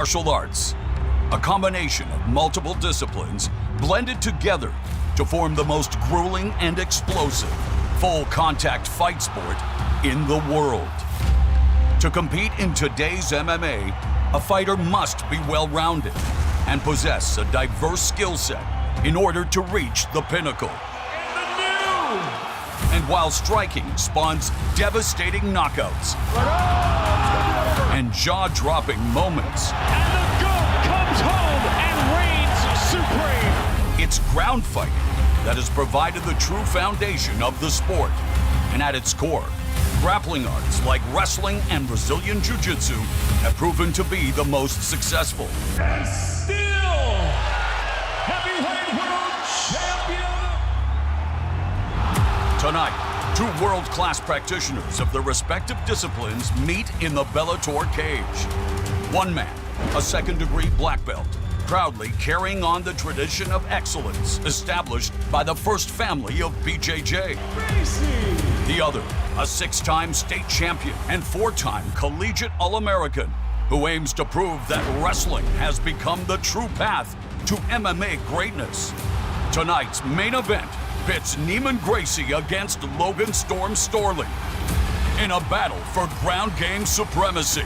Martial arts, a combination of multiple disciplines blended together to form the most grueling and explosive full-contact fight sport in the world. To compete in today's MMA, a fighter must be well-rounded and possess a diverse skill set in order to reach the pinnacle. And while striking spawns devastating knockouts and jaw-dropping moments, and the GOAT comes home and reigns supreme. it's ground fighting that has provided the true foundation of the sport. And at its core, grappling arts like wrestling and Brazilian Jiu-Jitsu have proven to be the most successful. And still, heavyweight world champion. Tonight, two world-class practitioners of their respective disciplines meet in the Bellator cage. One man, a second-degree black belt, proudly carrying on the tradition of excellence established by the first family of BJJ. Gracie. The other, a six-time state champion and four-time collegiate All-American who aims to prove that wrestling has become the true path to MMA greatness. Tonight's main event pits Neiman Gracie against Logan Storm Storley in a battle for ground game supremacy.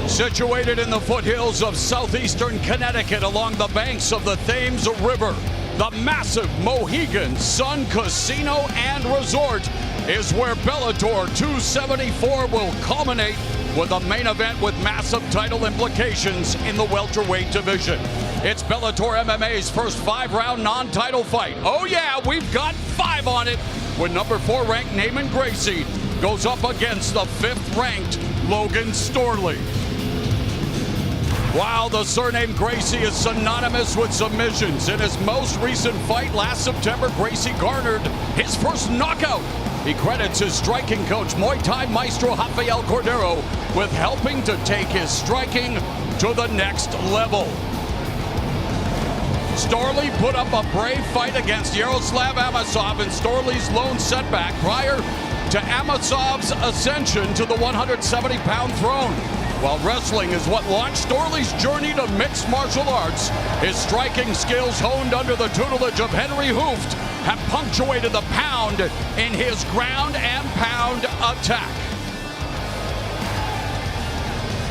Situated in the foothills of southeastern Connecticut along the banks of the Thames River, the massive Mohegan Sun Casino and Resort is where Bellator 274 will culminate with a main event with massive title implications in the welterweight division. It's Bellator MMA's first five-round non-title fight. Oh yeah, we've got 5 on it, when number 4 ranked Neiman Gracie goes up against the 5th ranked Logan Storley. While the surname Gracie is synonymous with submissions, in his most recent fight last September, Gracie garnered his first knockout. He credits his striking coach, Muay Thai maestro Rafael Cordero, with helping to take his striking to the next level. Storley put up a brave fight against Yaroslav Amosov in Storley's lone setback prior to Amosov's ascension to the 170-pound throne. While wrestling is what launched Storley's journey to mixed martial arts, his striking skills honed under the tutelage of Henry Hooft have punctuated the pound in his ground and pound attack.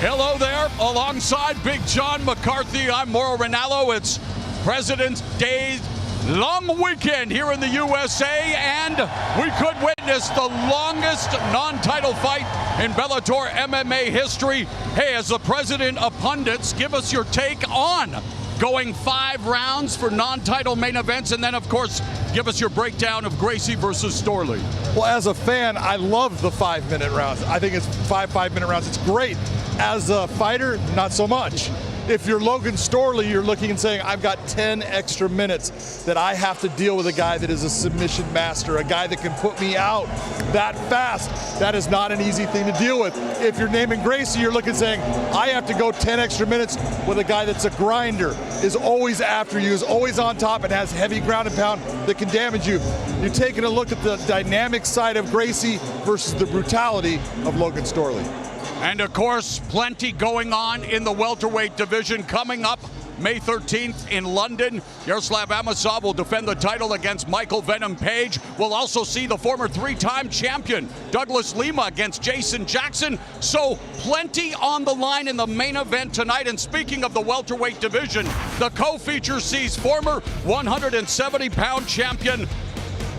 Hello there, alongside Big John McCarthy, I'm Mauro Ranallo. It's President's Day long weekend here in the USA, and we could witness the longest non-title fight in Bellator MMA history. Hey, as the president of pundits, give us your take on going 5 rounds for non-title main events, and then of course give us your breakdown of Gracie versus Storley. Well, as a fan, I love the 5-minute rounds. I think it's 5-minute rounds. It's great. As a fighter, not so much. If you're Logan Storley, you're looking and saying, I've got 10 extra minutes that I have to deal with a guy that is a submission master, a guy that can put me out that fast. That is not an easy thing to deal with. If you're Neiman Gracie, you're looking and saying, I have to go 10 extra minutes with a guy that's a grinder, is always after you, is always on top, and has heavy ground and pound that can damage you. You're taking a look at the dynamic side of Gracie versus the brutality of Logan Storley. And of course, plenty going on in the welterweight division coming up May 13th in London. Yaroslav Amosov will defend the title against Michael Venom Page. We'll also see the former 3-time champion Douglas Lima against Jason Jackson. So plenty on the line in the main event tonight. And speaking of the welterweight division, the co-feature sees former 170-pound champion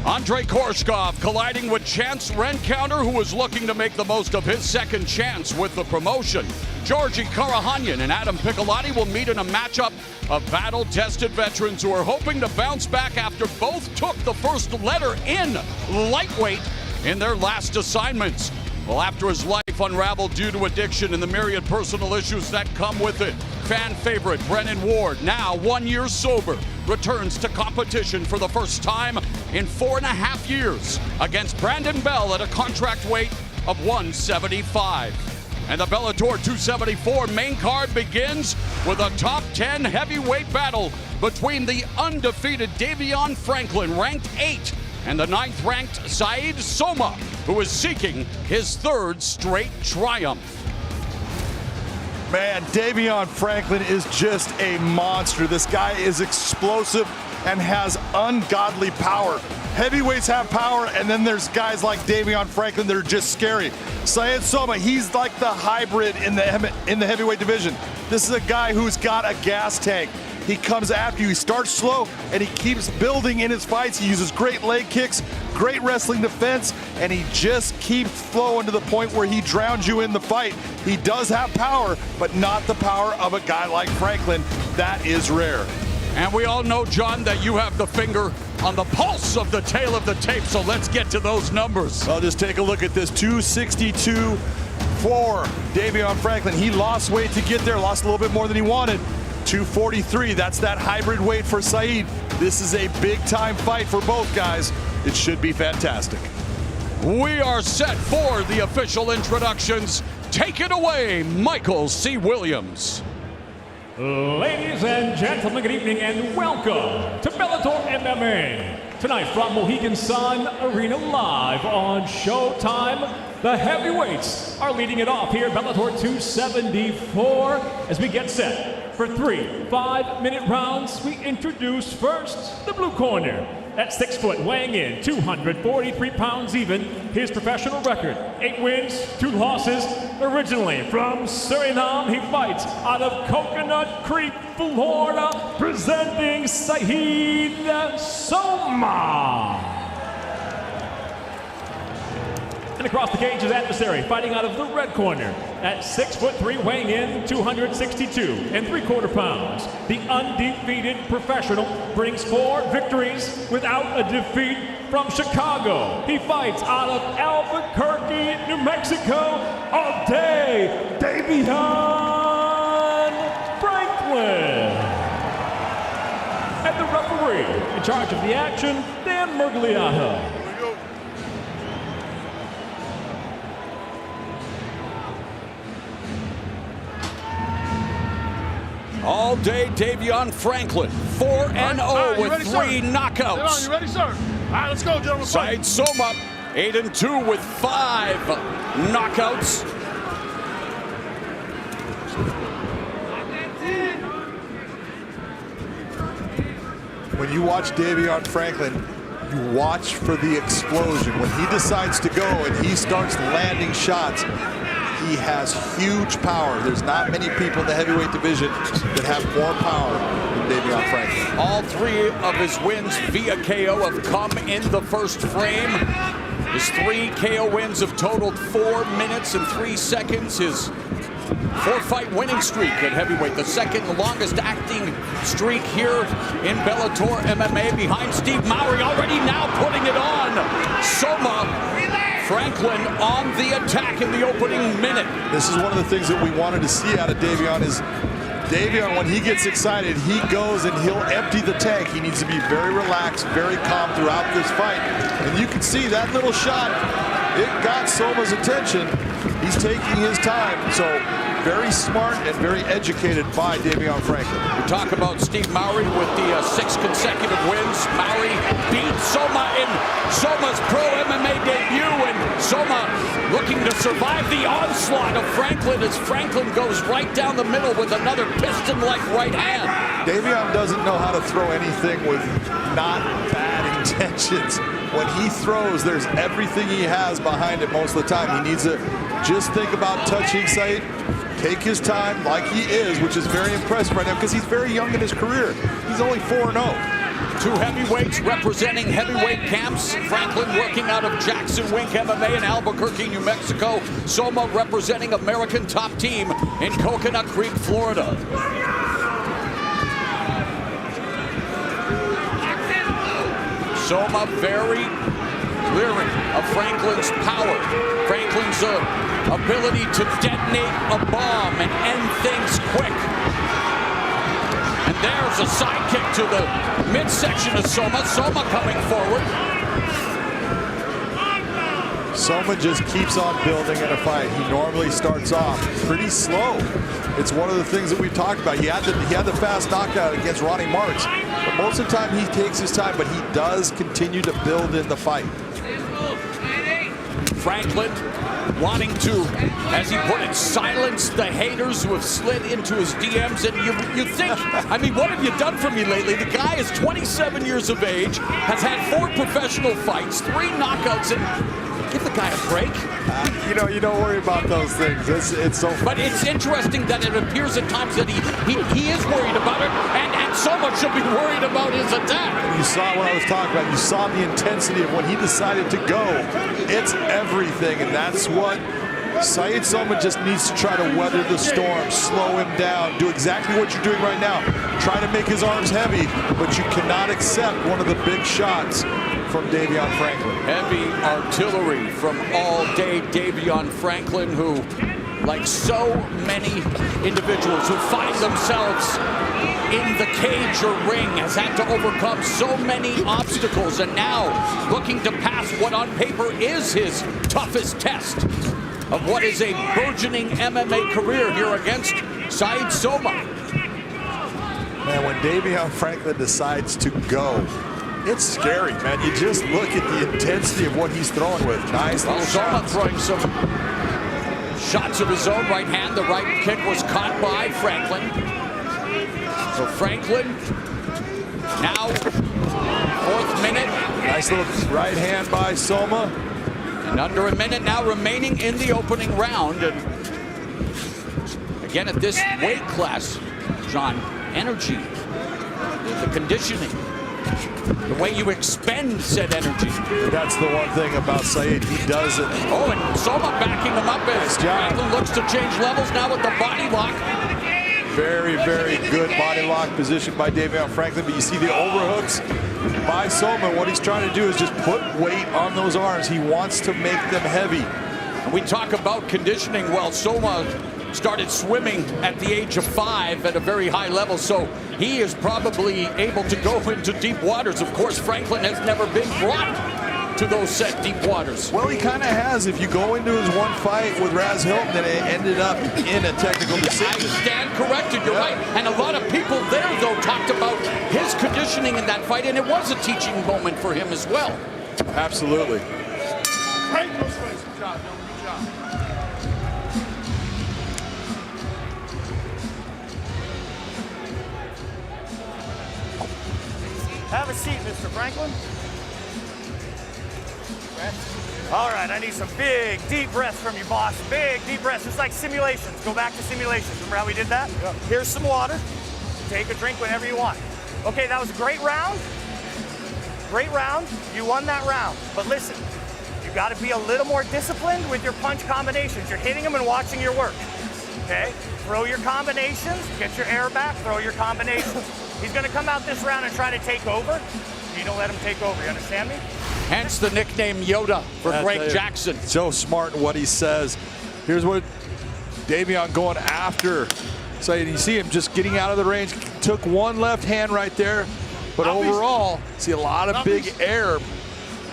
Andrei Korshkov colliding with Chance Rencounter, who is looking to make the most of his second chance with the promotion. Georgi Karahanyan and Adam Piccolotti will meet in a matchup of battle-tested veterans who are hoping to bounce back after both took the first letter in lightweight in their last assignments. Well, after his life unraveled due to addiction and the myriad personal issues that come with it, fan favorite Brennan Ward, now 1 year sober, returns to competition for the first time in 4.5 years against Brandon Bell at a contract weight of 175. And the Bellator 274 main card begins with a top 10 heavyweight battle between the undefeated Davion Franklin, ranked 8, and the 9th ranked Said Soma, who is seeking his 3rd straight triumph. Man, Davion Franklin is just a monster. This guy is explosive and has ungodly power. Heavyweights have power, and then there's guys like Davion Franklin that are just scary. Said Soma, he's like the hybrid in the heavyweight division. This is a guy who's got a gas tank. He comes after you. He starts slow, and he keeps building in his fights. He uses great leg kicks, great wrestling defense, and he just keeps flowing to the point where he drowns you in the fight. He does have power, but not the power of a guy like Franklin. That is rare. And we all know, John, that you have the finger on the pulse of the tail of the tape, so let's get to those numbers. Well, just take a look at this. 262 for Davion Franklin. He lost weight to get there, lost a little bit more than he wanted. 243, that's that hybrid weight for Said. This is a big-time fight for both guys. It should be fantastic. We are set for the official introductions. Take it away, Michael C. Williams. Ladies and gentlemen, good evening and welcome to Bellator MMA. Tonight from Mohegan Sun Arena live on Showtime. The heavyweights are leading it off here at Bellator 274 as we get set for 3 5-minute rounds. We introduce first the blue corner. At 6 foot, weighing in 243 pounds even, his professional record, 8 wins, 2 losses. Originally from Suriname, he fights out of Coconut Creek, Florida, presenting Said Soma. And across the cage, his adversary, fighting out of the red corner. At 6'3", weighing in 262 3/4 pounds. The undefeated professional brings 4 victories without a defeat from Chicago. He fights out of Albuquerque, New Mexico, all day, Davion Franklin. And the referee, in charge of the action, Dan Murgliata. All day, Davion Franklin, 4-0 with 3 knockouts. You ready, sir? All right, let's go, gentlemen. Said Soma, 8-2 with 5 knockouts. When you watch Davion Franklin, you watch for the explosion. When he decides to go and he starts landing shots, he has huge power. There's not many people in the heavyweight division that have more power than Davion Franklin. All 3 of his wins via KO have come in the first frame. His 3 KO wins have totaled 4 minutes and 3 seconds. His 4-fight winning streak at heavyweight, the second longest acting streak here in Bellator MMA, behind Steve Mowry, already now putting it on. Soma, Franklin on the attack in the opening minute. This is one of the things that we wanted to see out of Davion is Davion, when he gets excited, he goes and he'll empty the tank. He needs to be very relaxed, very calm throughout this fight. And you can see that little shot, it got Soma's attention. He's taking his time. So very smart and very educated by Davion Franklin. We talk about Steve Mowry with the 6 consecutive wins. Mowry beat Soma in Soma's pro MMA debut, and Soma looking to survive the onslaught of Franklin as Franklin goes right down the middle with another piston-like right hand. Davion doesn't know how to throw anything with not bad intentions. When he throws, there's everything he has behind it most of the time. He needs to just think about touching Said, take his time like he is, which is very impressive right now because he's very young in his career. He's only 4-0. 2 heavyweights representing heavyweight camps. Franklin working out of Jackson Wink MMA in Albuquerque, New Mexico. Soma representing American Top Team in Coconut Creek, Florida. Soma very leery of Franklin's power, Franklin's ability to detonate a bomb and end things quick. And there's a side kick to the midsection of Soma. Soma coming forward. Soma just keeps on building in a fight. He normally starts off pretty slow. It's one of the things that we've talked about. He had the fast knockout against Ronnie Marks, but most of the time he takes his time, but he does continue to build in the fight. Franklin wanting to, as he put it, silence the haters who have slid into his DMs. And you think, I mean, what have you done for me lately? The guy is 27 years of age, has had 4 professional fights, 3 knockouts, and give the guy a break. You know, you don't worry about those things. It's so. But it's interesting that it appears at times that he is worried about it, and Soma should be worried about his attack. You saw what I was talking about. You saw the intensity of when he decided to go. It's everything, and that's what Saeed Soma just needs to try to weather the storm, slow him down, do exactly what you're doing right now. Try to make his arms heavy, but you cannot accept one of the big shots from Davion Franklin. Heavy artillery from all-day Davion Franklin, who, like so many individuals who find themselves in the cage or ring, has had to overcome so many obstacles, and now looking to pass what on paper is his toughest test of what is a burgeoning MMA career here against Saeed Soma. Man, when Davion Franklin decides to go, it's scary, man. You just look at the intensity of what he's throwing with. Nice little Soma shots. throwing some shots of his own right hand. The right kick was caught by Franklin. So Franklin now, 4th minute. Nice little right hand by Soma. And under a minute now remaining in the opening round. And again, at this weight class, John, energy, the conditioning, the way you expend said energy. That's the one thing about Saeed. He doesn't. Oh, and Soma backing him up as Franklin looks to change levels now with the body lock. Very, very good body lock position by Davion Franklin, but you see the overhooks by Soma. What he's trying to do is just put weight on those arms. He wants to make them heavy. And we talk about conditioning. Well, Soma started swimming at the age of 5 at a very high level, so he is probably able to go into deep waters. Of course, Franklin has never been brought to those set deep waters. Well, he kind of has. If you go into his one fight with Raz Hilton, then it ended up in a technical decision. I stand corrected, you're right. And a lot of people there, though, talked about his conditioning in that fight, and it was a teaching moment for him as well. Absolutely. Right those ways. Good job, Dylan. Good job. Have a seat, Mr. Franklin. All right, I need some big, deep breaths from you, boss. Big, deep breaths, just like simulations. Go back to simulations. Remember how we did that? Yeah. Here's some water. Take a drink whenever you want. Okay, that was a great round. Great round. You won that round. But listen, you got to be a little more disciplined with your punch combinations. You're hitting them and watching your work. Okay? Throw your combinations, get your air back, throw your combinations. He's going to come out this round and try to take over. You don't let him take over, you understand me? Hence the nickname Yoda for Greg Jackson. So smart in what he says. Here's what Davion going after. So you see him just getting out of the range. Took one left hand right there. But overall, see a lot of big air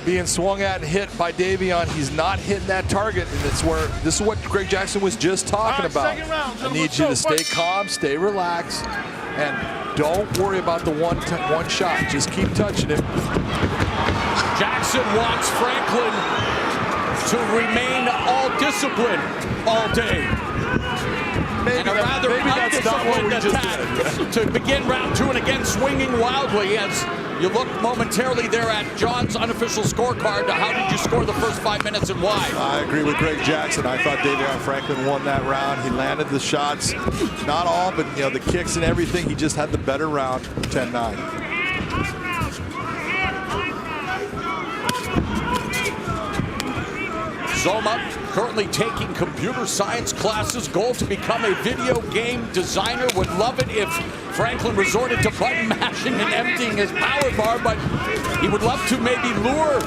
being swung at and hit by Davion. He's not hitting that target, and it's where this is what Greg Jackson was just talking about. Second round, I need you to stay calm, stay relaxed, and don't worry about the one shot. Just keep touching him. Jackson wants Franklin to remain all disciplined all day. And a rather undisciplined attack to begin round 2, and again swinging wildly as you look momentarily there at John's unofficial scorecard. How did you score the first 5 minutes and why? I agree with Greg Jackson. I thought Davion Franklin won that round. He landed the shots, not all, but you know, the kicks and everything. He just had the better round, 10-9. Soma currently taking computer science classes. Goal to become a video game designer. Would love it if Franklin resorted to button mashing and emptying his power bar, but he would love to maybe lure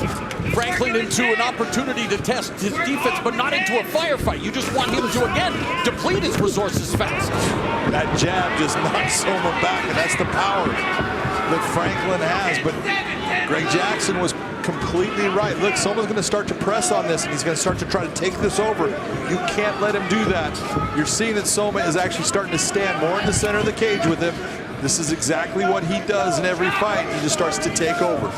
Franklin into an opportunity to test his defense, but not into a firefight. You just want him to, again, deplete his resources fast. That jab just knocks Soma back, and that's the power that Franklin has. But Greg Jackson was completely right. Look, Soma's going to start to press on this, and he's going to start to try to take this over. You can't let him do that. You're seeing that Soma is actually starting to stand more in the center of the cage with him. This is exactly what he does in every fight. He just starts to take over.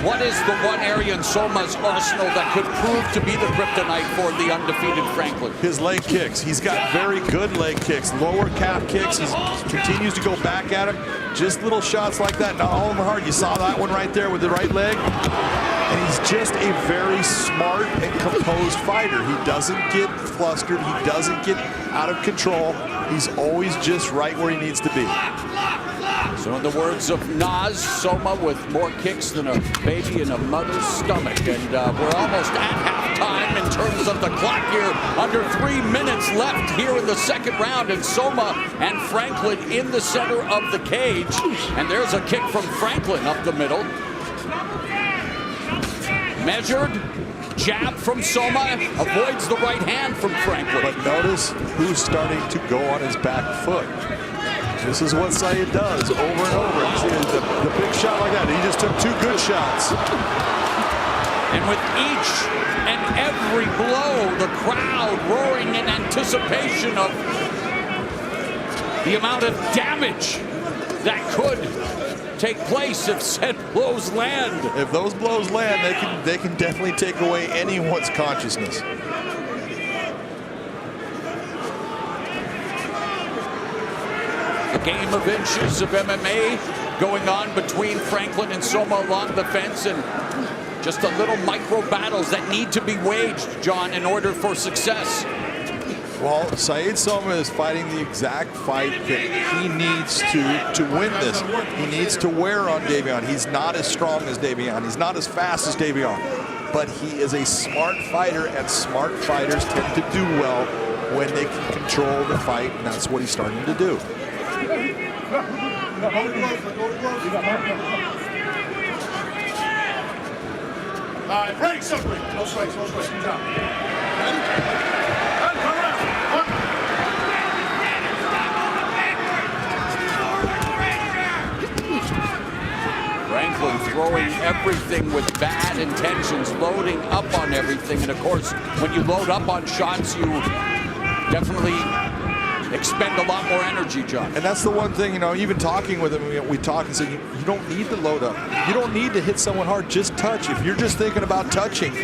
What is the one area in Soma's arsenal that could prove to be the kryptonite for the undefeated Franklin? His leg kicks. He's got very good leg kicks. Lower calf kicks. He continues to go back at him. Just little shots like that. Not all of them hard. You saw that one right there with the right leg. And he's just a very smart and composed fighter. He doesn't get flustered. He doesn't get out of control. He's always just right where he needs to be. So in the words of Nas, Soma with more kicks than a baby in a mother's stomach. And we're almost at halftime in terms of the clock here. Under 3 minutes left here in the second round. And Soma and Franklin in the center of the cage. And there's a kick from Franklin up the middle. Measured. Jab from Soma. Avoids the right hand from Franklin. But notice who's starting to go on his back foot. This is what Saeed does over and over. See, the big shot like that. He just took 2 good shots. And with each and every blow, the crowd roaring in anticipation of the amount of damage that could take place if said blows land. If those blows land, they can definitely take away anyone's consciousness. Game of inches of MMA going on between Franklin and Soma along the fence, and just a little micro battles that need to be waged, John, in order for success. Well, Saeed Soma is fighting the exact fight that he needs to win this. He needs to wear on Davion. He's not as strong as Davion. He's not as fast as Davion. But he is a smart fighter, and smart fighters tend to do well when they can control the fight, and that's what he's starting to do. All right, break something. No strikes, no strikes. Good job. Franklin throwing everything with bad intentions, loading up on everything. And of course, when you load up on shots, you definitely expend a lot more energy, John. And that's the one thing, you know, even talking with him, we talk and say, you don't need to load up. You don't need to hit someone hard, just touch. If you're just thinking about touching,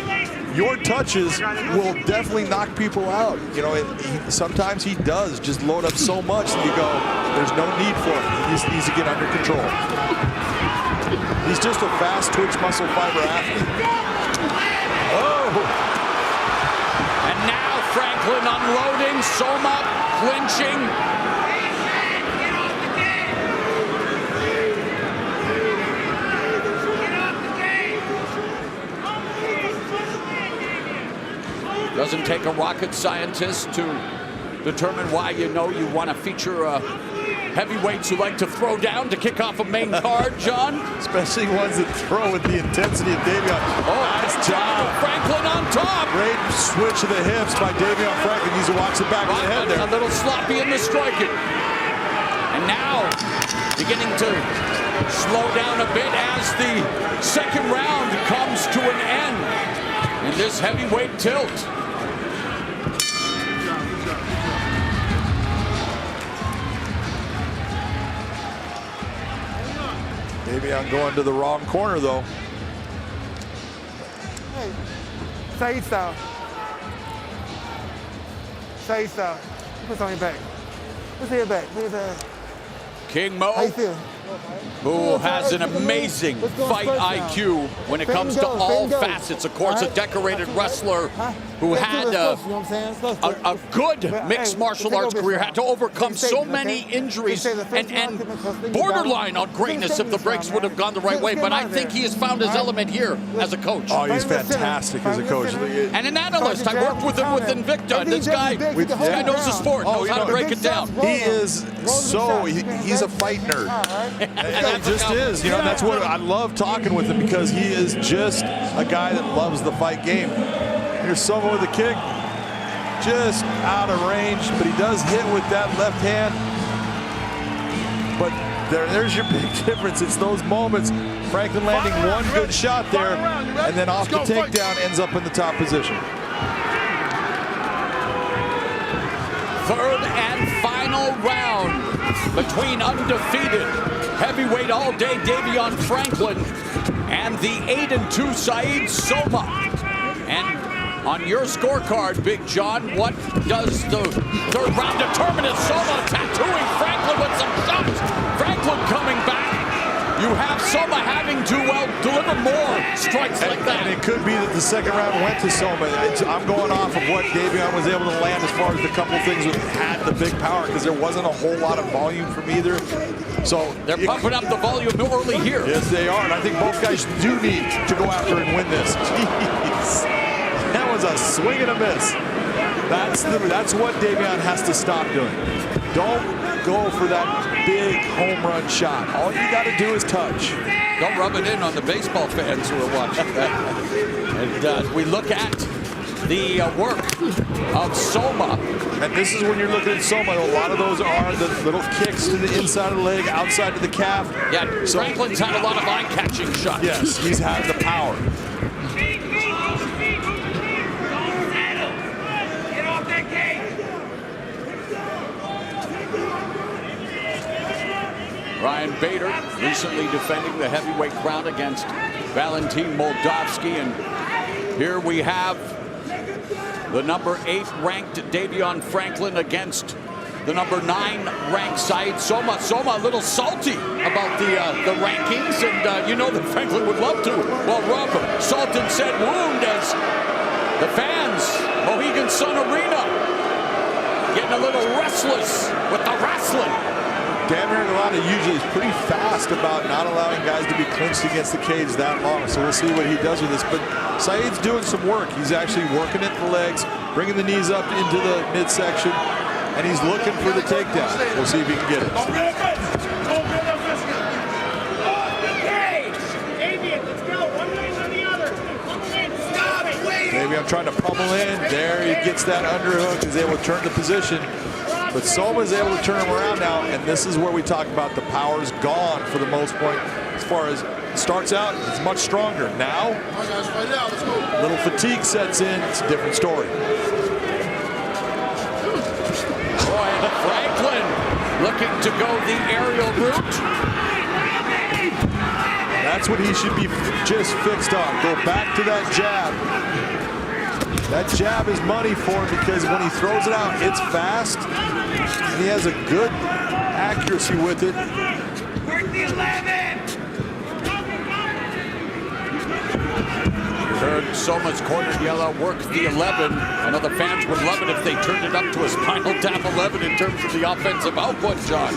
your touches will definitely knock people out. You know, sometimes he does just load up so much that you go, there's no need for it. He just needs to get under control. He's just a fast twitch muscle fiber athlete. Oh! And now Franklin unloading, Soma clinching. Doesn't take a rocket scientist to determine why you want to feature heavyweights who like to throw down to kick off a main card, John. Especially ones that throw with the intensity of Davion. Oh, nice job. Franklin on top. Great switch of the hips by Davion Franklin. Needs to watch the back of the head there. A little sloppy in the striking. And now beginning to slow down a bit as the second round comes to an end in this heavyweight tilt. Davion going to the wrong corner, though. Hey, Saeed style. Saeed style. Put on your back. Put your back. Put your back. King Mo. How you feel? who has an amazing fight IQ when it comes to all facets. Of course, a decorated wrestler who had a good mixed martial arts career, had to overcome so many injuries and borderline on greatness if the breaks would have gone the right way. But I think he has found his element here as a coach. Oh, he's fantastic as a coach. And an analyst. I worked with him with Invicta. This guy knows the sport, knows how to break it down. He is he's a fight nerd. And he just is. You know, that's what I love talking with him, because he is just a guy that loves the fight game. Here's Soma with a kick. Just out of range, but he does hit with that left hand. But there's your big difference. It's those moments. Franklin landing one good shot there, and then off the takedown ends up in the top position. Third and final round between undefeated heavyweight all-day Davion Franklin and the 8-2 Saeed Soma. And on your scorecard, Big John, what does the third round determine? Soma tattooing Franklin with some shots. Franklin coming back. You have Soma having to, deliver more strikes like that. And it could be that the second round went to Soma. I'm going off of what Davion was able to land as far as the couple of things that had the big power, because there wasn't a whole lot of volume from either. So they're pumping up the volume early here. Yes, they are. And I think both guys do need to go after and win this. Jeez. That was a swing and a miss. That's what Davion has to stop doing. Don't go for that big home run shot. All you got to do is touch. Don't rub it in on the baseball fans who are watching that. And we look at the work of Soma. And this is when you're looking at Soma. A lot of those are the little kicks to the inside of the leg, outside of the calf. Yeah, so Franklin's had a lot of eye-catching shots. Yes, he's had the power. Ryan Bader recently defending the heavyweight crown against Valentin Moldavsky. And here we have the number 8 ranked Davion Franklin against the number 9 ranked Saeed Soma. Soma a little salty about the rankings, and you know that Franklin would love to. Well, rub salt and said wound as the fans, Mohegan Sun Arena, getting a little restless with the wrestling. Dan Miragliotta usually is pretty fast about not allowing guys to be clinched against the cage that long, so we'll see what he does with this. But Saeed's doing some work. He's actually working at the legs, bringing the knees up into the midsection, and he's looking for the takedown. We'll see if he can get it. Maybe I'm trying to pummel in. There he gets that underhook. He's able to turn the position. But Soma's able to turn him around now, and this is where we talk about the power's gone for the most part. As far as it starts out, it's much stronger. Now, little fatigue sets in. It's a different story. Boy, and Franklin looking to go the aerial route. That's what he should be just fixed on. Go back to that jab. That jab is money for him, because when he throws it out, it's fast. And he has a good accuracy with it. Work the 11. You heard Soma's corner yell out, work the 11. I know the fans would love it if they turned it up to a Spinal Tap 11 in terms of the offensive output, John.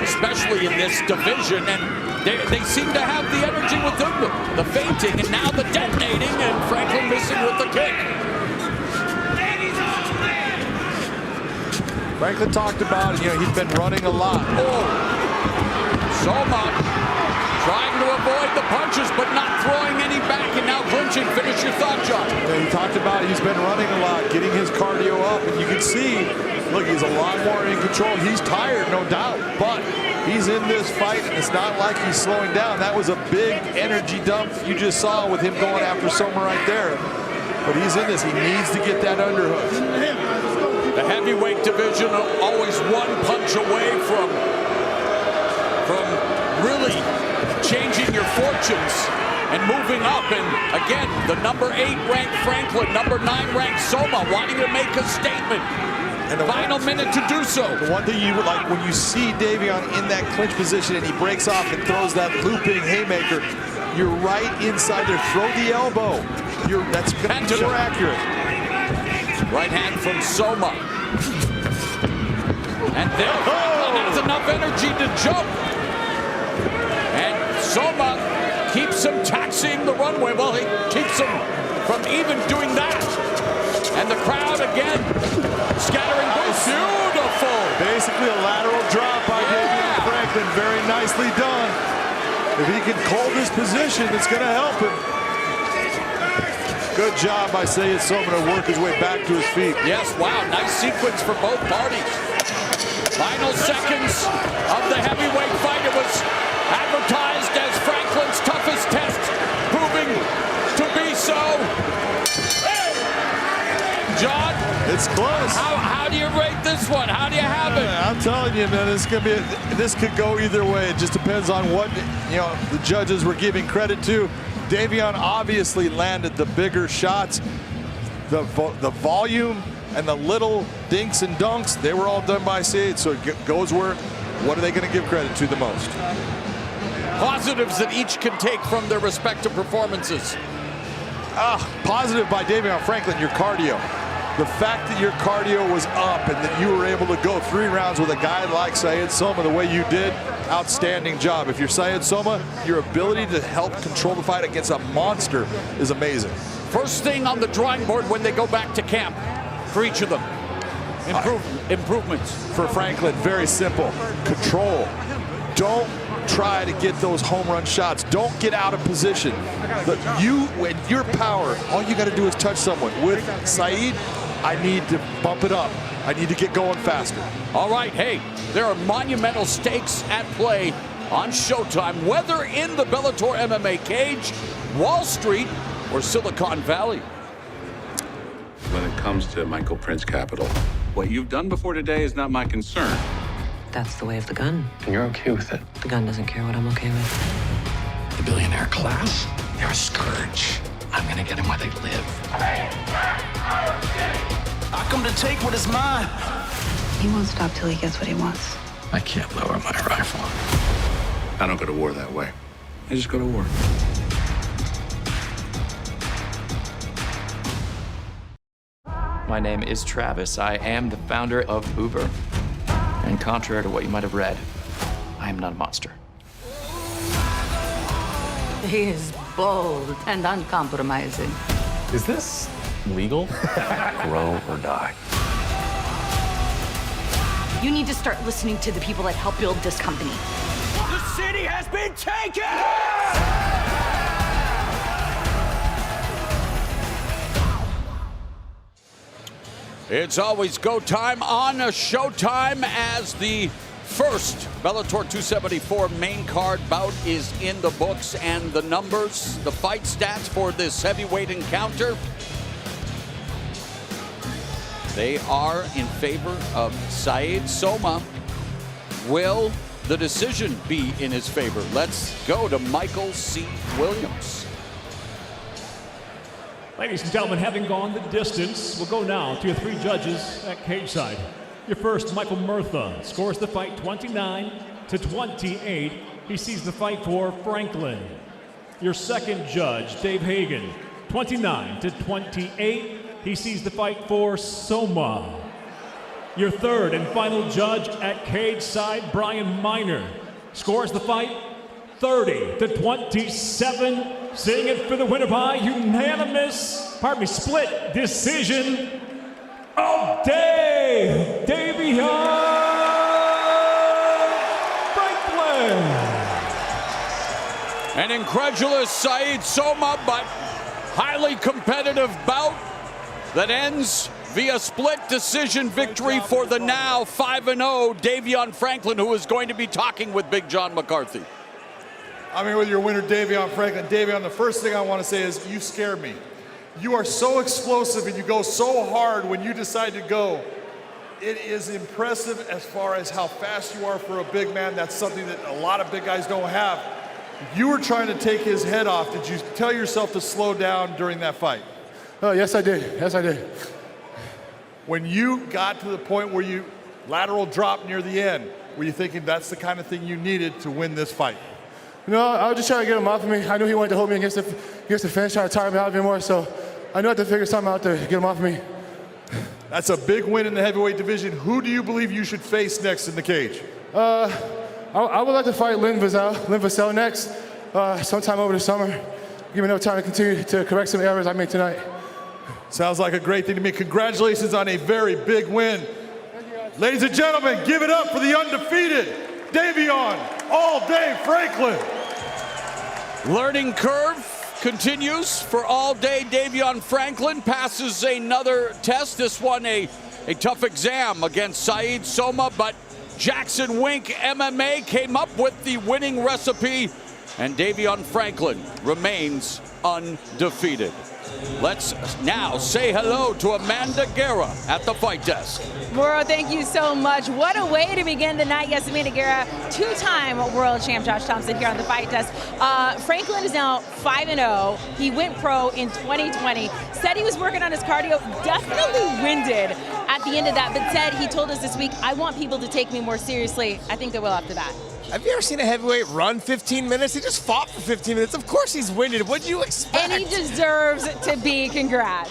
Especially in this division. And they seem to have the energy with them, the feinting, and now the detonating, and Franklin missing with the kick. Franklin talked about, he's been running a lot. Oh, Soma trying to avoid the punches, but not throwing any back, and now clinching. Finish your thought, John. He talked about he's been running a lot, getting his cardio up, and you can see, look, he's a lot more in control. He's tired, no doubt, but he's in this fight, and it's not like he's slowing down. That was a big energy dump you just saw with him going after Soma right there. But he's in this. He needs to get that underhook. The heavyweight division always one punch away from really changing your fortunes and moving up. And again, the number 8 ranked Franklin, number 9 ranked Soma wanting to make a statement. And Final minute to do so. The one thing you would like when you see Davion in that clinch position and he breaks off and throws that looping haymaker, you're right inside there. Throw the elbow. That's going to be more accurate. Right hand from Soma. And there, Franklin has enough energy to jump. And Soma keeps him taxiing the runway. Well, he keeps him from even doing that. And the crowd again scattering boots. Beautiful. Basically a lateral drop by Davion Franklin. Very nicely done. If he can hold this position, it's going to help him. Good job by Sayed Soma to work his way back to his feet. Yes, wow, nice sequence for both parties. Final seconds of the heavyweight fight. It was advertised as Franklin's toughest test, proving to be so. John, it's close. How do you rate this one? How do you have it? I'm telling you, man, this could go either way. It just depends on what the judges were giving credit to. Davion obviously landed the bigger shots. The volume and the little dinks and dunks, they were all done by Sayed. So it goes where, what are they going to give credit to the most? Positives that each can take from their respective performances. Positive by Davion Franklin, your cardio. The fact that your cardio was up and that you were able to go 3 rounds with a guy like Sayed Soma the way you did, outstanding job. If you're Sayed Soma, your ability to help control the fight against a monster is amazing. First thing on the drawing board when they go back to camp for each of them. Improvements. For Franklin, very simple. Control. Don't try to get those home run shots. Don't get out of position. With your power, all you got to do is touch someone. With Sayed, I need to bump it up. I need to get going faster. All right, hey, there are monumental stakes at play on Showtime, whether in the Bellator MMA cage, Wall Street, or Silicon Valley. When it comes to Michael Prince Capital, what you've done before today is not my concern. That's the way of the gun. And you're okay with it? The gun doesn't care what I'm okay with. The billionaire class, they're a scourge. I'm gonna get them where they live. I come to take what is mine. He won't stop till he gets what he wants. I can't lower my rifle. I don't go to war that way. I just go to war. My name is Travis. I am the founder of Uber. And contrary to what you might have read, I am not a monster. He is bold and uncompromising. Is this legal? Grow or die. You need to start listening to the people that help build this company. The city has been taken! It's always go time on a Showtime as the first Bellator 274 main card bout is in the books, and the numbers, the fight stats for this heavyweight encounter, they are in favor of Sayed Soma. Will the decision be in his favor? Let's go to Michael C. Williams. Ladies and gentlemen, having gone the distance, we'll go now to your 3 judges at cage side. Your first, Michael Murtha, scores the fight 29-28. He sees the fight for Franklin. Your second judge, Dave Hagan, 29-28. He sees the fight for Soma. Your third and final judge at cage side, Brian Miner, scores the fight 30-27. Seeing it for the winner by unanimous, split decision of Davion Franklin. An incredulous Sayed Soma, but highly competitive bout that ends via split decision victory for the now 5-0 Davion Franklin, who is going to be talking with Big John McCarthy. I'm here with your winner, Davion Franklin. Davion, the first thing I want to say is you scared me. You are so explosive and you go so hard when you decide to go. It is impressive as far as how fast you are for a big man. That's something that a lot of big guys don't have. You were trying to take his head off. Did you tell yourself to slow down during that fight? Oh, yes, I did. Yes, I did. When you got to the point where you lateral drop near the end, were you thinking that's the kind of thing you needed to win this fight? No, I was just trying to get him off of me. I knew he wanted to hold me against the fence, trying to tire me out even more, so I knew I had to figure something out to get him off of me. That's a big win in the heavyweight division. Who do you believe you should face next in the cage? I would like to fight Lynn Vassell next, sometime over the summer. Give me enough time to continue to correct some errors I made tonight. Sounds like a great thing to me. Congratulations on a very big win. Ladies and gentlemen, give it up for the undefeated Davion All Day Franklin. Learning curve continues for All Day Davion Franklin. Passes another test. This one a tough exam against Saeed Soma, but Jackson Wink MMA came up with the winning recipe, and Davion Franklin remains undefeated. Let's now say hello to Amanda Guerra at the fight desk. Moro, thank you so much. What a way to begin the night. Yes, Amanda Guerra, two-time world champ Josh Thompson here on the fight desk. Franklin is now 5-0. He went pro in 2020. Said he was working on his cardio. Definitely winded at the end of that, but said he told us this week, I want people to take me more seriously. I think they will after that. Have you ever seen a heavyweight run 15 minutes? He just fought for 15 minutes. Of course he's winded. What did you expect? And he deserves to be. Congrats.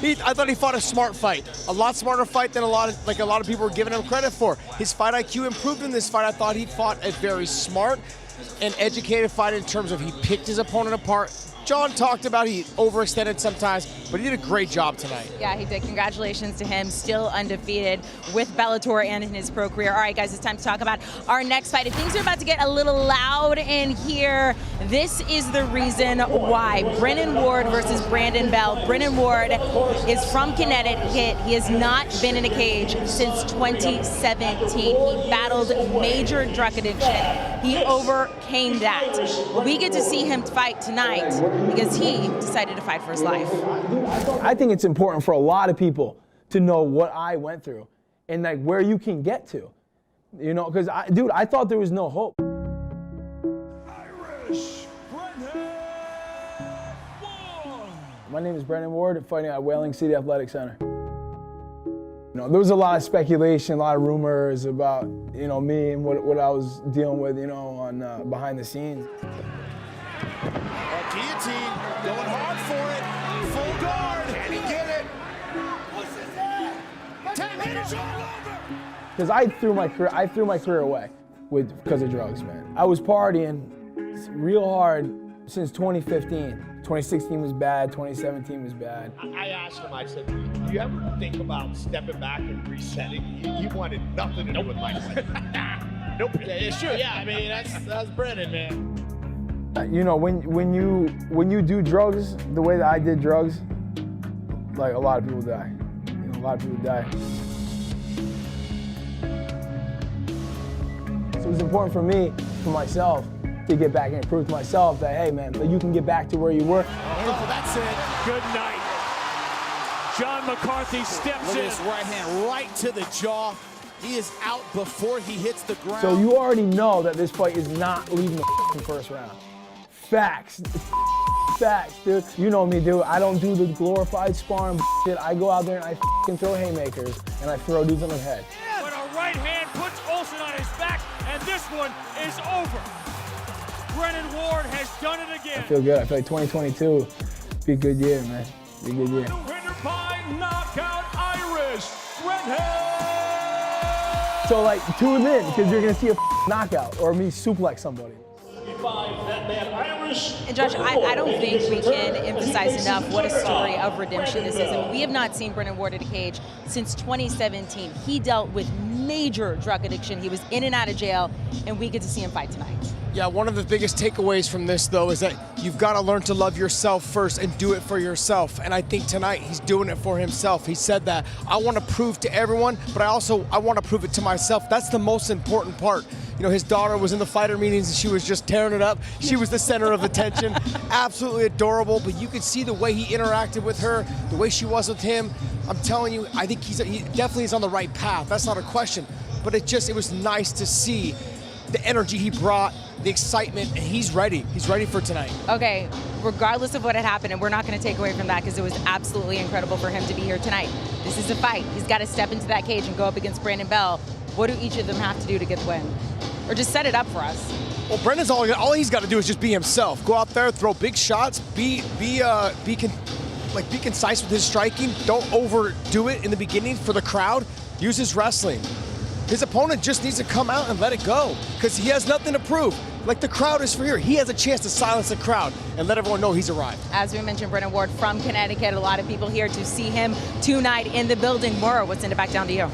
I thought he fought a smart fight. A lot smarter fight than a lot of people were giving him credit for. His fight IQ improved in this fight. I thought he fought a very smart and educated fight in terms of he picked his opponent apart. John talked about he overextended sometimes, but he did a great job tonight. Yeah, he did. Congratulations to him. Still undefeated with Bellator and in his pro career. All right, guys, it's time to talk about our next fight. If things are about to get a little loud in here, this is the reason why. Brennan Ward versus Brandon Bell. Brennan Ward is from Connecticut. He has not been in a cage since 2017. He battled major drug addiction. He overcame that. We get to see him fight tonight because he decided to fight for his life. I think it's important for a lot of people to know what I went through and like where you can get to, you know, because I thought there was no hope. My name is Brennan Ward, fighting at Whaling City Athletic Center. You know, there was a lot of speculation, a lot of rumors about, you know, me and what I was dealing with, you know, on behind the scenes. Guillotine, going hard for it. Full guard. Can he get it? 10 minutes all over. Because I threw my career away because of drugs, man. I was partying real hard since 2015. 2016 was bad, 2017 was bad. I asked him, I said, do you ever think about stepping back and resetting? He wanted nothing to do with life. Nope. Yeah, sure, yeah, I mean, that's Brennan, man. You know, when you do drugs the way that I did drugs, like a lot of people die. You know, a lot of people die. So it was important for me, for myself, to get back and prove to myself that, hey man, you can get back to where you were. Oh, that's it. Good night. John McCarthy steps in. His right hand right to the jaw. He is out before he hits the ground. So you already know that this fight is not leaving the first round. Facts. Facts, dude. You know me, dude. I don't do the glorified sparring shit. I go out there and I throw haymakers and I throw dudes on the head. But a right hand puts Olsen on his back, and this one is over. Brennan Ward has done it again. I feel good. I feel like 2022 be a good year, man. Be a good year. Winner by knockout, Irish Redhead. So like tune in because you're gonna see a knockout or me suplex somebody. And Josh, I don't think we can emphasize enough what a story of redemption this is. I mean, we have not seen Brennan Ward in a cage since 2017. He dealt with major drug addiction. He was in and out of jail, and we get to see him fight tonight. Yeah, one of the biggest takeaways from this, though, is that you've got to learn to love yourself first and do it for yourself. And I think tonight he's doing it for himself. He said that. I want to prove to everyone, but I want to prove it to myself. That's the most important part. You know, his daughter was in the fighter meetings and she was just tearing it up. She was the center of attention. Absolutely adorable, but you could see the way he interacted with her, the way she was with him. I'm telling you, I think he definitely is on the right path. That's not a question. But it was nice to see the energy he brought, the excitement, and he's ready. He's ready for tonight. Okay, regardless of what had happened, and we're not going to take away from that because it was absolutely incredible for him to be here tonight. This is a fight. He's got to step into that cage and go up against Brandon Bell. What do each of them have to do to get the win? Or just set it up for us? Well, Brendan's all he's got to do is just be himself. Go out there, throw big shots, be concise with his striking. Don't overdo it in the beginning for the crowd. Use his wrestling. His opponent just needs to come out and let it go because he has nothing to prove. Like, the crowd is for here. He has a chance to silence the crowd and let everyone know he's arrived. As we mentioned, Brennan Ward from Connecticut. A lot of people here to see him tonight in the building. Maura, we'll send it back down to you.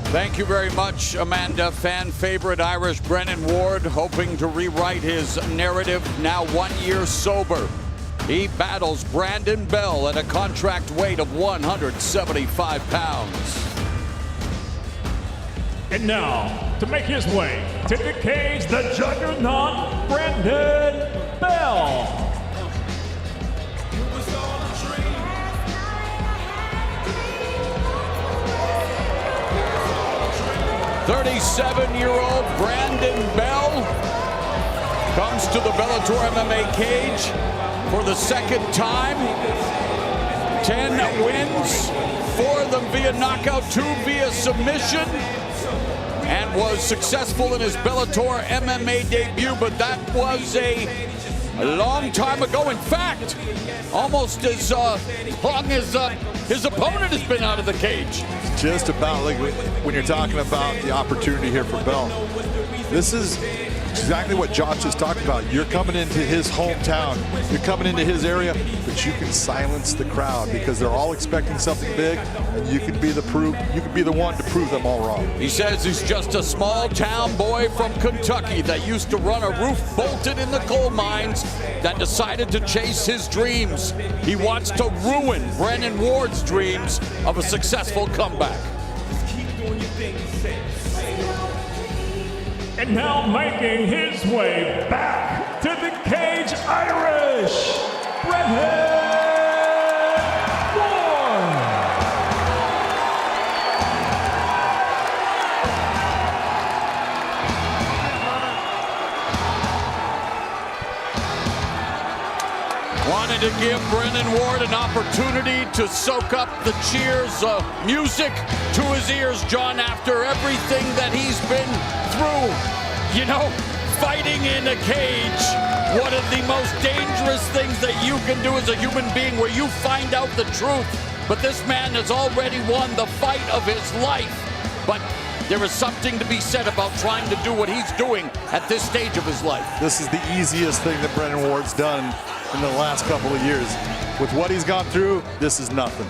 Thank you very much, Amanda. Fan favorite Irish Brennan Ward, hoping to rewrite his narrative, now 1 year sober. He battles Brandon Bell at a contract weight of 175 pounds. And now, to make his way to the cage, the juggernaut, Brandon Bell. 37-year-old Brandon Bell comes to the Bellator MMA cage for the second time. 10 wins, 4 of them via knockout, 2 via submission, and was successful in his Bellator MMA debut, but that was a long time ago. In fact, almost as long as his opponent has been out of the cage. Just about, like when you're talking about the opportunity here for Bell, this is exactly what Josh is talking about. You're coming into his hometown, you're coming into his area, but you can silence the crowd because they're all expecting something big, and you can be the one to prove them all wrong. He says he's just a small town boy from Kentucky that used to run a roof bolted in the coal mines that decided to chase his dreams. He wants to ruin Brandon Ward's dreams of a successful comeback. And now making his way back to the cage, Irish, Brendan Ward. Wanted to give Brendan Ward an opportunity to soak up the cheers of music to his ears, John, after everything that he's been through. You know, fighting in a cage, one of the most dangerous things that you can do as a human being, where you find out the truth. But this man has already won the fight of his life. But there is something to be said about trying to do what he's doing at this stage of his life. This is the easiest thing that Brendan Ward's done in the last couple of years. With what he's gone through, this is nothing.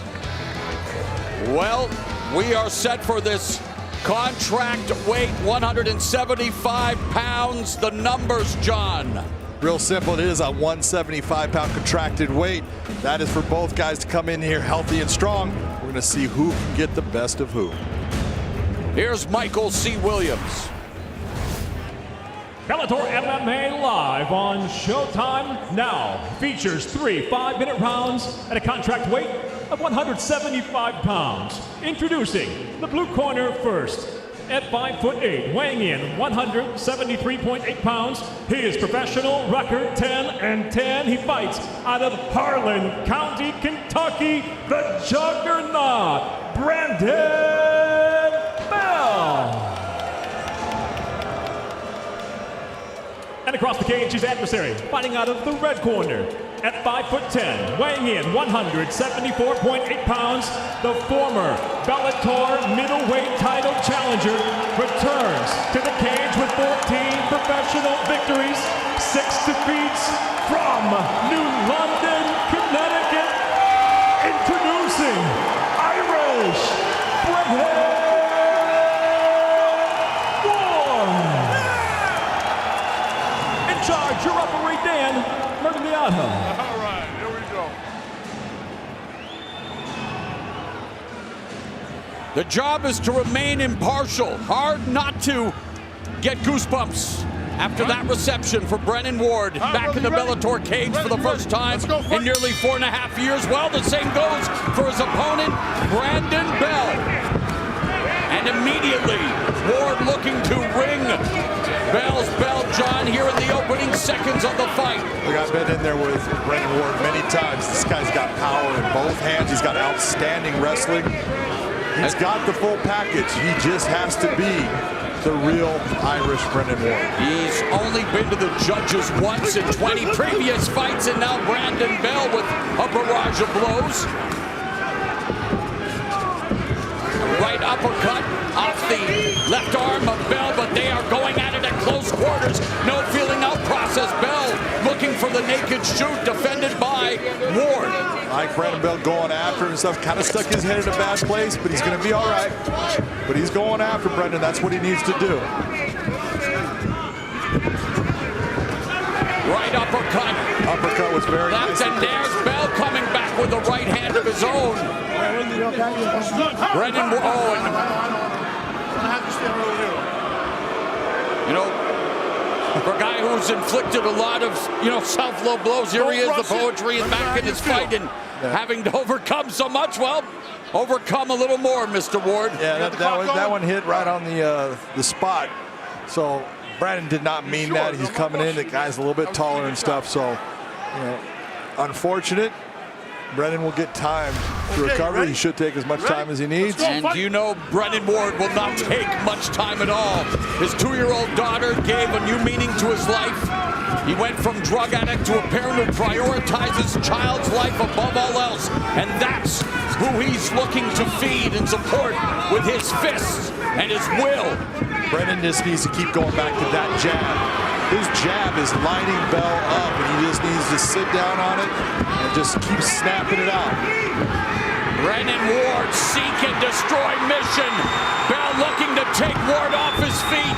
Well, we are set for this contract weight, 175 pounds. The numbers, John. Real simple, it is a 175-pound contracted weight. That is for both guys to come in here healthy and strong. We're gonna see who can get the best of who. Here's Michael C. Williams. Bellator MMA live on Showtime now features 3 5-minute rounds at a contract weight of 175 pounds. Introducing the blue corner first. At 5'8", weighing in 173.8 pounds, his professional record 10-10. He fights out of Harlan County, Kentucky, the juggernaut, Brandon Bell. And across the cage, his adversary, fighting out of the red corner. At 5'10", weighing in 174.8 pounds, the former Bellator middleweight title challenger returns to the cage with 14 professional victories, 6 defeats from New London, Connecticut. Introducing Irish Brendan Ward. In charge, your referee Dan Mergliato. All right, here we go. The job is to remain impartial. Hard not to get goosebumps after that reception for Brendan Ward back in the Bellator cage for the first time in nearly 4.5 years. Well, the same goes for his opponent, Brandon Bell. And immediately, Ward looking to ring Bell's bell, John, here in hands on the fight. Look, I've been in there with Brendan Ward many times. This guy's got power in both hands. He's got outstanding wrestling. He's got the full package. He just has to be the real Irish Brendan Ward. He's only been to the judges once in 20 previous fights, and now Brandon Bell with a barrage of blows. Right uppercut off the left arm of Bell, but they are going at it at close quarters. No feeling out process. Bell looking for the naked shoot, defended by Ward. Like Brandon Bell going after him and stuff, kind of stuck his head in a bad place, but he's going to be all right. But he's going after Brendan. That's what he needs to do. Right uppercut. Uppercut was very nice. And there's Bell coming back with the right hand of his own. Brendan Ward. Oh, you know, for a guy who's inflicted a lot of, self-low blows, here he is, the poetry is back in his fight, and having to overcome so much, well, overcome a little more, Mr. Ward. Yeah, that one hit right on the spot. So Brandon did not mean that. He's coming in. The guy's a little bit taller and stuff. So, unfortunate. Brendan will get time to recover. He should take as much time as he needs. And Brendan Ward will not take much time at all. His 2-year-old daughter gave a new meaning to his life. He went from drug addict to a parent who prioritizes child's life above all else. And that's who he's looking to feed and support with his fists and his will. Brendan just needs to keep going back to that jab. His jab is lighting Bell up, and he just needs to sit down on it and just keep snapping it out. Brendan Ward, seek and destroy mission. Bell looking to take Ward off his feet.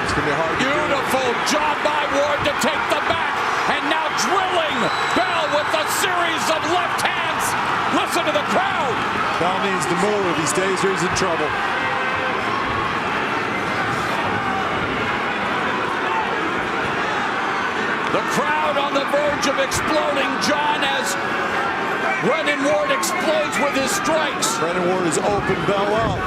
It's going to be hard. Beautiful job by Ward to take the back, and now drilling Bell with a series of left hands. Listen to the crowd. Bell needs to move. If he stays here, he's in trouble. The crowd on the verge of exploding, John, as Brendan Ward explodes with his strikes. Brendan Ward has opened Bell up.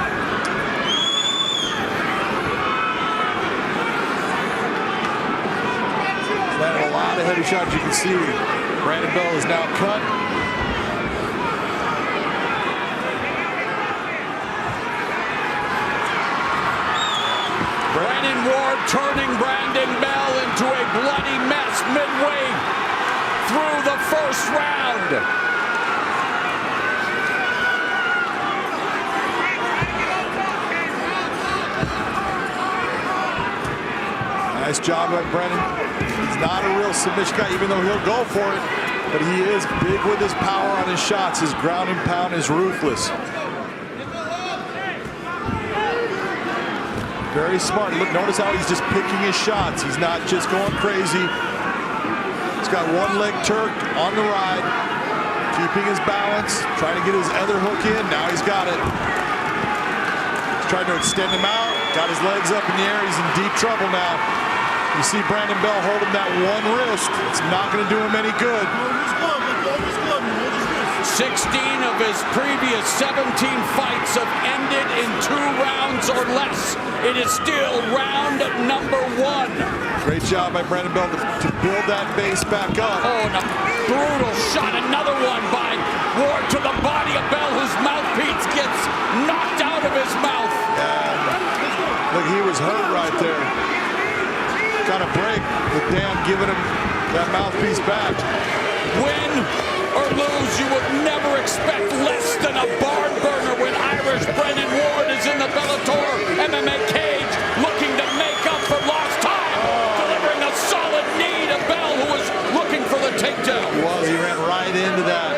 He's landed a lot of heavy shots. You can see Brandon Bell is now cut. Brendan Ward turning Brandon Bell into a bloody mess midway through the first round. Nice job by Brendan. He's not a real submission guy, even though he'll go for it. But he is big with his power on his shots. His ground and pound is ruthless. Very smart. Look, notice how he's just picking his shots. He's not just going crazy. He's got one leg Turk on the ride, keeping his balance, trying to get his other hook in. Now he's got it. He's trying to extend him out. Got his legs up in the air. He's in deep trouble now. You see Brandon Bell holding that one wrist. It's not going to do him any good. 16 of his previous 17 fights have ended in 2 rounds or less. It is still round number 1. Great job by Brandon Bell to build that base back up. Oh, and a brutal shot. Another one by Ward to the body of Bell, whose mouthpiece gets knocked out of his mouth. And look, he was hurt right there. Got a break with Dan giving him that mouthpiece back. Win or lose, you would never expect less than a barn burner when Irish Brendan Ward is in the Bellator MMA cage looking to make up for lost time, delivering a solid knee to Bell, who was looking for the takedown. Well, he ran right into that.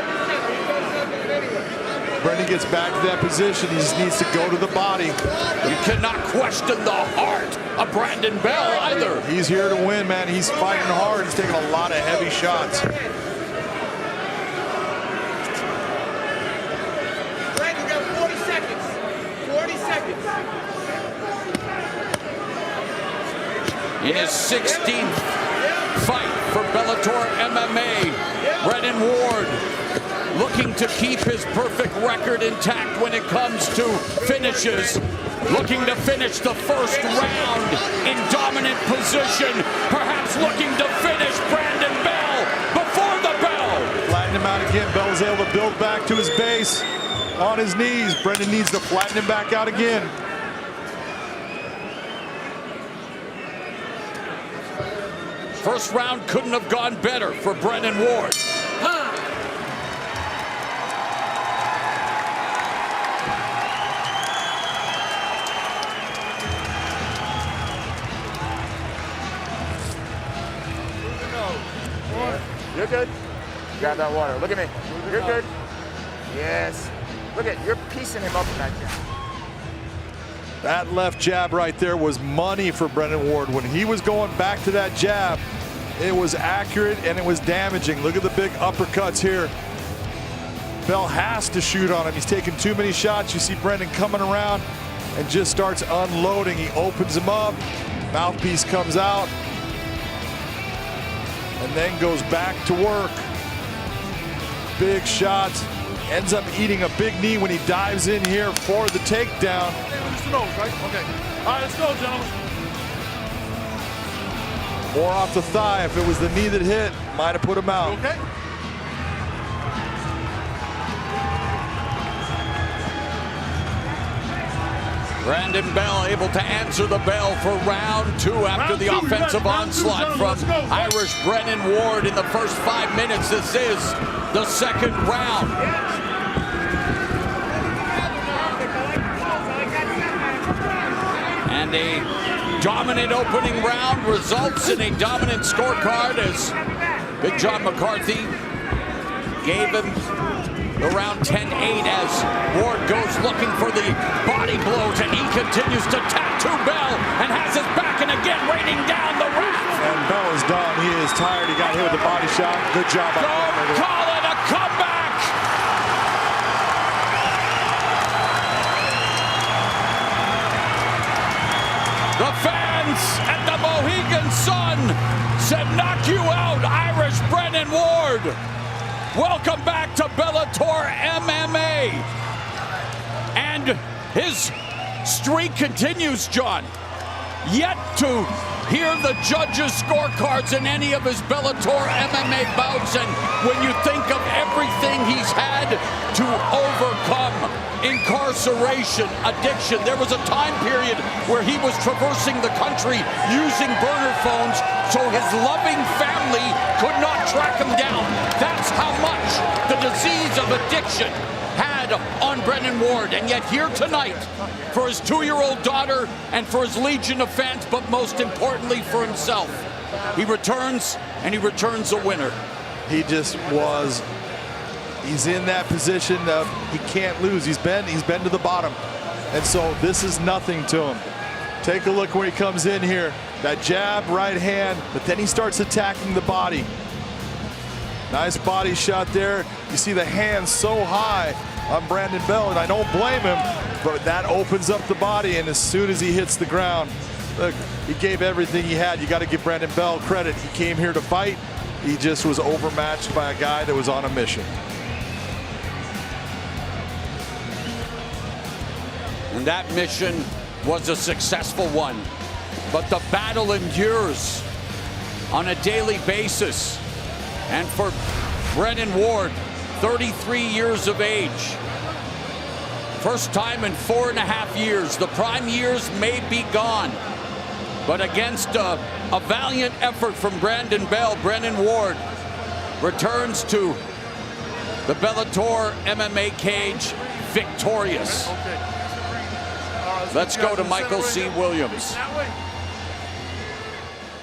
Brendan gets back to that position. He just needs to go to the body. You cannot question the heart of Brandon Bell either. He's here to win, man. He's fighting hard. He's taking a lot of heavy shots. Brandon, you got 40 seconds. 40 seconds. In his 16th fight for Bellator MMA, Brendan Ward looking to keep his perfect record intact when it comes to finishes. looking to finish the first round in dominant position, perhaps looking to finish Brandon Bell before the bell. Flatten him out again. Bell is able to build back to his base on his knees. Brendan needs to flatten him back out again. First round couldn't have gone better for Brennan Ward. You're good. Grab that water. Look at me. You're good. Yes. Look at, you're piecing him up in that jab. That left jab right there was money for Brennan Ward. When he was going back to that jab, it was accurate and it was damaging. Look at the big uppercuts here. Bell has to shoot on him. He's taking too many shots. You see Brendan coming around and just starts unloading. He opens him up. Mouthpiece comes out. And then goes back to work. Big shot. Ends up eating a big knee when he dives in here for the takedown. It's the nose, right? Okay. All right, let's go, gentlemen. More off the thigh. If it was the knee that hit, might have put him out. Okay. Brandon Bell able to answer the bell for round two after the offensive onslaught from Irish Brennan Ward in the first 5 minutes. This is the second round. And a dominant opening round results in a dominant scorecard as Big John McCarthy gave him the round 10-8 as Ward goes looking for the body blows, and he continues to tattoo Bell and has his back, and again raining down the rack. And Bell is done. He is tired. He got hit with a body shot. Good job. Don't call it a comeback. The fans at the Mohegan Sun said, knock you out, Irish Brennan Ward. Welcome back to Bellator MMA. And his streak continues, John. Yet to hear the judges' scorecards in any of his Bellator MMA bouts, and when you think of everything he's had to overcome, incarceration, addiction. There was a time period where he was traversing the country using burner phones so his loving family could not track him down. That's how much the disease of addiction had on Brennan Ward. And yet here tonight, for his 2-year-old daughter and for his legion of fans, but most importantly for himself, he returns, and he returns a winner. He just was. He's in that position of he can't lose. He's been to the bottom. And so this is nothing to him. Take a look where he comes in here. That jab, right hand, but then he starts attacking the body. Nice body shot there. You see the hands so high on Brandon Bell, and I don't blame him, but that opens up the body, and as soon as he hits the ground, look, he gave everything he had. You got to give Brandon Bell credit. He came here to fight. He just was overmatched by a guy that was on a mission. And that mission was a successful one. But the battle endures on a daily basis. And for Brennan Ward, 33 years of age, first time in 4.5 years. The prime years may be gone. But against a valiant effort from Brandon Bell, Brennan Ward returns to the Bellator MMA cage victorious. Let's go to Michael C. Williams.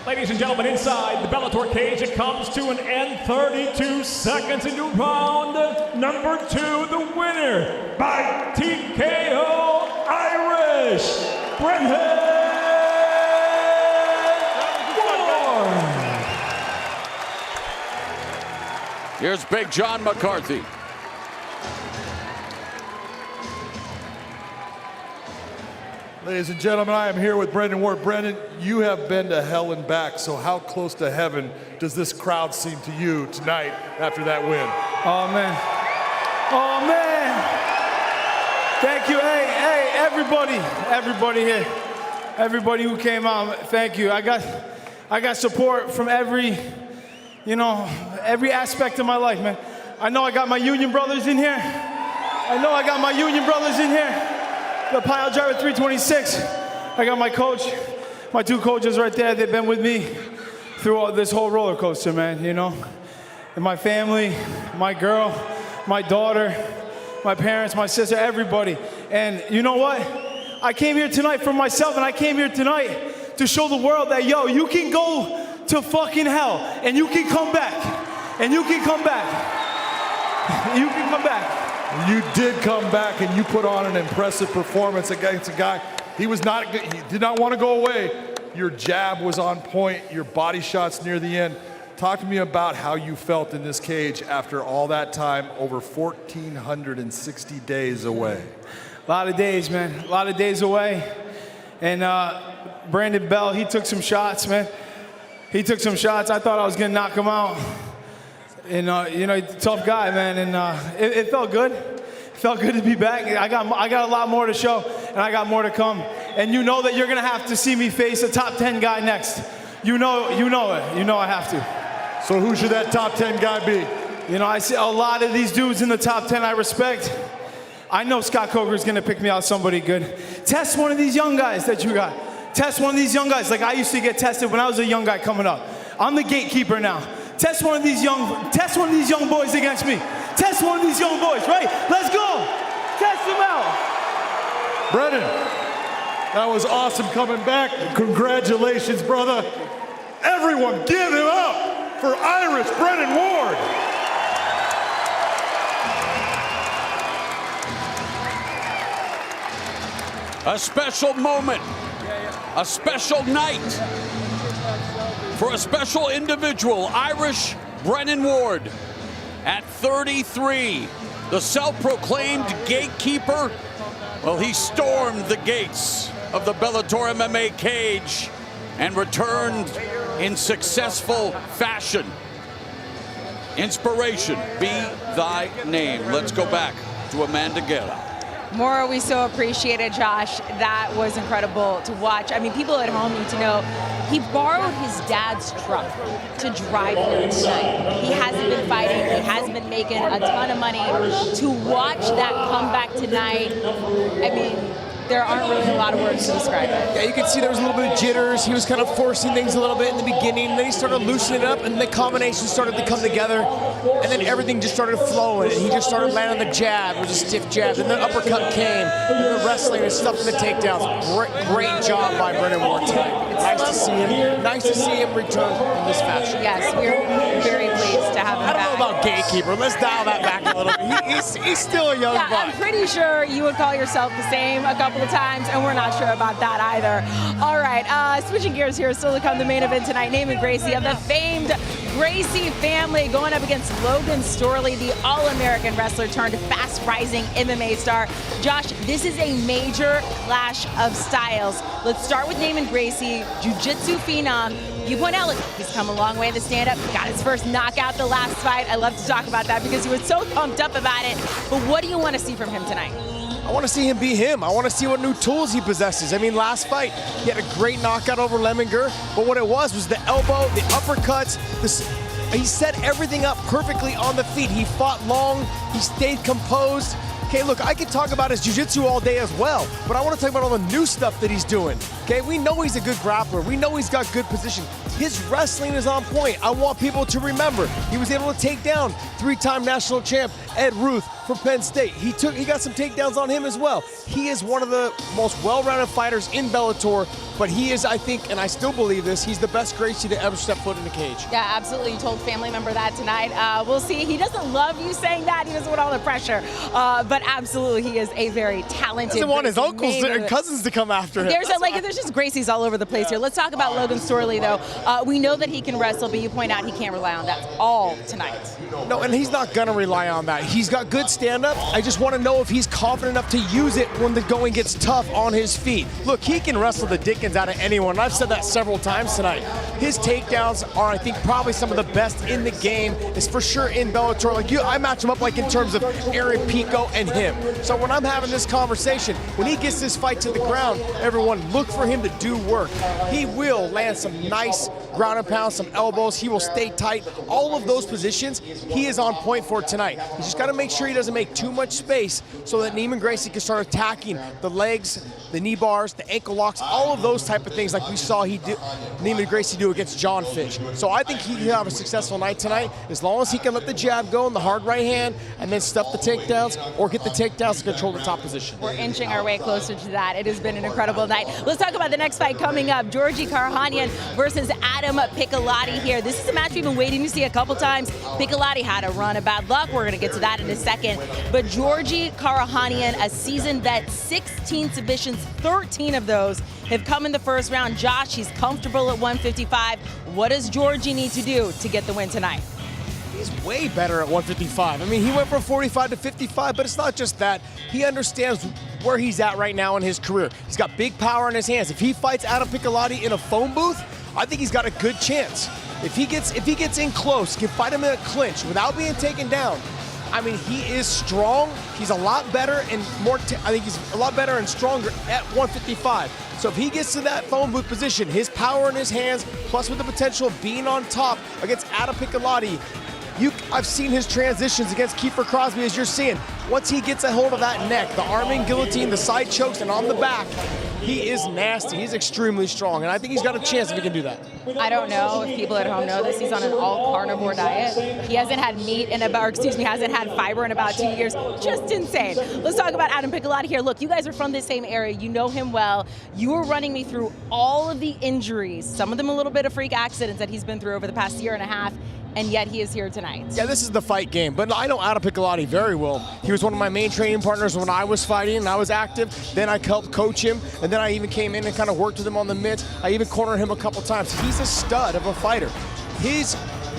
Ladies and gentlemen, inside the Bellator cage, it comes to an end. 32 seconds into round number 2. The winner by TKO, Irish Brennan Ward. Here's Big John McCarthy. Ladies and gentlemen, I am here with Brendan Ward. Brendan, you have been to hell and back, so how close to heaven does this crowd seem to you tonight after that win? Oh, man. Oh, man. Thank you. Hey, everybody here. Everybody who came out, thank you. I got support from every aspect of my life, man. I know I got my union brothers in here. The pile driver 326. I got my coach, my two coaches right there. They've been with me through this whole roller coaster, man, And my family, my girl, my daughter, my parents, my sister, everybody. And you know what? I came here tonight for myself, and I came here tonight to show the world that, yo, you can go to fucking hell, and you can come back. You can come back. You did come back, and you put on an impressive performance against a guy. He did not want to go away. Your jab was on point, your body shots near the end. Talk to me about how you felt in this cage after all that time, over 1,460 days away. A lot of days, man. A lot of days away. And Brandon Bell, he took some shots, man. I thought I was going to knock him out. And, tough guy, man. And it felt good. It felt good to be back. I got a lot more to show, and I got more to come. And you know that you're going to have to see me face a top 10 guy next. You know it. You know I have to. So who should that top 10 guy be? I see a lot of these dudes in the top 10 I respect. I know Scott Coker's gonna pick me out somebody good. Test one of these young guys that you got. Test one of these young guys like I used to get tested when I was a young guy coming up. I'm the gatekeeper now. Test one of these young boys against me. Test one of these young boys, right? Let's go. Test them out. Brennan, that was awesome coming back. Congratulations, brother. Everyone give him up for Irish Brennan Ward. A special moment, a special night for a special individual, Irish Brennan Ward. At 33, the self-proclaimed gatekeeper, well, he stormed the gates of the Bellator MMA cage and returned in successful fashion. Inspiration be thy name. Let's go back to Amanda Guerra. Maura, we so appreciate it, Josh. That was incredible to watch. I mean, people at home need to know he borrowed his dad's truck to drive here tonight. He hasn't been fighting. He hasn't been making a ton of money. To watch that comeback tonight, I mean, there aren't really a lot of words to describe it. Yeah, you can see there was a little bit of jitters. He was kind of forcing things a little bit in the beginning. Then he started loosening it up, and the combination started to come together. And then everything just started flowing. And he just started landing the jab. It was a stiff jab. And the uppercut came. And the wrestling and stuff in the takedowns. Great job by Brennan Ward tonight. It's nice to see him. Nice to see him return in this fashion. Yes, we're very pleased to have him back. I don't know about gatekeeper. Let's dial that back a little bit. He's still a young buck. I'm pretty sure you would call yourself the same a couple of times, and we're not sure about that either. All right, switching gears here, still to come the main event tonight. Naaman Gracie of the famed Gracie family going up against Logan Storley, the All-American wrestler turned fast-rising MMA star. Josh, this is a major clash of styles. Let's start with Naaman Gracie, Jiu-Jitsu phenom. You point out, look, he's come a long way in the stand-up, got his first knockout the last fight. I love to talk about that because he was so pumped up about it. But what do you want to see from him tonight? I want to see him be him. I want to see what new tools he possesses. I mean, last fight, he had a great knockout over Lemminger, but what it was the elbow, the uppercuts, he set everything up perfectly on the feet. He fought long, he stayed composed. Okay, look, I could talk about his jiu-jitsu all day as well, but I want to talk about all the new stuff that he's doing. Okay, we know he's a good grappler. We know he's got good position. His wrestling is on point. I want people to remember he was able to take down three-time national champ Ed Ruth from Penn State. He got some takedowns on him as well. He is one of the most well-rounded fighters in Bellator, but he is, I think, and I still believe this, he's the best Gracie to ever step foot in the cage. Yeah, absolutely. You told family member that tonight. We'll see. He doesn't love you saying that. He doesn't want all the pressure. But absolutely, he is a very talented. He doesn't want his uncles and cousins to come after him. There's just Gracie's all over the place here. Let's talk about Logan Storley, though. We know that he can wrestle, but you point out he can't rely on that all tonight. No, and he's not gonna rely on that. He's got good stand-up. I just want to know if he's confident enough to use it when the going gets tough on his feet. Look, he can wrestle the dickens out of anyone. I've said that several times tonight. His takedowns are, I think, probably some of the best in the game. It's for sure in Bellator. Like I match him up like in terms of Aaron Pico and him. So when I'm having this conversation, when he gets this fight to the ground, everyone look for him to do work. He will land some nice ground and pound, some elbows. He will stay tight. All of those positions, he is on point for tonight. He's just got to make sure he doesn't make too much space so that Neiman Gracie can start attacking the legs, the knee bars, the ankle locks, all of those type of things like we saw Neiman Gracie do against John Fitch. So I think he can have a successful night tonight as long as he can let the jab go in the hard right hand and then stuff the takedowns or get the takedowns to control the top position. We're inching our way closer to that. It has been an incredible night. Let's talk about the next fight coming up. Georgi Karakhanyan versus Adam Piccolotti here. This is a match we've been waiting to see a couple times. Piccolotti had a run of bad luck. We're going to get to that in a second. But Georgi Karakhanyan, a season that 16 submissions, 13 of those have come in the first round. Josh, he's comfortable at 155. What does Georgi need to do to get the win tonight? He's way better at 155. I mean, he went from 45 to 55, but it's not just that. He understands where he's at right now in his career. He's got big power in his hands. If he fights Adam Piccolotti in a phone booth, I think he's got a good chance. If he gets in close, can fight him in a clinch without being taken down. I mean, he is strong. He's a lot better and I think he's a lot better and stronger at 155. So if he gets to that phone booth position, his power in his hands, plus with the potential of being on top against Adam Piccolotti, I've seen his transitions against Kiefer Crosby, as you're seeing. Once he gets a hold of that neck, the arming guillotine, the side chokes, and on the back, he is nasty. He's extremely strong, and I think he's got a chance if he can do that. I don't know if people at home know this. He's on an all-carnivore diet. He hasn't had meat hasn't had fiber in about 2 years. Just insane. Let's talk about Adam Piccolotti here. Look, you guys are from the same area. You know him well. You were running me through all of the injuries, some of them a little bit of freak accidents that he's been through over the past year and a half. And yet he is here tonight. Yeah, this is the fight game, but I know Adam Piccolotti very well. He was one of my main training partners when I was fighting and I was active. Then I helped coach him, and then I even came in and kind of worked with him on the mitts. I even cornered him a couple times. He's a stud of a fighter. He's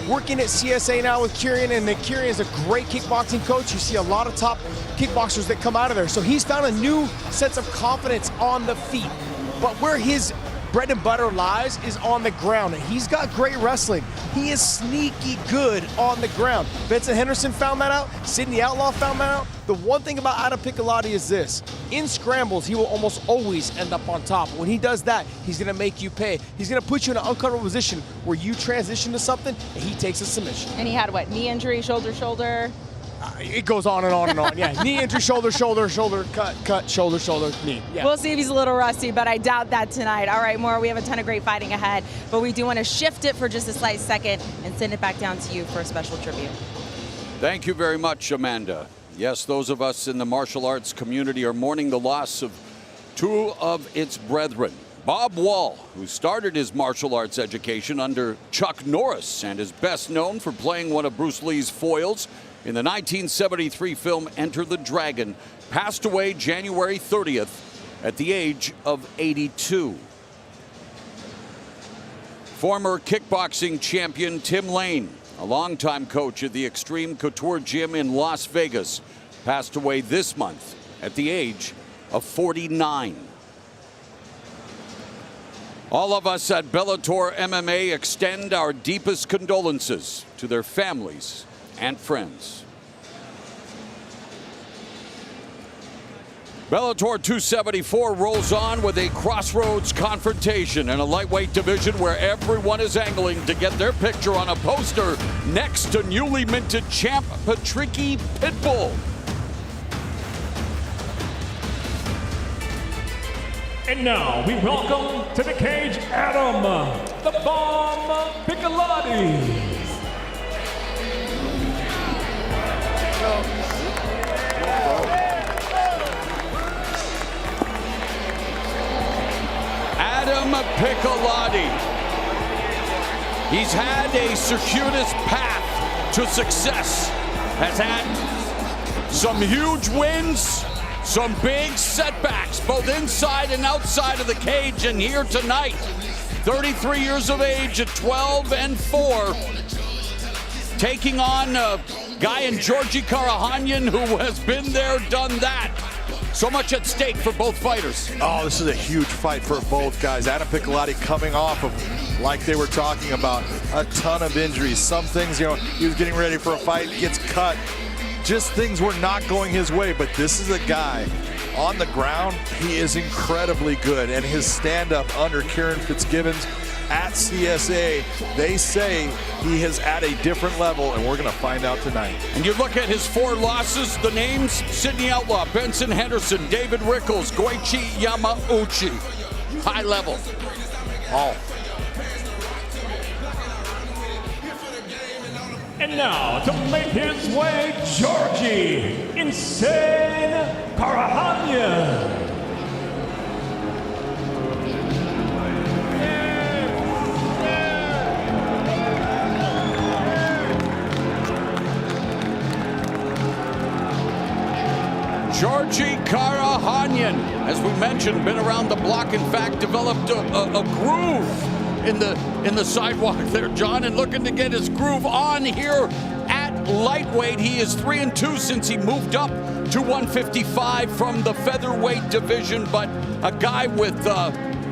working at CSA now with Kieran, and Kieran is a great kickboxing coach. You see a lot of top kickboxers that come out of there. So he's found a new sense of confidence on the feet. But where his bread and butter lies is on the ground. He's got great wrestling. He is sneaky good on the ground. Benson Henderson found that out. Sidney Outlaw found that out. The one thing about Adam Piccolotti is this. In scrambles, he will almost always end up on top. When he does that, he's going to make you pay. He's going to put you in an uncomfortable position where you transition to something and he takes a submission. And he had what, knee injury, shoulder? It goes on and on and on. Yeah, knee injury, shoulder, cut, shoulder, knee. Yeah. We'll see if he's a little rusty, but I doubt that tonight. All right, Maura, we have a ton of great fighting ahead, but we do want to shift it for just a slight second and send it back down to you for a special tribute. Thank you very much, Amanda. Yes, those of us in the martial arts community are mourning the loss of two of its brethren. Bob Wall, who started his martial arts education under Chuck Norris and is best known for playing one of Bruce Lee's foils in the 1973 film Enter the Dragon, passed away January 30th at the age of 82. Former kickboxing champion Tim Lane, a longtime coach at the Extreme Couture Gym in Las Vegas, passed away this month at the age of 49. All of us at Bellator MMA extend our deepest condolences to their families and friends. Bellator 274 rolls on with a crossroads confrontation in a lightweight division where everyone is angling to get their picture on a poster next to newly minted champ Patricky Pitbull. And now we welcome to the cage Adam the Bomb Piccolotti. Adam Piccolotti. He's had a circuitous path to success. Has had some huge wins Some big setbacks, both inside and outside of the cage, and here tonight, 33 years of age at 12-4, taking on a guy in Georgi Karahanyan who has been there, done that. So much at stake for both fighters. Oh, this is a huge fight for both guys. Adam Piccolotti coming off of, like they were talking about, a ton of injuries. Some things, you know, he was getting ready for a fight, gets cut. Just things were not going his way, but this is a guy on the ground. He is incredibly good, and his stand-up under Kieran Fitzgibbons at CSA, they say he is at a different level, and we're going to find out tonight. And you look at his 4 losses, the names: Sidney Outlaw, Benson Henderson, David Rickles, Goichi Yamauchi. High level. All. And now, to make his way, Georgi Insane Karahanyan. Georgi Karahanyan, as we mentioned, been around the block. In fact, developed a groove in the sidewalk there, John, and looking to get his groove on here at lightweight. He is 3-2 since he moved up to 155 from the featherweight division, but a guy with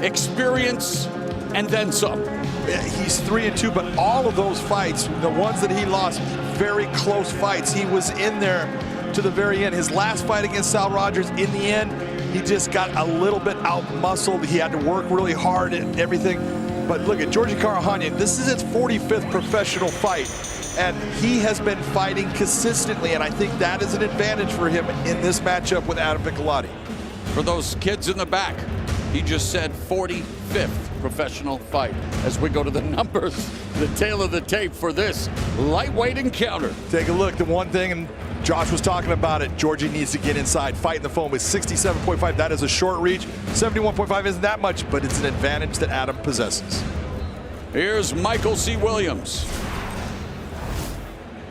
experience and then some. Yeah, he's 3-2, but all of those fights, the ones that he lost, very close fights. He was in there to the very end. His last fight against Sal Rogers, in the end, he just got a little bit out-muscled. He had to work really hard and everything. But look at Georgi Karahanyan. This is his 45th professional fight, and he has been fighting consistently, and I think that is an advantage for him in this matchup with Adam Piccolotti. For those kids in the back, he just said 45th professional fight. As we go to the numbers, the tail of the tape for this lightweight encounter. Take a look. The one thing, and Josh was talking about it, Georgi needs to get inside, fight in the foam with 67.5. That is a short reach. 71.5 isn't that much, but it's an advantage that Adam possesses. Here's Michael C. Williams.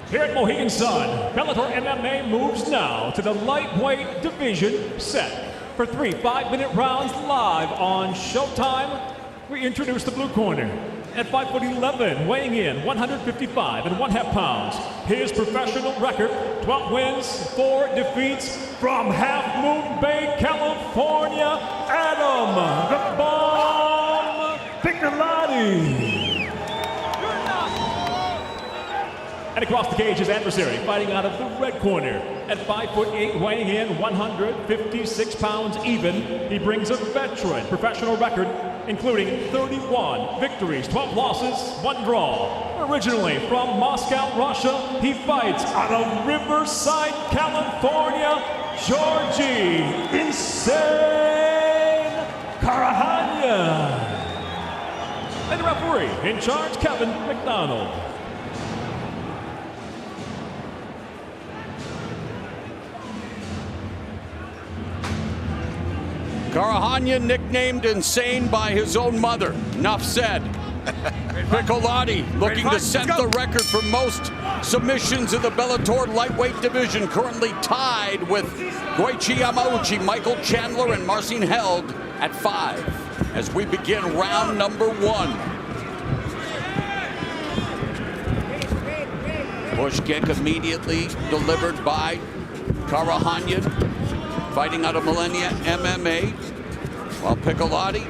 Here at Mohegan Sun, Bellator MMA moves now to the lightweight division set. For 3 5-minute rounds live on Showtime, we introduce the blue corner. At 5'11", weighing in 155.5 pounds. His professional record, 12 wins, 4 defeats. From Half Moon Bay, California, Adam the Bomb Piccolotti. And across the cage, his adversary, fighting out of the red corner. At 5'8", weighing in 156 pounds even, he brings a veteran professional record, including 31 victories, 12 losses, 1 draw. Originally from Moscow, Russia, he fights out of Riverside, California, Georgi Insane Karahanyan. And the referee in charge, Kevin McDonald. Karahanyan, nicknamed Insane by his own mother. Enough said. Piccolotti looking to set the record for most submissions in the Bellator lightweight division, currently tied with Goichi Yamauchi, Michael Chandler, and Marcin Held at 5 as we begin round number 1. Push kick immediately delivered by Karahanyan, fighting out of Millennia MMA, while Piccolotti,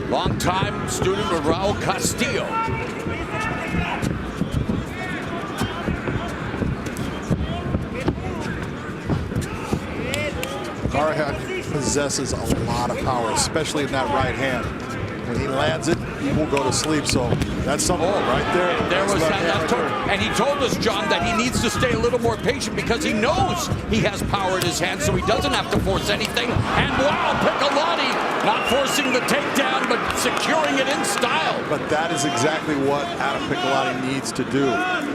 longtime student of Raul Castillo. Karahanyan possesses a lot of power, especially in that right hand. When he lands it, he will go to sleep, so that's something right there. There was that left hook, and he told us, John, that he needs to stay a little more patient because he knows he has power in his hands, so he doesn't have to force anything. And wow, Piccolotti not forcing the takedown, but securing it in style. But that is exactly what Adam Piccolotti needs to do.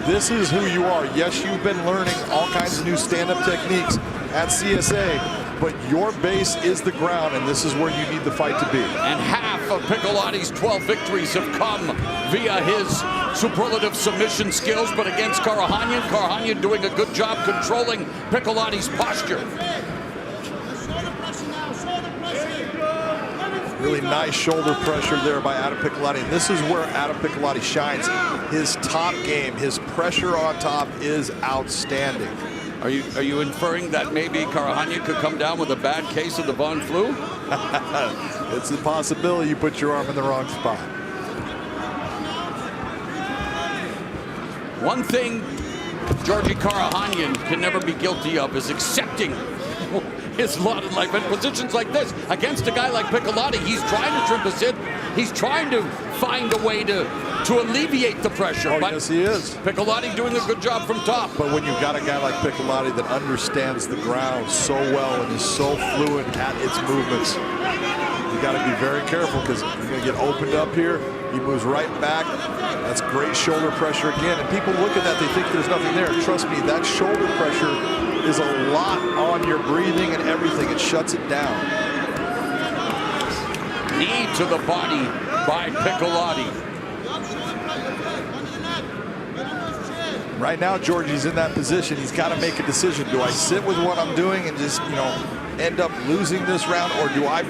This is who you are. Yes, you've been learning all kinds of new stand-up techniques at CSA, but your base is the ground, and this is where you need the fight to be. And half of Piccolotti's 12 victories have come via his superlative submission skills, but against Karahanyan doing a good job controlling Piccolotti's posture. Really nice shoulder pressure there by Adam Piccolotti. And this is where Adam Piccolotti shines. His top game, his pressure on top is outstanding. Are you inferring that maybe Karahanya could come down with a bad case of the Von flu? It's a possibility you put your arm in the wrong spot. One thing Georgi Karahanyan can never be guilty of is accepting his lot in life in positions like this against a guy like Piccolotti. He's trying to trim his hip. He's trying to find a way to alleviate the pressure. Oh, but yes, he is. Piccolotti doing a good job from top. But when you've got a guy like Piccolotti that understands the ground so well and is so fluid at its movements, you got to be very careful because you're going to get opened up here. He moves right back. That's great shoulder pressure again. And people look at that, they think there's nothing there. Trust me, that shoulder pressure is a lot on your breathing and everything. It shuts it down. Knee to the body by Piccolotti. Right now, Georgie's in that position. He's got to make a decision. Do I sit with what I'm doing and just, end up losing this round, or do I,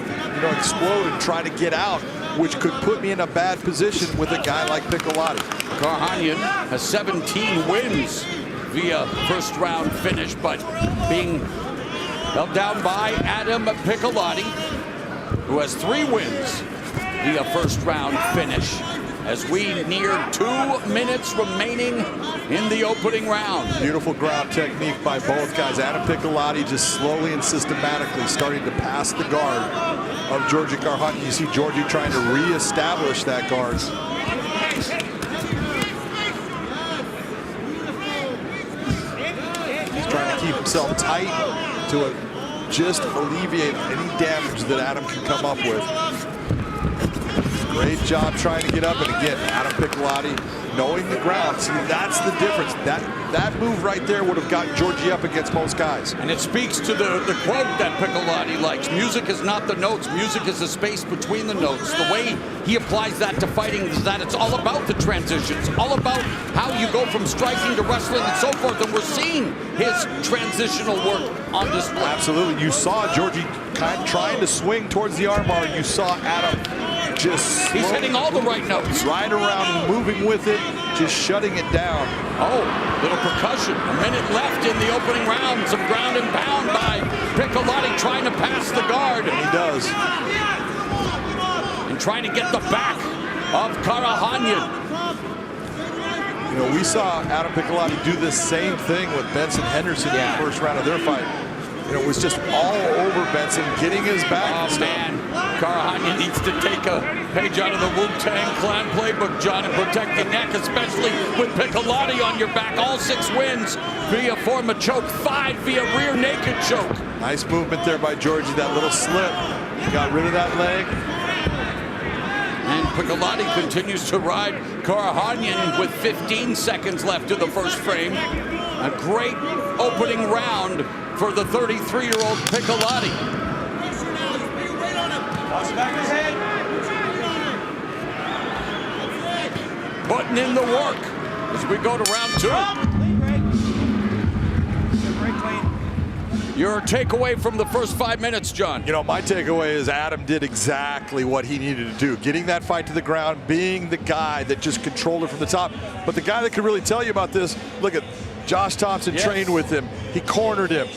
explode and try to get out, which could put me in a bad position with a guy like Piccolotti? Karahanyan has 17 wins via first round finish, but being held down by Adam Piccolotti, who has 3 wins via first round finish, as we near 2 minutes remaining in the opening round. Beautiful ground technique by both guys. Adam Piccolotti just slowly and systematically starting to pass the guard of Georgi Karahanyan. You see Georgi trying to reestablish that guard. He's trying to keep himself tight to just alleviate any damage that Adam can come up with. Great job trying to get up, and again, Adam Piccolotti knowing the ground. See, that's the difference. That move right there would have gotten Georgie up against most guys. And it speaks to the quote that Piccolotti likes. Music is not the notes. Music is the space between the notes. The way he applies that to fighting is that it's all about the transitions, all about how you go from striking to wrestling and so forth. And we're seeing his transitional work on display. Absolutely. You saw Georgie kind of trying to swing towards the armbar. You saw Adam just he's hitting all the right notes. Right around, moving with it, just shutting it down. Oh, little percussion. A minute left in the opening round. Some ground and pound by Piccolotti trying to pass the guard. And he does. And trying to get the back of Karahanyan. We saw Adam Piccolotti do this same thing with Benson Henderson in the first round of their fight. It was just all over Benson, getting his back. Oh, man. Karahanyan needs to take a page out of the Wu-Tang Clan playbook, John, and protect the neck, especially with Piccolotti on your back. All 6 wins via form of choke, 5 via rear naked choke. Nice movement there by Georgie, that little slip. Got rid of that leg. And Piccolotti continues to ride Karahanyan with 15 seconds left to the first frame. A great opening round for the 33-year-old Piccolotti. Putting in the work as we go to round 2. Your takeaway from the first 5 minutes, John? My takeaway is Adam did exactly what he needed to do. Getting that fight to the ground, being the guy that just controlled it from the top. But the guy that could really tell you about this, look at Josh Thompson trained with him. He cornered him.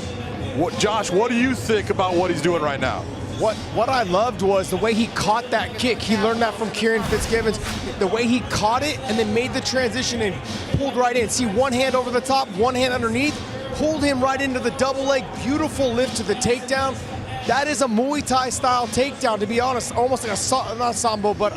Josh, what do you think about what he's doing right now? What I loved was the way he caught that kick. He learned that from Kieran Fitzgibbons. The way he caught it and then made the transition and pulled right in. See, one hand over the top, one hand underneath, pulled him right into the double leg. Beautiful lift to the takedown. That is a Muay Thai style takedown, to be honest. Almost like not Sambo, but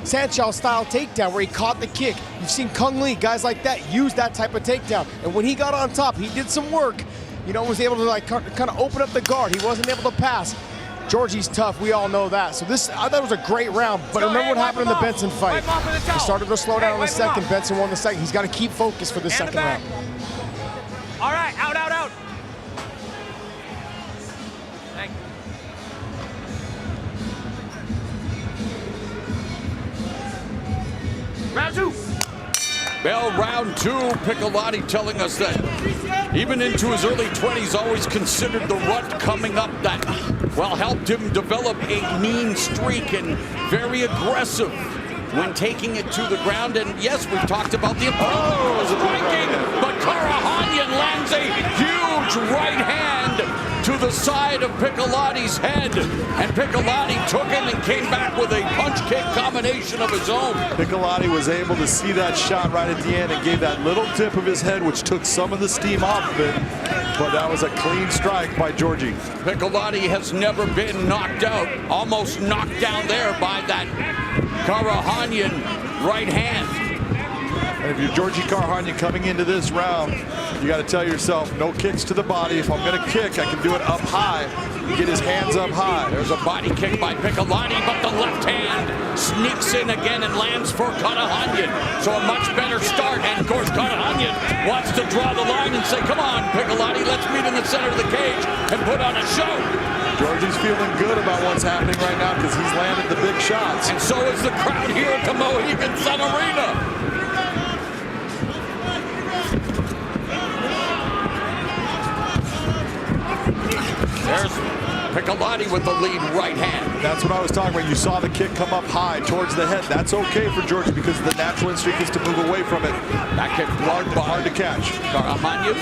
Sanchow style takedown where he caught the kick. You've seen Kung Lee, guys like that, use that type of takedown. And when he got on top, he did some work. Was able to kind of open up the guard. He wasn't able to pass. Georgie's tough, we all know that. So I thought it was a great round, but remember what happened in the Benson fight. He started to slow down in the second, Benson won the second. He's got to keep focused for the second round. All right, out. Thank you. Round 2. Bell, round 2. Piccolotti telling us that he even into his early 20s, always considered the rut coming up that, well, helped him develop a mean streak and very aggressive when taking it to the ground. And yes, we've talked about the importance of striking, but Karahanyan lands a huge right hand to the side of Piccolotti's head, and Piccolotti took him and came back with a punch-kick combination of his own. Piccolotti was able to see that shot right at the end and gave that little tip of his head, which took some of the steam off of it, but that was a clean strike by Georgie. Piccolotti has never been knocked out, almost knocked down there by that Karahanyan right hand. And if you're Georgie Karahanyan coming into this round, you got to tell yourself, no kicks to the body. If I'm going to kick, I can do it up high. Get his hands up high. There's a body kick by Piccolotti, but the left hand sneaks in again and lands for Karahanyan. So a much better start. And of course, Karahanyan wants to draw the line and say, come on, Piccolotti, let's meet in the center of the cage and put on a show. Georgie's feeling good about what's happening right now because he's landed the big shots. And so is the crowd here at the Mohegan Sun Arena. There's Piccolotti with the lead right hand. That's what I was talking about. You saw the kick come up high towards the head. That's okay for Georgie because the natural instinct is to move away from it. That kick hard to catch. Karahanyan.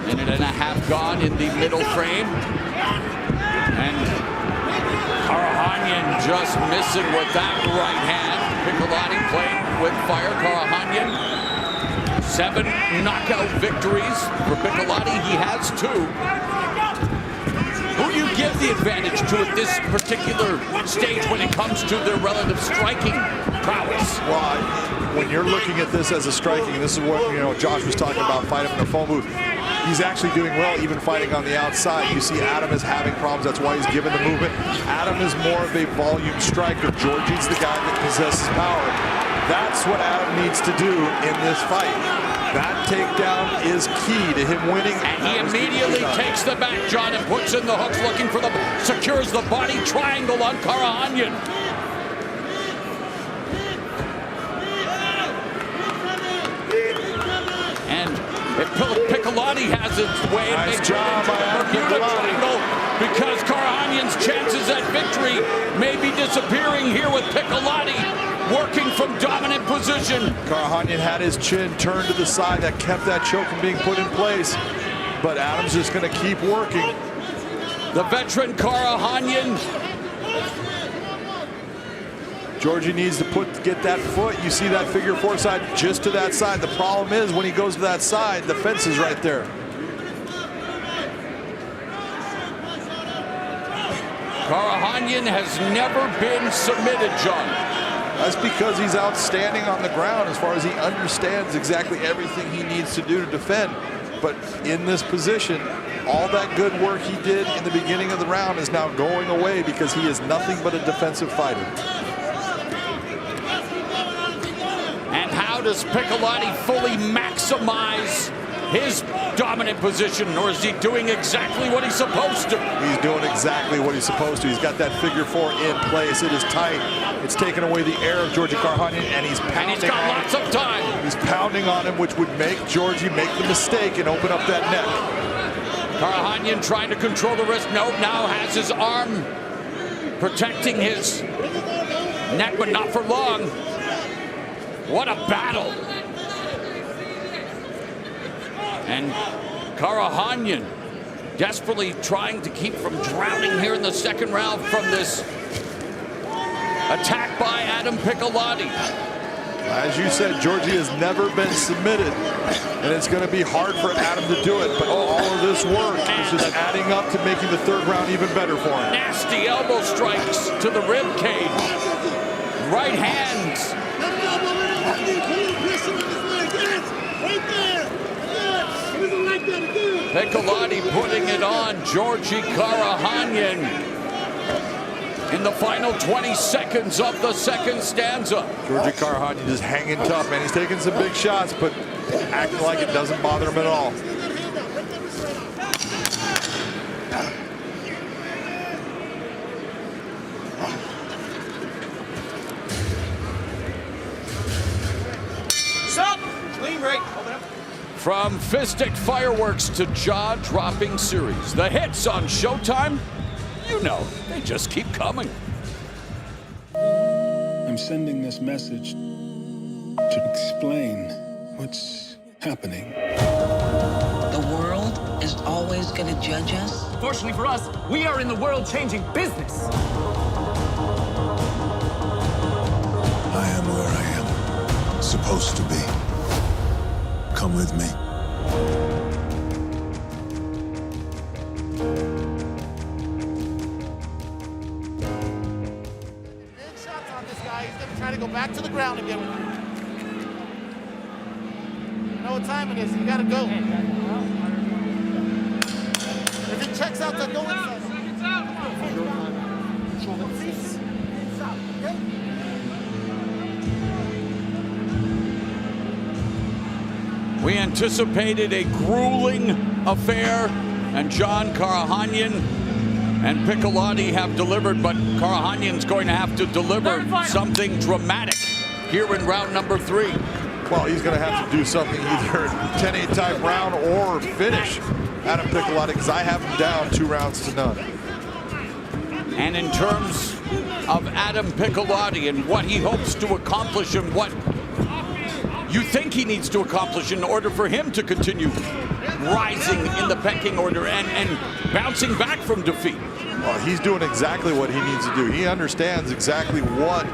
Minute and a half gone in the middle frame. And Karahanyan just missing with that right hand. Piccolotti playing with fire. Karahanyan. 7 knockout victories for Piccolotti. He has 2. Who do you give the advantage to at this particular stage when it comes to their relative striking prowess? Well, when you're looking at this as a striking, this is what Josh was talking about fighting in the phone booth. He's actually doing well, even fighting on the outside. You see Adam is having problems. That's why he's given the movement. Adam is more of a volume striker. Georgie's the guy that possesses power. That's what Adam needs to do in this fight. That takedown is key to him winning. And he immediately takes the back, John, and puts in the hooks, looking for secures the body triangle on Karahanyan. And if Piccolotti has its way, nice job by Bermuda triangle, because Karahanyan's chances at victory may be disappearing here with Piccolotti working from dominant position. Karahanyan had his chin turned to the side. That kept that choke from being put in place. But Adam's just going to keep working. The veteran Karahanyan. Georgie needs to get that foot. You see that figure 4 side just to that side. The problem is when he goes to that side, the fence is right there. Karahanyan has never been submitted, John. That's because he's outstanding on the ground as far as he understands exactly everything he needs to do to defend. But in this position, all that good work he did in the beginning of the round is now going away because he is nothing but a defensive fighter. And how does Piccolotti fully maximize his dominant position, or is he doing exactly what he's supposed to? He's doing exactly what he's supposed to. He's got that figure 4 in place. It is tight. It's taken away the air of Georgie Karahanyan, and he's pounding. And he's got lots of time. He's pounding on him, which would make Georgie make the mistake and open up that neck. Karahanyan trying to control the wrist. Nope, now has his arm protecting his neck, but not for long. What a battle. And Karahanyan desperately trying to keep from drowning here in the second round from this attack by Adam Piccolotti. As you said, Georgie has never been submitted, and it's going to be hard for Adam to do it, but all of this work is just adding up to making the third round even better for him. Nasty elbow strikes to the rib cage. Right hands. Piccolotti putting it on Georgie Karahanyan in the final 20 seconds of the second stanza. Georgie Karahanyan just hanging tough, man. He's taking some big shots, but acting like it doesn't bother him at all. Stop! Clean break. Open up. From fistic fireworks to jaw-dropping series, the hits on Showtime, you know, they just keep coming. I'm sending this message to explain what's happening. The world is always going to judge us. Fortunately for us, we are in the world-changing business. I am where I am supposed to be. Come with me. Big shots on this guy. He's going to try to go back to the ground again with you. You know what time it is. You got to go. If he checks out, then go inside. Seconds out. We anticipated a grueling affair, and John Karahanyan and Piccolotti have delivered, but Karahanyan's going to have to deliver something dramatic here in round number 3. Well, he's going to have to do something either 10-8 type round or finish Adam Piccolotti, because I have him down 2 rounds to none. And in terms of Adam Piccolotti and what he hopes to accomplish and what you think he needs to accomplish in order for him to continue rising in the pecking order and bouncing back from defeat. Well, he's doing exactly what he needs to do. He understands exactly what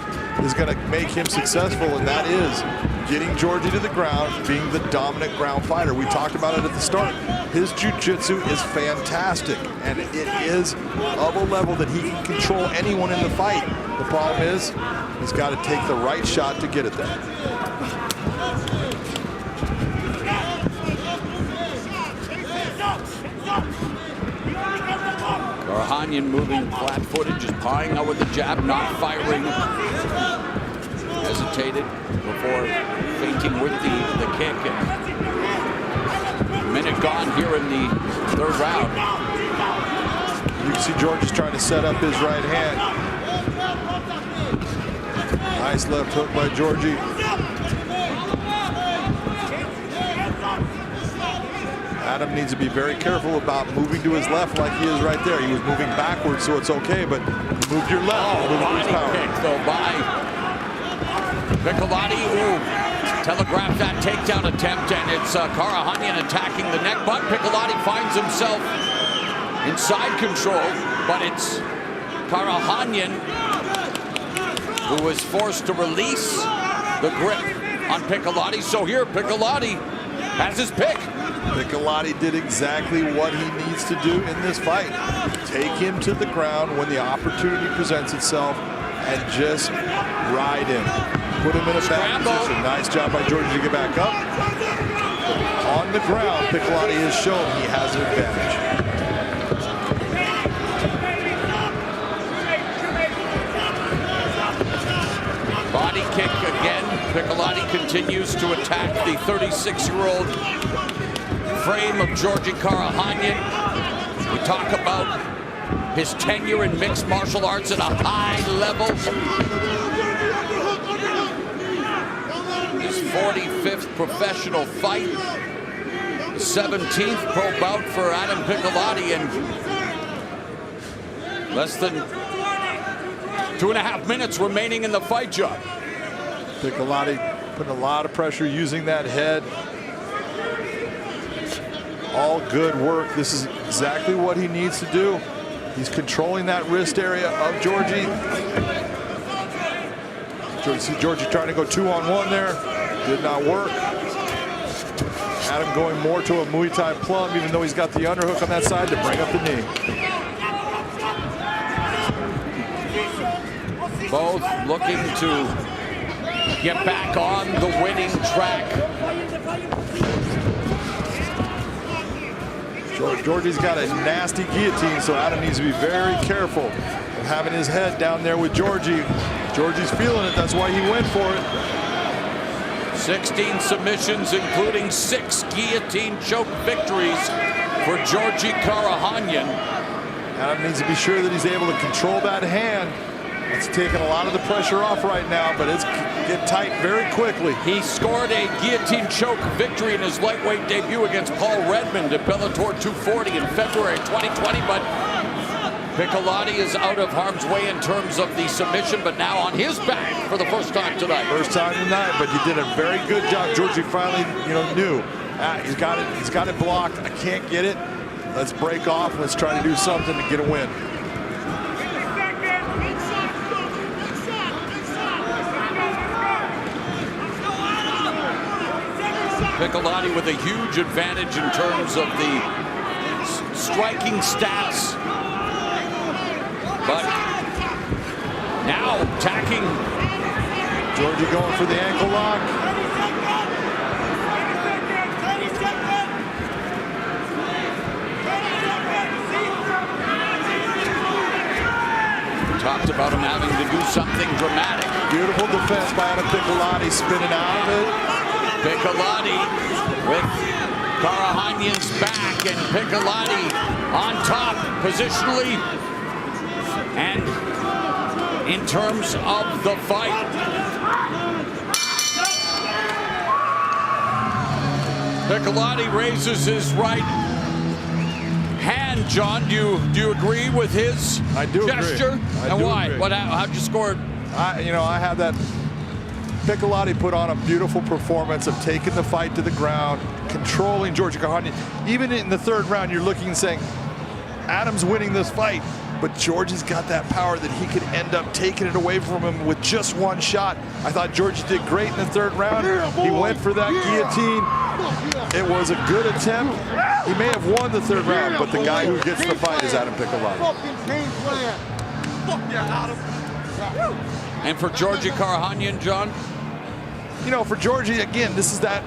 is going to make him successful, and that is getting Georgie to the ground, being the dominant ground fighter. We talked about it at the start. His jiu-jitsu is fantastic, and it is of a level that he can control anyone in the fight. The problem is he's got to take the right shot to get it there. Karahanyan moving flat-footed, just pawing out with the jab, not firing. Hesitated before feinting with the kick. And minute gone here in the 3rd round. You can see George is trying to set up his right hand. Nice left hook by Georgie. Adam needs to be very careful about moving to his left like he is right there. He was moving backwards, so it's okay, but move your left. Body kick, though, by Piccolotti. Ooh, telegraphed that takedown attempt, and it's Karahanyan attacking the neck, but Piccolotti finds himself in side control, but it's Karahanyan who was forced to release the grip on Piccolotti. So here, Piccolotti has his pick. Piccolotti did exactly what he needs to do in this fight. Take him to the ground when the opportunity presents itself and just ride him. Put him in a back position. Nice job by Georgie to get back up. On the ground, Piccolotti has shown he has an advantage. Body kick again. Piccolotti continues to attack the 36-year-old frame of Georgie Karahanyan. We talk about his tenure in mixed martial arts at a high level. His 45th professional fight. The 17th pro bout for Adam Piccolotti, and less than 2.5 minutes remaining in the fight, John. Piccolotti putting a lot of pressure using that head. All good work. This is exactly what he needs to do. He's controlling that wrist area of Georgie. See Georgie trying to go 2-on-1 there. Did not work. Adam going more to a Muay Thai plum, even though he's got the underhook on that side to bring up the knee. Both looking to get back on the winning track. Georgie's got a nasty guillotine, so Adam needs to be very careful of having his head down there with Georgie. Georgie's feeling it, that's why he went for it. 16 submissions, including 6 guillotine choke victories for Georgie Karahanyan. Adam needs to be sure that he's able to control that hand It's taking a lot of the pressure off right now, but it's get tight very quickly. He scored a guillotine choke victory in his lightweight debut against Paul Redmond at Bellator 240 in February 2020, but Piccolotti is out of harm's way in terms of the submission, but now on his back for the first time tonight. First time tonight, but you did a very good job. Georgie finally, knew. He's got it blocked. I can't get it. Let's break off. Let's try to do something to get a win. Piccolotti with a huge advantage in terms of the striking stats. But now attacking. Georgie going for the ankle lock. Talked about him having to do something dramatic. Beautiful defense by Adam Piccolotti, spinning out of it. Piccolotti with Karahanyan's back, and Piccolotti on top positionally. And in terms of the fight, Piccolotti raises his right hand. John, do you agree with his gesture? And why? Agree. How'd you score it? I have that. Piccolotti put on a beautiful performance of taking the fight to the ground, controlling Georgie Karahanyan. Even in the third round, you're looking and saying, Adam's winning this fight, but Georgie's got that power that he could end up taking it away from him with just one shot. I thought Georgie did great in the third round. He went for that guillotine. It was a good attempt. He may have won the third round, but the guy who gets the fight is Adam Piccolotti. And for Georgie Karahanyan, John? For Georgie, again, this is that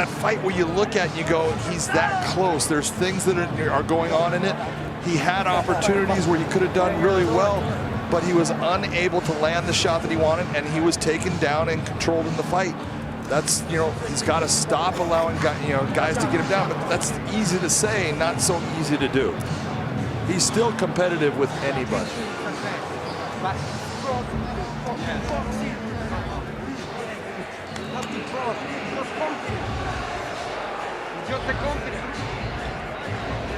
fight where you look at and you go, he's that close. There's things that are going on in it. He had opportunities where he could have done really well, but he was unable to land the shot that he wanted, and he was taken down and controlled in the fight. That's, he's got to stop allowing guys to get him down, but that's easy to say, not so easy to do. He's still competitive with anybody.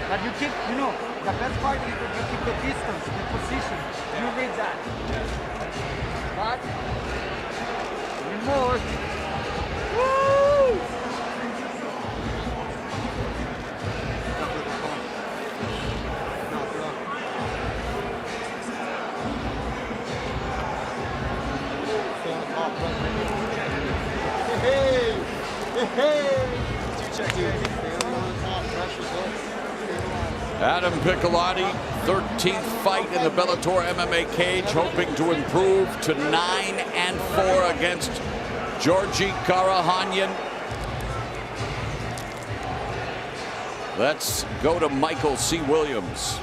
But you keep, the best part is that you keep the distance, the position. You read that. But, more. Woo! Adam Piccolotti, 13th fight in the Bellator MMA cage, hoping to improve to 9-4 against Georgie Karahanyan. Let's go to Michael C. Williams.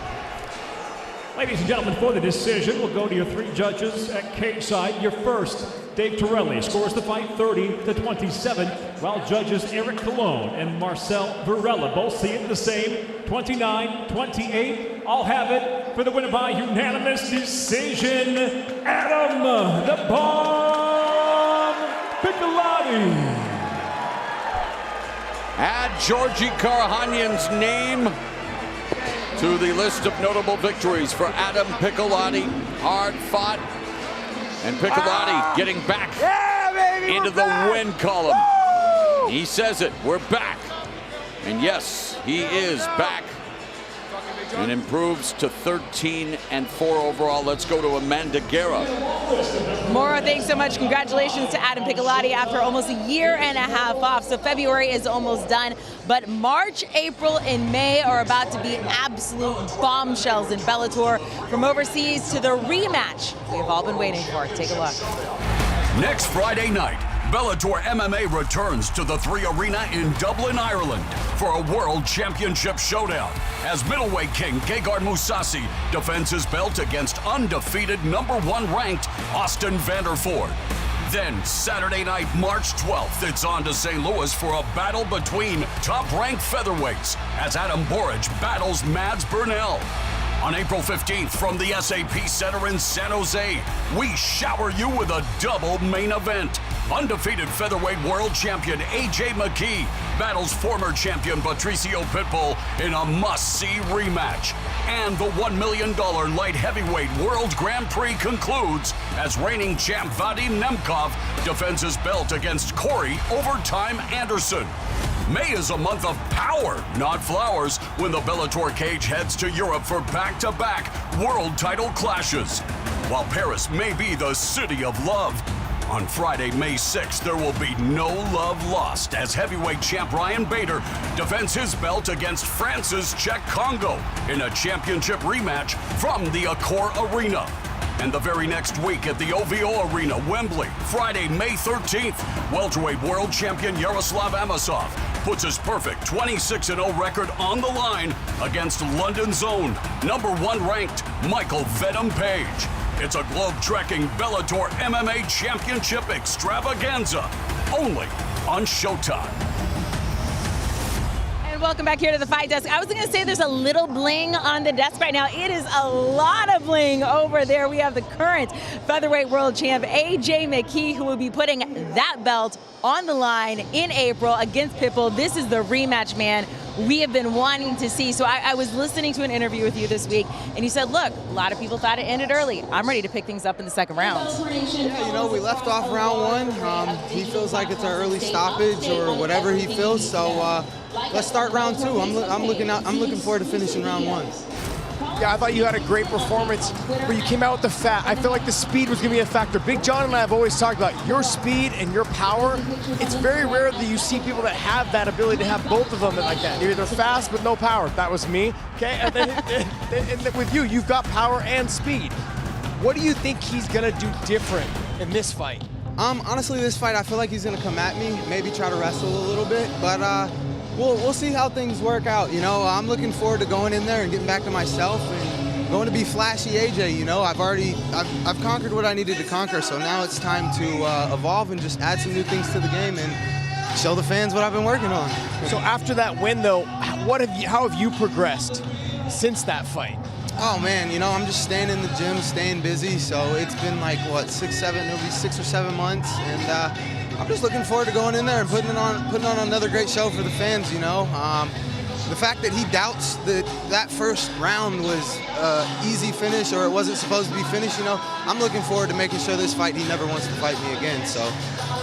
Ladies and gentlemen, for the decision, we'll go to your three judges at cage side. Your first, Dave Torelli, scores the fight 30-27, while judges Eric Colon and Marcel Varela both see it the same, 29-28. I'll have it for the winner by unanimous decision, Adam the Bomb Piccolotti. Add Georgie Karahanyan's name to the list of notable victories for Adam Piccolotti. Hard fought. And Piccolotti getting back into the win column. He says it, we're back. And yes, he is back. And improves to 13-4 overall. Let's go to Amanda Guerra. Maura, thanks so much. Congratulations to Adam Piccolotti after almost a year and a half off. So February is almost done, but March, April, and May are about to be absolute bombshells in Bellator. From overseas to the rematch we've all been waiting for. Take a look. Next Friday night, Bellator MMA returns to the 3 Arena in Dublin, Ireland for a World Championship showdown as middleweight king Gegard Mousasi defends his belt against undefeated #1 ranked Austin Vanderford. Then Saturday night, March 12th, it's on to St. Louis for a battle between top-ranked featherweights as Adam Boric battles Mads Burnell. On April 15th from the SAP Center in San Jose, we shower you with a double main event. Undefeated featherweight world champion AJ McKee battles former champion Patricio Pitbull in a must-see rematch. And the $1 million light heavyweight world Grand Prix concludes as reigning champ Vadim Nemkov defends his belt against Corey Overtime Anderson. May is a month of power, not flowers, when the Bellator cage heads to Europe for back-to-back world title clashes. While Paris may be the city of love, on Friday, May 6th, there will be no love lost as heavyweight champ Ryan Bader defends his belt against France's Czech Congo in a championship rematch from the Accor Arena. And the very next week at the OVO Arena, Wembley, Friday, May 13th, welterweight world champion Yaroslav Amosov puts his perfect 26-0 record on the line against London's own #1 ranked Michael Venom Page. It's a globe-trekking Bellator MMA Championship extravaganza, only on Showtime. And welcome back here to the Fight Desk. I was going to say there's a little bling on the desk right now. It is a lot of bling over there. We have the current featherweight world champ, AJ McKee, who will be putting that belt on the line in April against Pitbull. This is the rematch, man, we have been wanting to see. So I was listening to an interview with you this week, and you said, look, a lot of people thought it ended early. I'm ready to pick things up in the second round. Yeah, you know, we left off round one. He feels like it's our early stoppage or whatever he feels. So let's start round two. I'm looking forward to finishing round one. Yeah, I thought you had a great performance where you came out with the fat. I feel like the speed was going to be a factor. Big John and I have always talked about your speed and your power. It's very rare that you see people that have that ability to have both of them like that. You're either fast but no power. That was me, okay? And then with you, you've got power and speed. What do you think he's going to do different in this fight? Honestly, this fight, I feel like he's going to come at me, maybe try to wrestle a little bit, but we'll see how things work out. You know, I'm looking forward to going in there and getting back to myself and going to be flashy AJ. You know, I've conquered what I needed to conquer, so now it's time to evolve and just add some new things to the game and show the fans what I've been working on. So after that win, though, how have you progressed since that fight? Oh man, you know, I'm just staying in the gym, staying busy. So it's been like what, it'll be 6 or 7 months, and I'm just looking forward to going in there and putting on another great show for the fans. You know, the fact that he doubts that first round was easy finish or it wasn't supposed to be finished. You know, I'm looking forward to making sure this fight he never wants to fight me again. So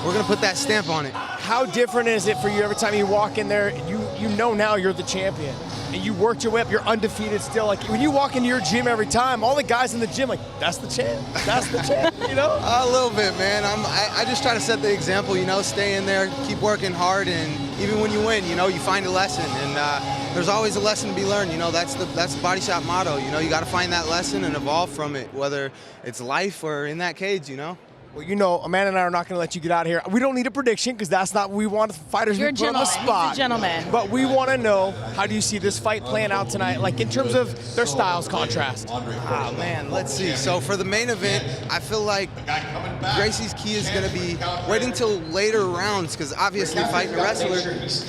we're gonna put that stamp on it. How different is it for you every time you walk in there? You know now you're the champion. And you worked your way up, you're undefeated still. Like when you walk into your gym every time, all the guys in the gym like, that's the champ, that's the champ, you know? A little bit, man. I just try to set the example, you know, stay in there, keep working hard, and even when you win, you know, you find a lesson. And there's always a lesson to be learned, you know, that's the Body Shop motto. You know, you gotta find that lesson and evolve from it, whether it's life or in that cage, you know? Well, you know, Amanda and I are not going to let you get out of here. We don't need a prediction because that's not what we want fighters to put on the spot. He's a gentleman. But we want to know, how do you see this fight playing out tonight, like in terms of their styles contrast? Oh, man, let's see. So for the main event, I feel like Gracie's key is going to be waiting till later rounds because obviously fighting a wrestler,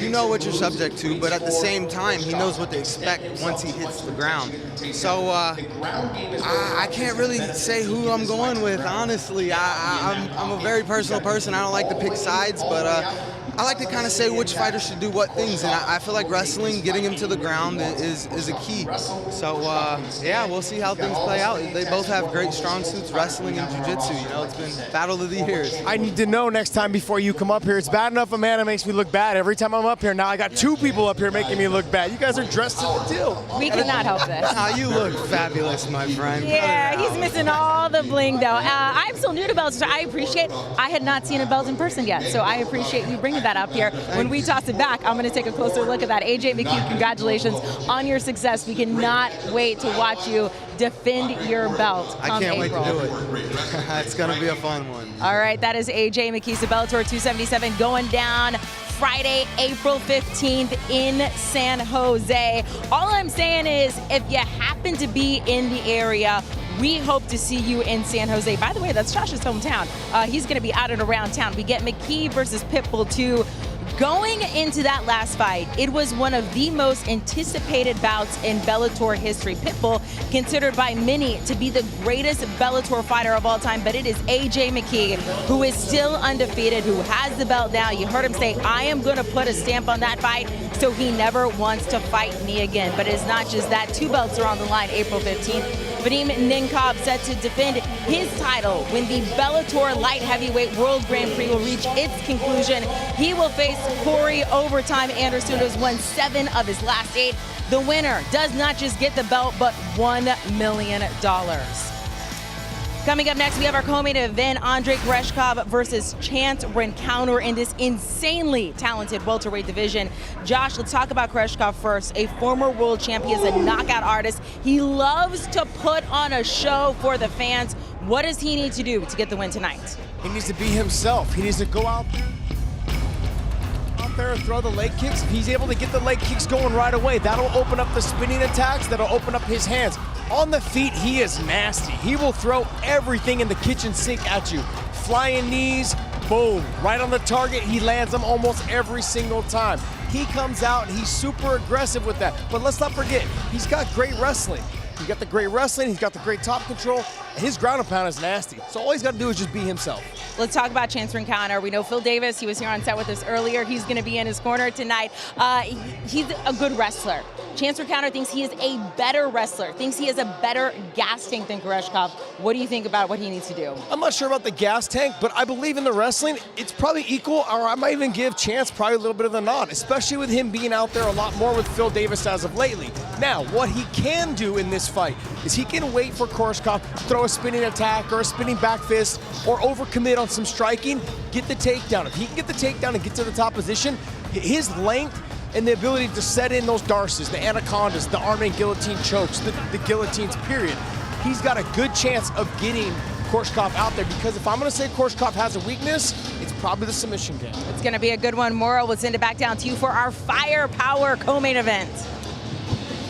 you know what you're subject to, but at the same time, he knows what to expect once he hits the ground. So I can't really say who I'm going with, honestly. I'm a very personal person. I don't like to pick sides, but I like to kind of say which fighter should do what things, and I feel like wrestling, getting him to the ground is a key. So, yeah, we'll see how things play out. They both have great strong suits, wrestling and jiu-jitsu. You know, it's been battle of the years. I need to know next time before you come up here. It's bad enough Amanda makes me look bad every time I'm up here. Now I got 2 people up here making me look bad. You guys are dressed to the deal. We cannot help this. You look fabulous, my friend. Yeah, he's missing all the bling, though. I'm still new to belts, so I appreciate I had not seen a belt in person yet, so I appreciate you bringing that up here. When we toss it back, I'm going to take a closer look at that. AJ McKee, congratulations on your success. We cannot wait to watch you defend your belt come I can't April. wait to do it. It's going to be a fun one. All right, that is AJ McKee, so Bellator 277 going down Friday, April 15th in San Jose. All I'm saying is if you happen to be in the area, we hope to see you in San Jose. By the way, that's Josh's hometown. He's going to be out and around town. We get McKee versus Pitbull 2. Going into that last fight, it was one of the most anticipated bouts in Bellator history. Pitbull considered by many to be the greatest Bellator fighter of all time, but it is AJ McKee, who is still undefeated, who has the belt now. You heard him say, I am going to put a stamp on that fight, so he never wants to fight me again. But it's not just that. 2 belts are on the line April 15th. Vadim Ninkov set to defend his title when the Bellator Light Heavyweight World Grand Prix will reach its conclusion. He will face Corey Overtime Anderson, who has won 7 of his last 8. The winner does not just get the belt, but $1 million. Coming up next, we have our co-main event, Andrei Koreshkov versus Chance Rencounter in this insanely talented welterweight division. Josh, let's talk about Koreshkov first. A former world champion, is a knockout artist. He loves to put on a show for the fans. What does he need to do to get the win tonight? He needs to be himself. He needs to go out there and throw the leg kicks. If he's able to get the leg kicks going right away, that'll open up the spinning attacks, that'll open up his hands. On the feet, he is nasty. He will throw everything in the kitchen sink at you. Flying knees, boom, right on the target. He lands them almost every single time. He comes out and he's super aggressive with that. But let's not forget, he's got great wrestling. He's got the great wrestling, he's got the great top control, and his ground and pound is nasty. So all he's got to do is just be himself. Let's talk about Chance Rencounter. We know Phil Davis, he was here on set with us earlier. He's going to be in his corner tonight. He's a good wrestler. Chance Rencounter thinks he is a better wrestler, thinks he has a better gas tank than Koreshkov. What do you think about what he needs to do? I'm not sure about the gas tank, but I believe in the wrestling. It's probably equal, or I might even give Chance probably a little bit of the nod, especially with him being out there a lot more with Phil Davis as of lately. Now, what he can do in this fight is he can wait for Koreshkov to throw a spinning attack or a spinning back fist or overcommit on some striking, get the takedown. If he can get the takedown and get to the top position, his length and the ability to set in those darces, the anacondas, the arm and guillotine chokes, the guillotines, period, he's got a good chance of getting Koreshkov out there, because if I'm going to say Koreshkov has a weakness, it's probably the submission game. It's going to be a good one. Mauro, we'll send it back down to you for our firepower co-main event.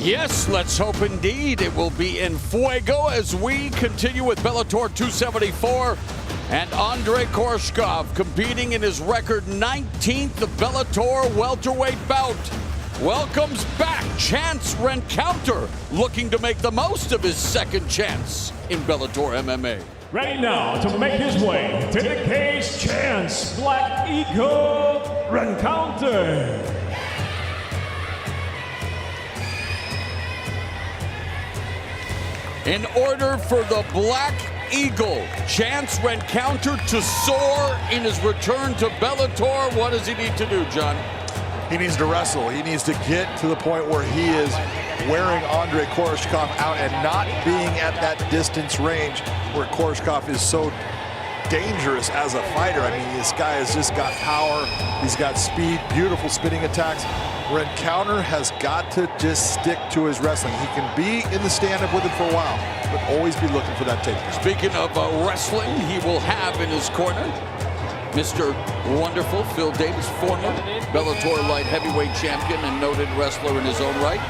Yes, let's hope indeed it will be in fuego as we continue with Bellator 274 and Andrei Koreshkov competing in his record 19th Bellator welterweight bout. Welcomes back Chance Rencounter, looking to make the most of his second chance in Bellator MMA. Ready now to make his way to the cage, Chance Black Eagle Rencounter. In order for the Black Eagle, Chance Rencounter, to soar in his return to Bellator, what does he need to do, John? He needs to wrestle. He needs to get to the point where he is wearing Andrei Koreshkov out and not being at that distance range where Koreshkov is so dangerous as a fighter. I mean, this guy has just got power. He's got speed, beautiful spinning attacks. Rencounter has got to just stick to his wrestling. He can be in the stand-up with him for a while, but always be looking for that takedown. Speaking of wrestling, he will have in his corner Mr. Wonderful Phil Davis, former Bellator light heavyweight champion and noted wrestler in his own right.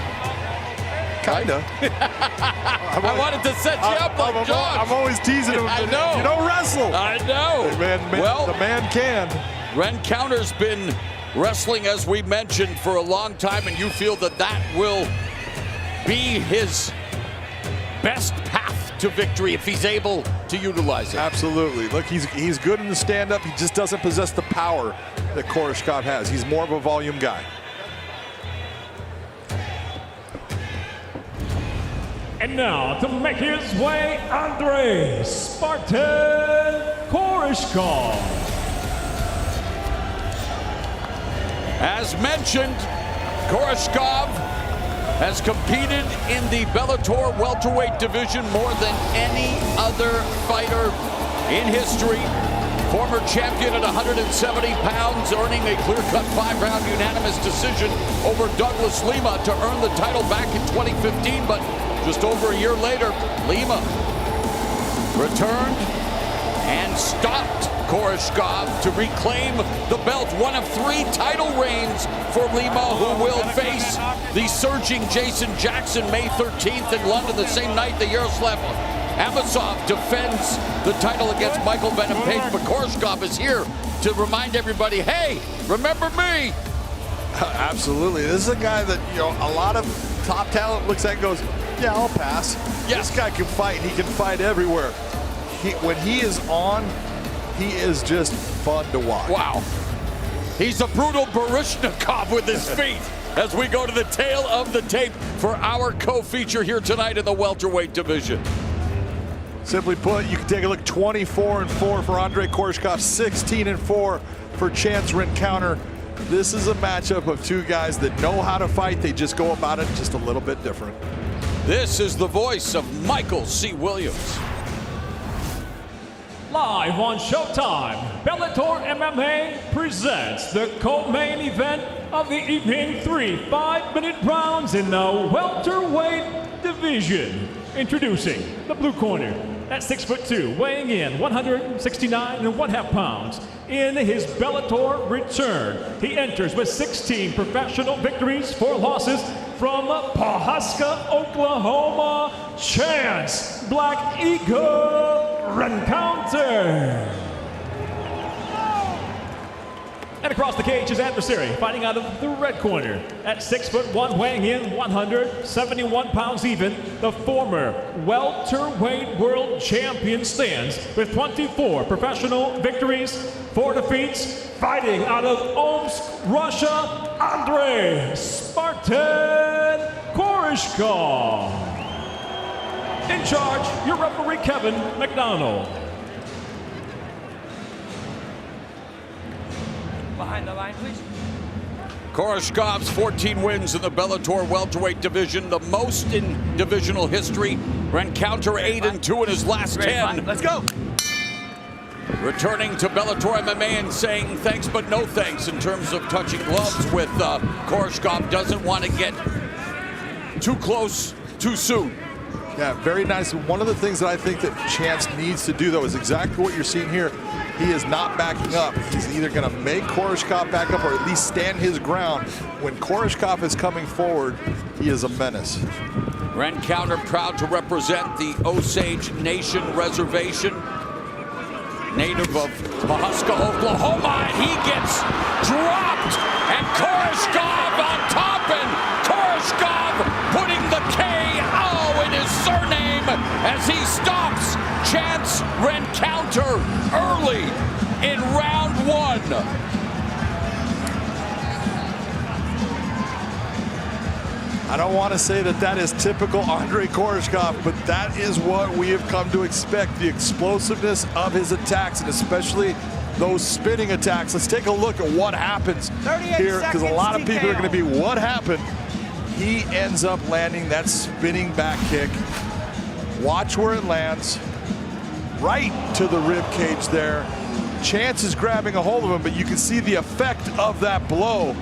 Kinda. I wanted to set you up like John. I'm always teasing him. I know. You don't wrestle. I know. Hey, well, the man can. Rencounter's been wrestling, as we mentioned, for a long time, and you feel that that will be his best path to victory if he's able to utilize it. Absolutely. Look, he's good in the stand-up. He just doesn't possess the power that Koreshkov has. He's more of a volume guy. And now, to make his way, Andrei Spartan Koreshkov. As mentioned, Koreshkov has competed in the Bellator welterweight division more than any other fighter in history. Former champion at 170 pounds, earning a clear-cut 5-round unanimous decision over Douglas Lima to earn the title back in 2015, but just over a year later, Lima returned and stopped Koreshkov to reclaim the belt. One of 3 title reigns for Lima, who will face the surging Jason Jackson May 13th in London. The same night, the Yaroslav Amosov defends the title against Michael Venom Page. But Koreshkov is here to remind everybody, hey, remember me. Absolutely. This is a guy that, a lot of top talent looks at and goes, Yeah, I'll pass. Yes. This guy can fight. He can fight everywhere. When he is on, he is just fun to watch. Wow. He's a brutal Baryshnikov with his feet as we go to the tail of the tape for our co-feature here tonight in the welterweight division. Simply put, you can take a look, 24-4 for Andrei Koreshkov, 16-4 for Chance Rencounter. This is a matchup of two guys that know how to fight. They just go about it just a little bit different. This is the voice of Michael C. Williams. Live on Showtime, Bellator MMA presents the co-main event of the evening. 3 5-minute rounds in the welterweight division. Introducing the blue corner at 6'2", weighing in 169.5 pounds. In his Bellator return, he enters with 16 professional victories, 4 losses from Pawhuska, Oklahoma. Chance Black Eagle Rencounter. And across the cage, his adversary, fighting out of the red corner at 6'1", weighing in 171 pounds even. The former welterweight world champion stands with 24 professional victories, 4 defeats, fighting out of Omsk, Russia, Andrei Spartan Koreshkov. In charge, your referee, Kevin McDonald. Behind the line, please. Koreshkov's 14 wins in the Bellator welterweight division, the most in divisional history. Rencounter 8-2 in his last 10. Let's go. Returning to Bellator MMA and saying thanks but no thanks in terms of touching gloves with Koreshkov. Doesn't want to get too close too soon. Yeah, very nice. One of the things that I think that Chance needs to do, though, is exactly what you're seeing here. He is not backing up. He's either going to make Koreshkov back up or at least stand his ground. When Koreshkov is coming forward, he is a menace. Rencounter proud to represent the Osage Nation Reservation. Native of Pawhuska, Oklahoma. He gets dropped, and Koreshkov on top, and Koreshkov putting the K.O. in his surname as he stops Chance Rencounter early in round 1. I don't want to say that that is typical Andrei Koreshkov, but that is what we have come to expect, the explosiveness of his attacks, and especially those spinning attacks. Let's take a look at what happens here, because a lot of people are going to be, what happened? He ends up landing that spinning back kick. Watch where it lands. Right to the rib cage there. Chance is grabbing a hold of him, but you can see the effect of that blow.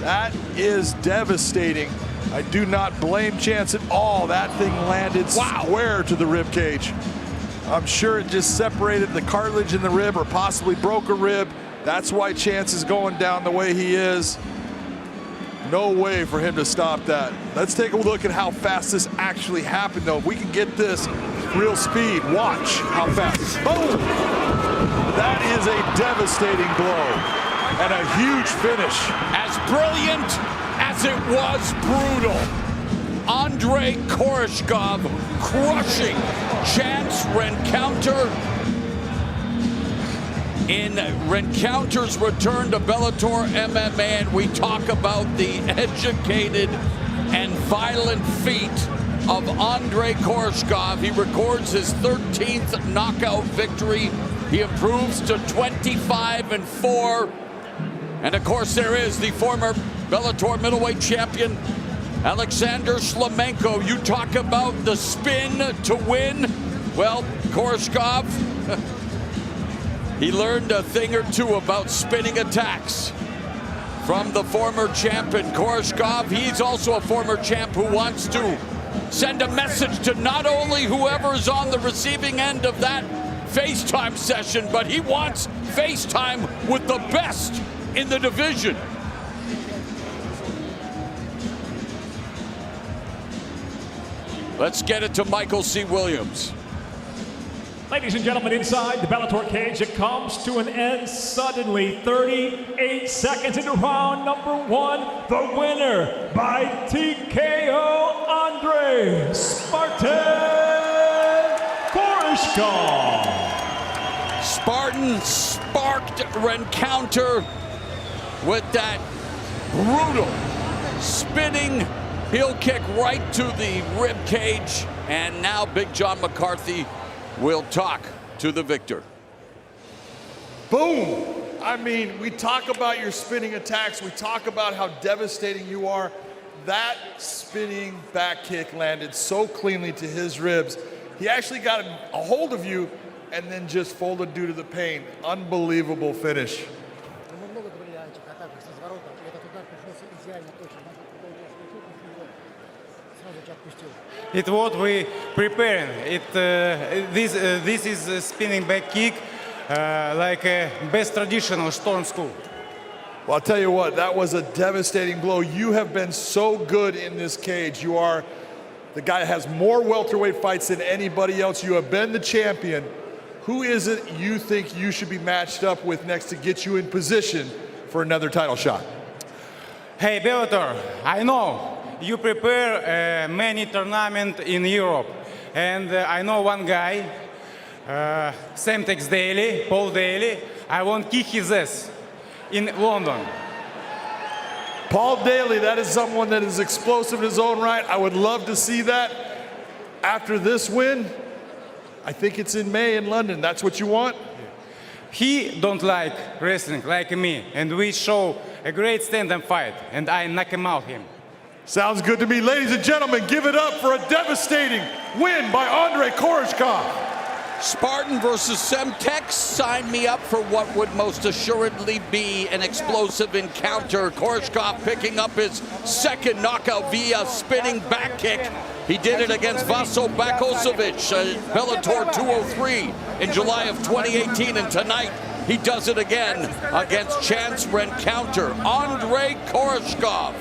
That is devastating. I do not blame Chance at all. That thing landed square to the rib cage. I'm sure it just separated the cartilage in the rib or possibly broke a rib. That's why Chance is going down the way he is. No way for him to stop that. Let's take a look at how fast this actually happened, though. If we can get this real speed, watch how fast. Boom! That is a devastating blow and a huge finish. As brilliant as it was brutal, Andrei Koreshkov crushing Chance Rencounter in Rencounter's return to Bellator MMA, and we talk about the educated and violent feat of Andrei Koreshkov. He records his 13th knockout victory. He improves to 25-4. And of course there is the former Bellator middleweight champion, Alexander Shlemenko. You talk about the spin to win. Well, Koreshkov, he learned a thing or two about spinning attacks from the former champion Koreshkov. He's also a former champ who wants to send a message to not only whoever's on the receiving end of that FaceTime session, but he wants FaceTime with the best in the division. Let's get it to Michael C. Williams. Ladies and gentlemen, inside the Bellator cage, it comes to an end suddenly. 38 seconds into round number 1. The winner by TKO, Andre Spartan Koreshkov. Spartan sparked rencounter with that brutal spinning heel kick right to the rib cage. And now Big John McCarthy will talk to the victor. Boom! I mean, we talk about your spinning attacks. We talk about how devastating you are. That spinning back kick landed so cleanly to his ribs. He actually got a hold of you and then just folded due to the pain. Unbelievable finish. It's what we preparing. This is a spinning back kick, like a best traditional Storm school. Well, I'll tell you what, that was a devastating blow. You have been so good in this cage. You are the guy that has more welterweight fights than anybody else. You have been the champion. Who is it you think you should be matched up with next to get you in position for another title shot? Hey, Bellator, I know you prepare many tournaments in Europe, and I know one guy, Semtex Daly, Paul Daly. I want to kick his ass in London. Paul Daly, that is someone that is explosive in his own right. I would love to see that. After this win, I think it's in May in London. That's what you want? He don't like wrestling like me, and we show a great stand-up fight, and I knock him out him. Sounds good to me. Ladies and gentlemen, give it up for a devastating win by Andre Koreshkov. Spartan versus Semtex. Sign me up for what would most assuredly be an explosive encounter. Koreshkov picking up his second knockout via spinning back kick. He did it against Vaso Bakosevic, Bellator 203 in July of 2018, and tonight he does it again against Chance Rencounter. Andre Koreshkov.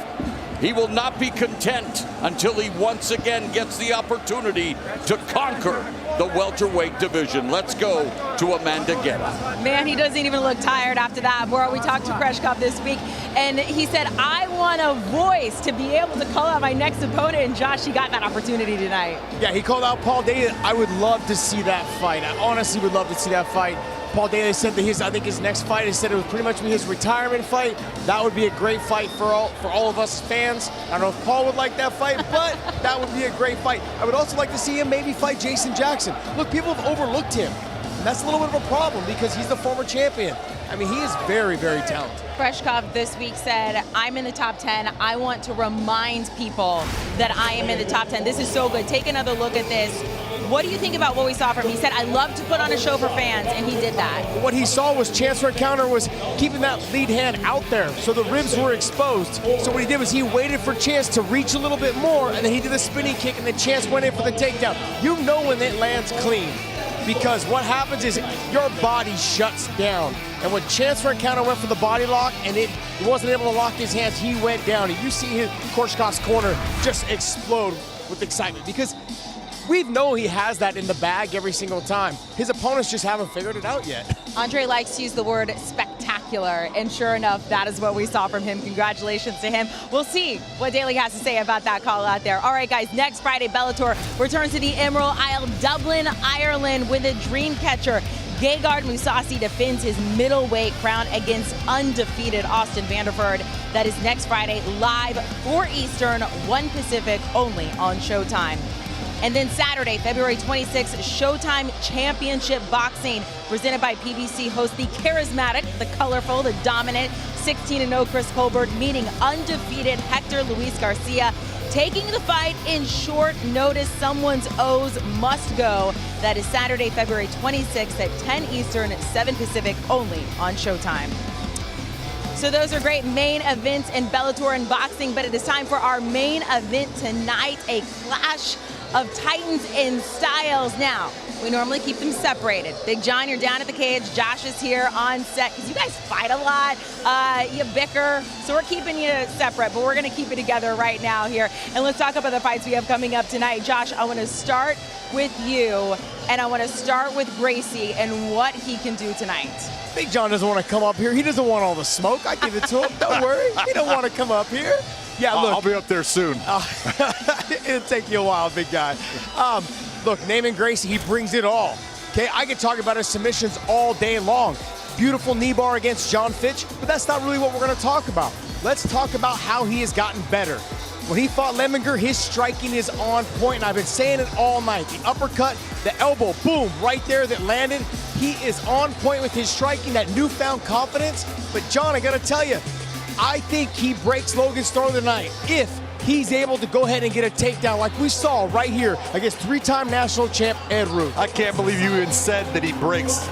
He will not be content until he once again gets the opportunity to conquer the welterweight division. Let's go to Amanda Guerra. Man, he doesn't even look tired after that. Bro, we talked to Koreshkov this week, and he said, I want a voice to be able to call out my next opponent, and Josh, he got that opportunity tonight. Yeah, he called out Paul Daly. I would love to see that fight. I honestly would love to see that fight. Paul Daly said that I think his next fight, he said it would pretty much be his retirement fight. That would be a great fight for all of us fans. I don't know if Paul would like that fight, but that would be a great fight. I would also like to see him maybe fight Jason Jackson. Look, people have overlooked him. And that's a little bit of a problem because he's the former champion. I mean, he is very, very talented. Koreshkov this week said, I'm in the top 10. I want to remind people that I am in the top 10. This is so good. Take another look at this. What do you think about what we saw from him? He said, I love to put on a show for fans, and he did that. What he saw was Chance Rencounter was keeping that lead hand out there, so the ribs were exposed. So what he did was he waited for Chance to reach a little bit more, and then he did the spinning kick, and then Chance went in for the takedown. You know when it lands clean, because what happens is your body shuts down. And when Chance Rencounter went for the body lock, and he wasn't able to lock his hands, he went down. And you see his Koreshkov's corner just explode with excitement, because we know he has that in the bag every single time. His opponents just haven't figured it out yet. Andre likes to use the word spectacular, and sure enough, that is what we saw from him. Congratulations to him. We'll see what Daly has to say about that call out there. All right, guys, next Friday, Bellator returns to the Emerald Isle, Dublin, Ireland, with a dream catcher. Gegard Mousasi defends his middleweight crown against undefeated Austin Vanderford. That is next Friday, live 4 Eastern, 1 Pacific, only on Showtime. And then Saturday, February 26th, Showtime Championship Boxing, presented by PBC, hosts the charismatic, the colorful, the dominant 16-0 Chris Colbert meeting undefeated Hector Luis Garcia, taking the fight in short notice. Someone's O's must go. That is Saturday, February 26th at 10 Eastern, 7 Pacific, only on Showtime. So those are great main events in Bellator and boxing, but it is time for our main event tonight, a clash of Titans and Styles. Now, we normally keep them separated. Big John, you're down at the cage. Josh is here on set because you guys fight a lot. You bicker, so we're keeping you separate, but we're going to keep it together right now here. And let's talk about the fights we have coming up tonight. Josh, I want to start with you, and I want to start with Gracie and what he can do tonight. Big John doesn't want to come up here. He doesn't want all the smoke. I give it to him. Don't worry. He don't want to come up here. Yeah, look. I'll be up there soon. It'll take you a while, big guy. Look, naming Gracie, he brings it all. Okay, I could talk about his submissions all day long. Beautiful knee bar against John Fitch, but that's not really what we're going to talk about. Let's talk about how he has gotten better. When he fought Lemminger, his striking is on point, and I've been saying it all night. The uppercut, the elbow, boom, right there that landed. He is on point with his striking, that newfound confidence. But John, I got to tell you, I think he breaks Logan Storley tonight if he's able to go ahead and get a takedown like we saw right here against three-time national champ Ed Root. I can't believe you even said that he breaks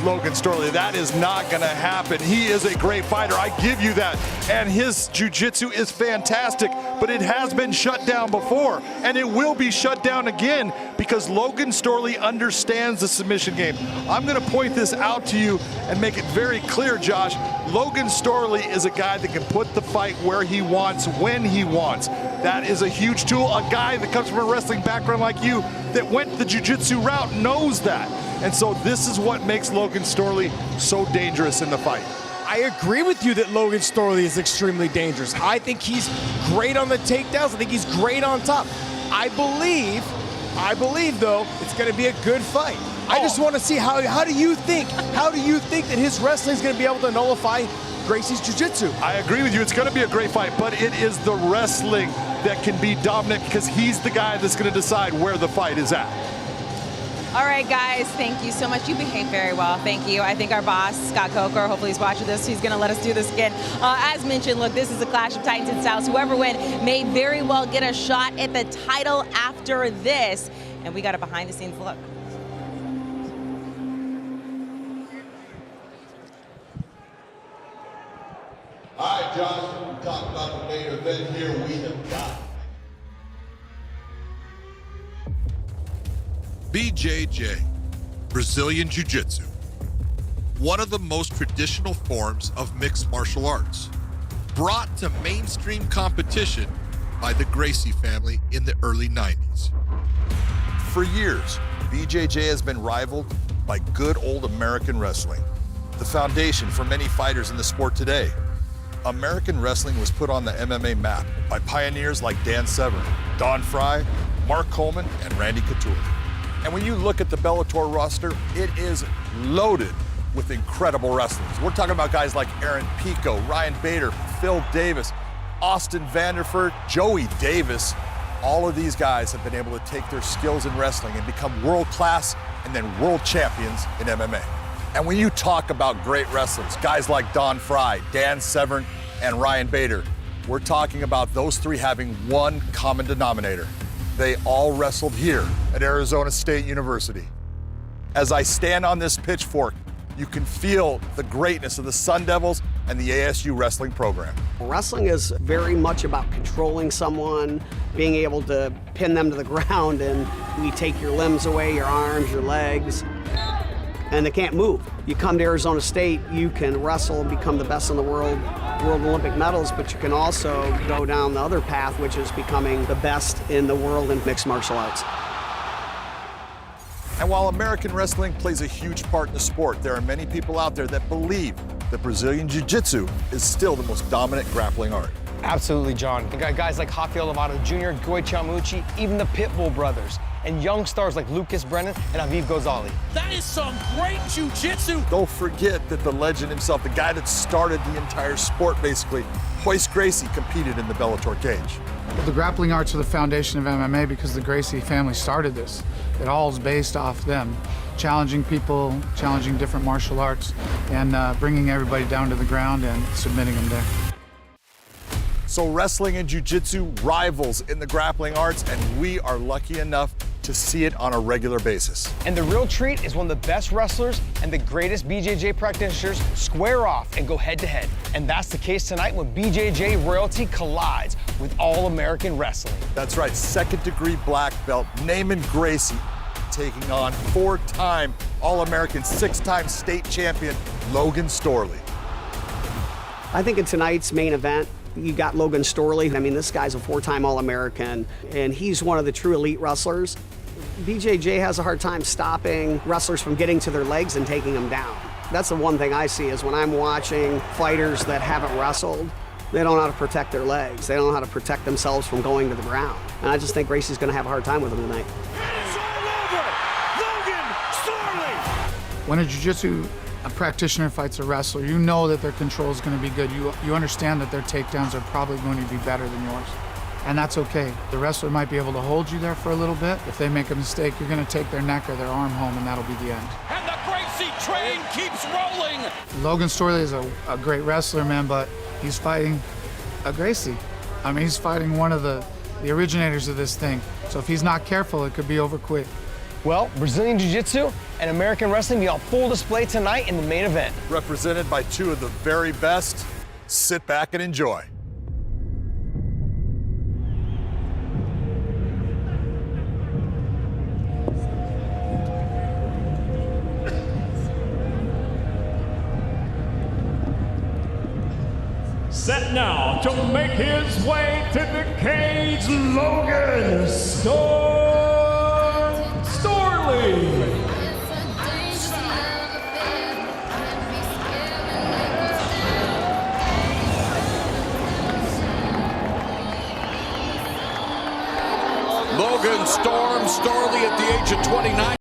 Logan Storley. That is not going to happen. He is a great fighter. I give you that. And his jiu-jitsu is fantastic, but it has been shut down before, and it will be shut down again because Logan Storley understands the submission game. I'm going to point this out to you and make it very clear, Josh. Logan Storley is a guy that can put the fight where he wants, when he wants. That is a huge tool. A guy that comes from a wrestling background like you that went the jiu-jitsu route knows that. And so this is what makes Logan Storley so dangerous in the fight. I agree with you that Logan Storley is extremely dangerous. I think he's great on the takedowns. I think he's great on top. I believe though, it's going to be a good fight. I just want to see how do you think that his wrestling is going to be able to nullify Gracie's jiu-jitsu? I agree with you. It's going to be a great fight, but it is the wrestling that can be dominant because he's the guy that's going to decide where the fight is at. All right, guys, thank you so much. You behaved very well. Thank you. I think our boss, Scott Coker, hopefully he's watching this. He's going to let us do this again. As mentioned, look, this is a clash of Titans and Styles. Whoever wins may very well get a shot at the title after this. And we got a behind-the-scenes look. All right, Josh, we talked about the main event here. We have got BJJ, Brazilian Jiu-Jitsu, one of the most traditional forms of mixed martial arts, brought to mainstream competition by the Gracie family in the early 90s. For years, BJJ has been rivaled by good old American wrestling, the foundation for many fighters in the sport today. American wrestling was put on the MMA map by pioneers like Dan Severn, Don Frye, Mark Coleman, and Randy Couture. And when you look at the Bellator roster, it is loaded with incredible wrestlers. We're talking about guys like Aaron Pico, Ryan Bader, Phil Davis, Austin Vanderford, Joey Davis. All of these guys have been able to take their skills in wrestling and become world-class and then world champions in MMA. And when you talk about great wrestlers, guys like Don Frye, Dan Severn, and Ryan Bader, we're talking about those three having one common denominator. They all wrestled here at Arizona State University. As I stand on this pitchfork, you can feel the greatness of the Sun Devils and the ASU wrestling program. Wrestling is very much about controlling someone, being able to pin them to the ground, and we take your limbs away, your arms, your legs, and they can't move. You come to Arizona State, you can wrestle and become the best in the world Olympic medals, but you can also go down the other path, which is becoming the best in the world in mixed martial arts. And while American wrestling plays a huge part in the sport, there are many people out there that believe that Brazilian Jiu-Jitsu is still the most dominant grappling art. Absolutely, John. You got guys like Rafael Lovato Jr., Goy Chamuchi, even the Pitbull brothers, and young stars like Lucas Brennan and Aviv Ghazali. That is some great jiu-jitsu. Don't forget that the legend himself, the guy that started the entire sport basically, Royce Gracie, competed in the Bellator cage. Well, the grappling arts are the foundation of MMA because the Gracie family started this. It all is based off them, challenging people, challenging different martial arts, and bringing everybody down to the ground and submitting them there. So wrestling and jiu-jitsu rivals in the grappling arts, and we are lucky enough to see it on a regular basis. And the real treat is when the best wrestlers and the greatest BJJ practitioners square off and go head-to-head. And that's the case tonight when BJJ royalty collides with All-American Wrestling. That's right, second-degree black belt, Naaman Gracie, taking on 4-time All-American, 6-time state champion, Logan Storley. I think in tonight's main event, you got Logan Storley. I mean, this guy's a 4-time All-American, and he's one of the true elite wrestlers. BJJ has a hard time stopping wrestlers from getting to their legs and taking them down. That's the one thing I see is when I'm watching fighters that haven't wrestled, they don't know how to protect their legs. They don't know how to protect themselves from going to the ground. And I just think Gracie's going to have a hard time with him tonight. When a jiu-jitsu practitioner fights a wrestler, you know that their control is going to be good. You understand that their takedowns are probably going to be better than yours. And that's okay. The wrestler might be able to hold you there for a little bit. If they make a mistake, you're going to take their neck or their arm home, and that'll be the end. And the Gracie train keeps rolling. Logan Storley is a great wrestler, man, but he's fighting a Gracie. I mean, he's fighting one of the originators of this thing. So if he's not careful, it could be over quick. Well, Brazilian Jiu-Jitsu and American Wrestling be on full display tonight in the main event. Represented by two of the very best. Sit back and enjoy. Set now to make his way to the cage, Logan Storley. Logan Storley at the age of 29.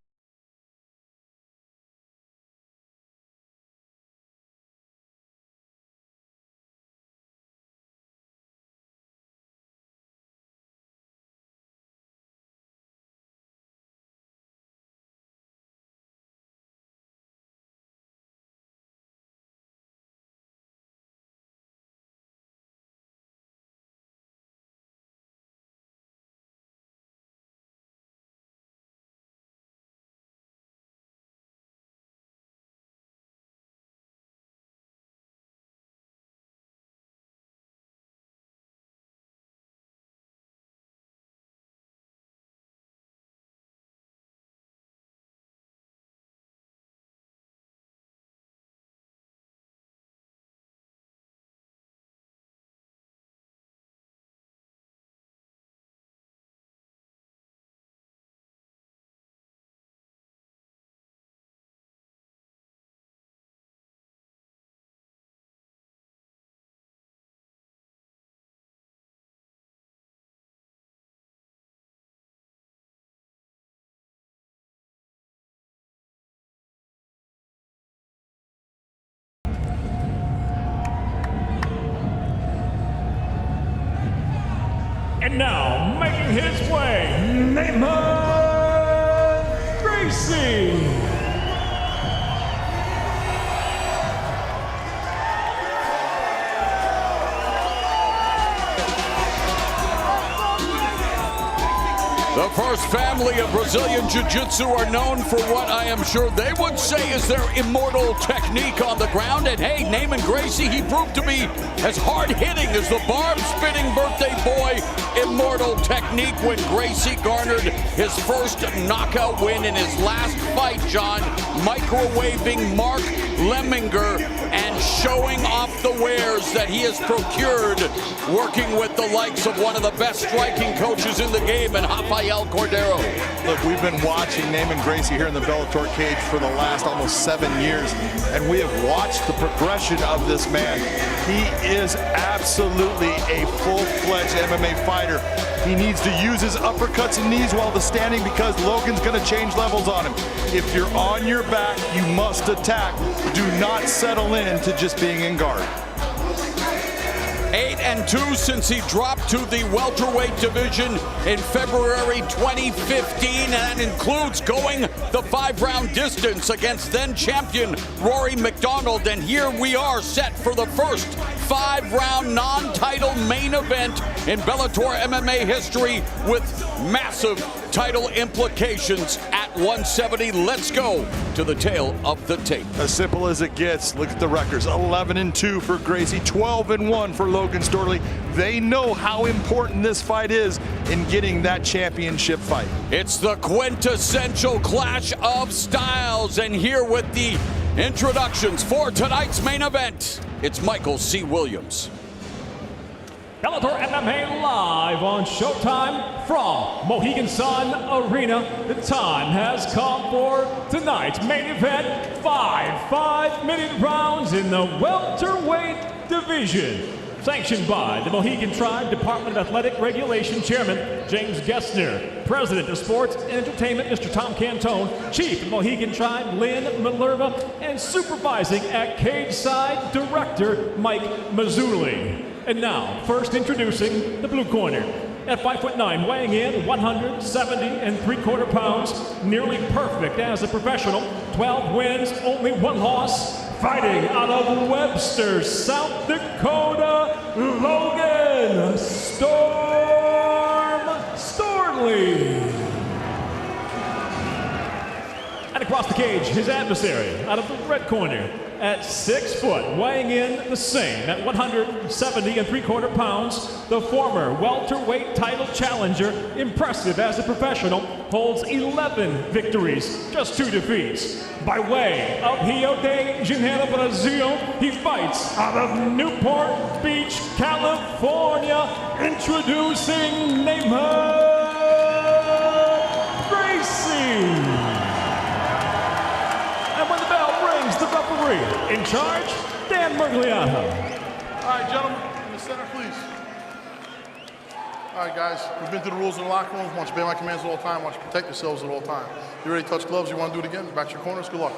And now, making his way, Naaman Gracie. The first family of Brazilian Jiu-Jitsu are known for what I am sure they would say is their immortal technique on the ground. And hey, Naaman Gracie, he proved to be as hard-hitting as the barb-spitting birthday boy. Immortal technique when Gracie garnered his first knockout win in his last fight, John, microwaving Mark Lemminger and showing off the wares that he has procured working with the likes of one of the best striking coaches in the game, and Rafael Cordeiro. Look, we've been watching Naaman Gracie here in the Bellator cage for the last almost 7 years, and we have watched the progression of this man. He is absolutely a full-fledged MMA fighter. He needs to use his uppercuts and knees while standing because Logan's going to change levels on him. If you're on your back, you must attack. Do not settle in to just being in guard. 8-2 since he dropped to the welterweight division in February 2015, and that includes going the 5-round distance against then-champion Rory McDonald. And here we are set for the first 5-round non-title main event in Bellator MMA history with massive title implications at 170. Let's go to the tail of the tape. As simple as it gets. Look at the records. 11-2 for Gracie, 12-1 for Logan Storley. They know how important this fight is in getting that championship fight. It's the quintessential clash of styles, and here with the introductions for tonight's main event, it's Michael C. Williams. Bellator MMA live on Showtime from Mohegan Sun Arena. The time has come for tonight's main event. 5-minute rounds in the welterweight division. Sanctioned by the Mohegan Tribe Department of Athletic Regulation Chairman James Gessner, President of Sports and Entertainment Mr. Tom Cantone, Chief of Mohegan Tribe Lynn Minerva, and supervising at Cage Side Director Mike Mazzulli. And now, first introducing the blue corner. At 5'9", weighing in 170 3/4 pounds, nearly perfect as a professional, 12 wins, only 1 loss. Fighting out of Webster, South Dakota, Logan Storley. And across the cage, his adversary out of the red corner. At 6 foot, weighing in the same at 170 3/4 pounds, the former welterweight title challenger, impressive as a professional, holds 11 victories, just 2 defeats. By way of Rio de Janeiro, Brazil, he fights out of Newport Beach, California, introducing Neymar Gracie. And when the bell rings, the referee in charge, Dan Mergliano. All right, gentlemen, in the center, please. All right, guys, we've been through the rules in the locker room. I want you to obey my commands at all times. I want you to protect yourselves at all times. You ready to touch gloves? You want to do it again? Back to your corners. Good luck.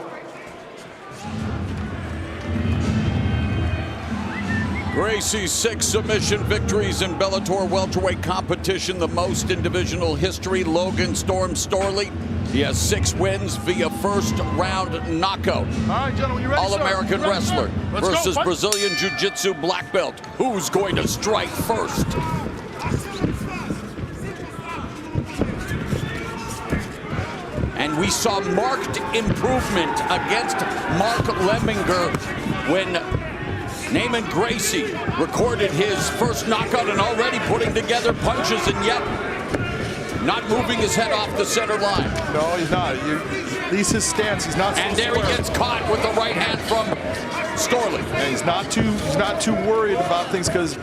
Gracie's 6 submission victories in Bellator welterweight competition, the most in divisional history. Logan Storley. He has 6 wins via first-round knockout. All right, gentlemen, you ready, All-American wrestler versus Brazilian Jiu-Jitsu black belt. Who's going to strike first? And we saw marked improvement against Mark Lemminger when Naaman Gracie recorded his first knockout and already putting together punches, and yet not moving his head off the center line. No, he's not. At least his stance, he's not so And there square. he gets caught with the right hand from Storley. And he's not too worried about things, because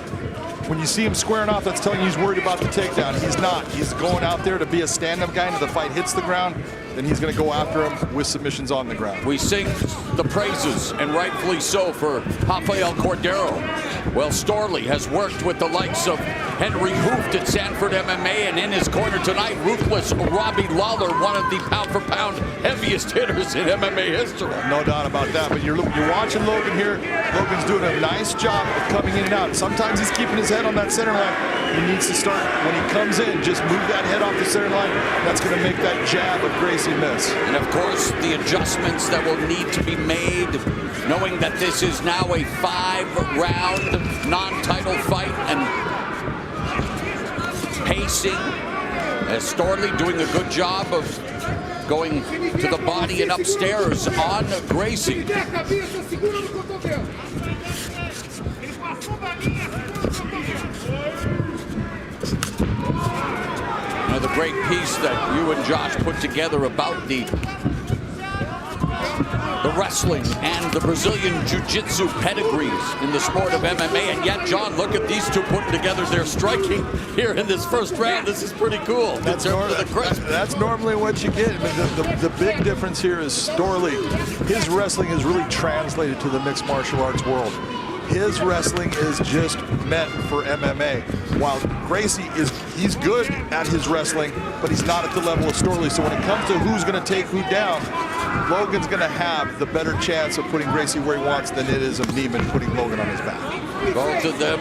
when you see him squaring off, that's telling you he's worried about the takedown. He's not. He's going out there to be a stand-up guy, and if the fight hits the ground, then he's going to go after him with submissions on the ground. We sing the praises, and rightfully so, for Rafael Cordero. Well, Storley has worked with the likes of Henry Hooft at Sanford MMA, and in his corner tonight, ruthless Robbie Lawler, one of the pound-for-pound heaviest hitters in MMA history. No doubt about that, but you're watching Logan here. Logan's doing a nice job of coming in and out. Sometimes he's keeping his head on that center line. He needs to start, when he comes in, just move that head off the center line. That's going to make that jab of Gracie miss. And of course, the adjustments that will need to be made, knowing that this is now a 5-round non-title fight, and pacing, as Storley doing a good job of going to the body and upstairs on Gracie. Another great piece that you and Josh put together about the wrestling and the Brazilian Jiu-Jitsu pedigrees in the sport of MMA. And yet, John, look at these two putting together their striking here in this first round. This is pretty cool. That's normally what you get. I mean, the big difference here is Storley. His wrestling is really translated to the mixed martial arts world. His wrestling is just meant for MMA. While Gracie he's good at his wrestling, but he's not at the level of Storley. So when it comes to who's going to take who down, Logan's going to have the better chance of putting Gracie where he wants than it is of Neiman putting Logan on his back. Both of them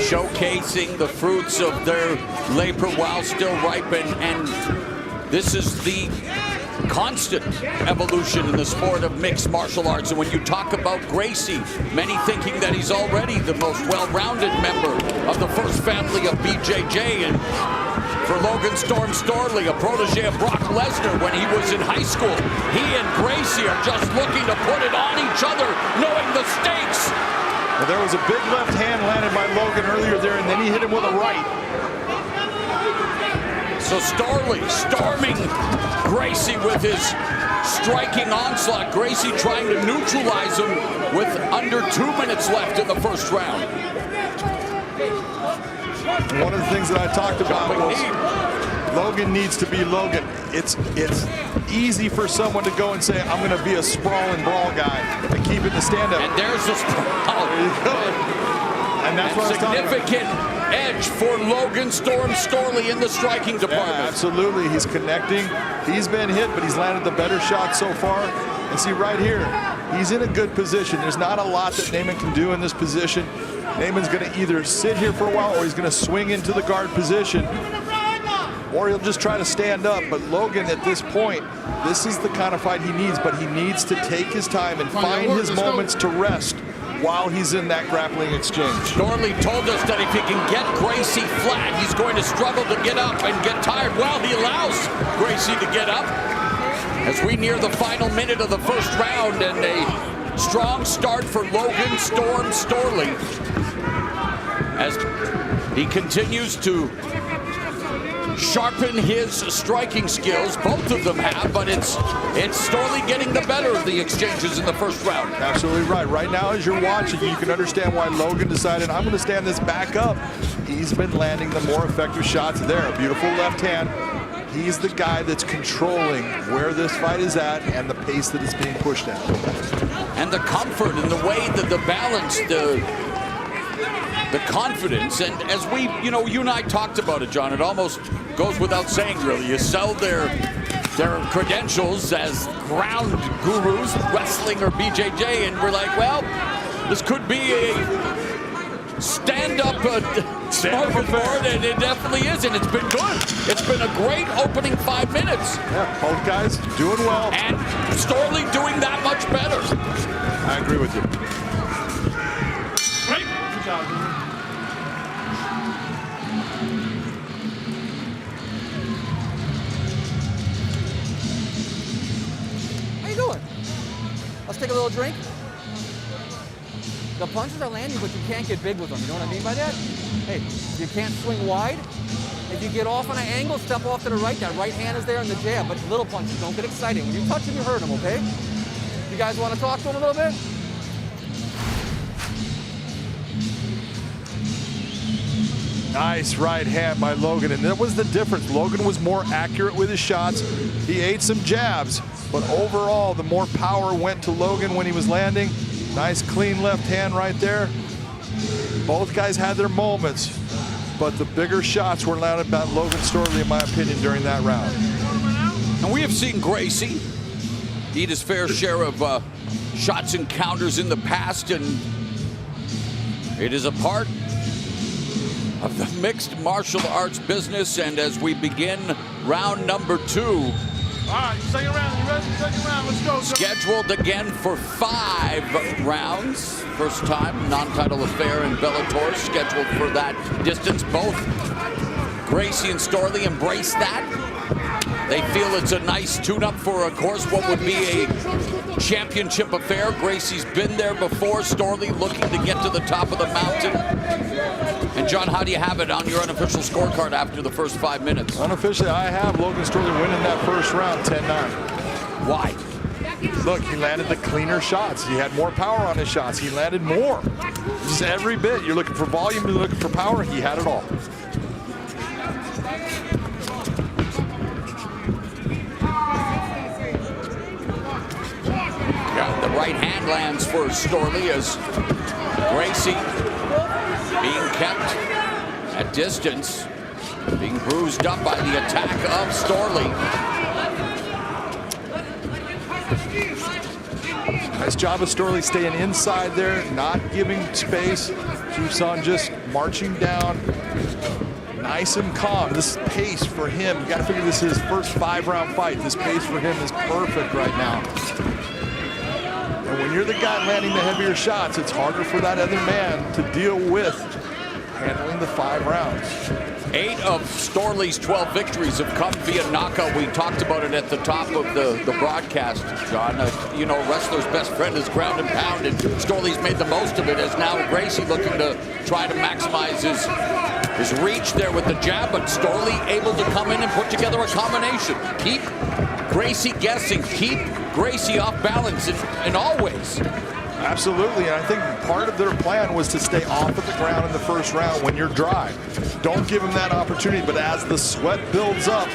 showcasing the fruits of their labor while still ripe, and this is the constant evolution in the sport of mixed martial arts. And when you talk about Gracie, many thinking that he's already the most well-rounded member of the first family of BJJ, and for Logan Storley, a protege of Brock Lesnar when he was in high school, he and Gracie are just looking to put it on each other, knowing the stakes. Well, there was a big left hand landed by Logan earlier there, and then he hit him with a right. So Storley storming Gracie with his striking onslaught. Gracie trying to neutralize him with under 2 minutes left in the first round. And one of the things that I talked about was Logan needs to be Logan. It's easy for someone to go and say, I'm going to be a sprawl and brawl guy and keep it in the stand-up. And there's the sprawl. There you go. And that's what I was talking about. Significant edge for Logan Storley in the striking department. Yeah, absolutely. He's connecting. He's been hit, but he's landed the better shot so far. And see right here, he's in a good position. There's not a lot that Naaman can do in this position. Naaman's going to either sit here for a while or he's going to swing into the guard position, or he'll just try to stand up. But Logan, at this point, this is the kind of fight he needs, but he needs to take his time and find his moments to rest while he's in that grappling exchange. Storley told us that if he can get Gracie flat, he's going to struggle to get up and get tired. Well, he allows Gracie to get up as we near the final minute of the first round, and a strong start for Logan Storley as he continues to sharpen his striking skills. Both of them have, but it's Storley getting the better of the exchanges in the first round. Absolutely right. Right now, as you're watching, you can understand why Logan decided, I'm going to stand this back up. He's been landing the more effective shots there. A beautiful left hand. He's the guy that's controlling where this fight is at and the pace that it's being pushed at. And the comfort and the way that the balance, the confidence, and as we, you and I talked about it, John, it almost goes without saying, really. You sell their credentials as ground gurus, wrestling or BJJ, and we're like, well, this could be a stand-up smorgasbord, and it definitely is, and it's been good. It's been a great opening 5 minutes. Yeah, both guys doing well. And Storley doing that much better. I agree with you. Great. Good job. Let's take a little drink. The punches are landing, but you can't get big with them. You know what I mean by that? Hey, you can't swing wide. If you get off on an angle, step off to the right. That right hand is there in the jab, but little punches, don't get excited. When you touch him, you hurt him, okay? You guys want to talk to him a little bit? Nice right hand by Logan, and that was the difference. Logan was more accurate with his shots. He ate some jabs, but overall, the more power went to Logan when he was landing. Nice clean left hand right there. Both guys had their moments, but the bigger shots were landed by Logan Storley, in my opinion, during that round. And we have seen Gracie eat his fair share of shots and counters in the past, and it is a part of the mixed martial arts business. And as we begin round number 2, all right, second round, you ready? Second round, let's go. Scheduled again for 5 rounds. First time non-title affair in Bellator, scheduled for that distance. Both Gracie and Storley embrace that. They feel it's a nice tune-up for, of course, what would be a championship affair. Gracie's been there before. Storley looking to get to the top of the mountain. And John, how do you have it on your unofficial scorecard after the first 5 minutes? Unofficially, I have Logan Storley winning that first round, 10-9. Why? Look, he landed the cleaner shots. He had more power on his shots. He landed more. Just every bit. You're looking for volume, you're looking for power. He had it all. Yeah, the right hand lands for Storley as Gracie being kept at distance, being bruised up by the attack of Storley. Nice job of Storley staying inside there, not giving space. Keeps on just marching down. Nice and calm. This pace for him, you got to figure this is his first 5-round fight. This pace for him is perfect right now. And when you're the guy landing the heavier shots, it's harder for that other man to deal with handling the 5 rounds. 8 of Storley's 12 victories have come via knockout. We talked about it at the top of the broadcast, John. You know, wrestler's best friend is ground and pound, and Storley's made the most of it, as now Gracie looking to try to maximize his reach there with the jab, but Storley able to come in and put together a combination. Keep Gracie guessing, keep Gracie off balance in all ways. Absolutely, and I think part of their plan was to stay off of the ground in the first round when you're dry. Don't give him that opportunity, but as the sweat builds up,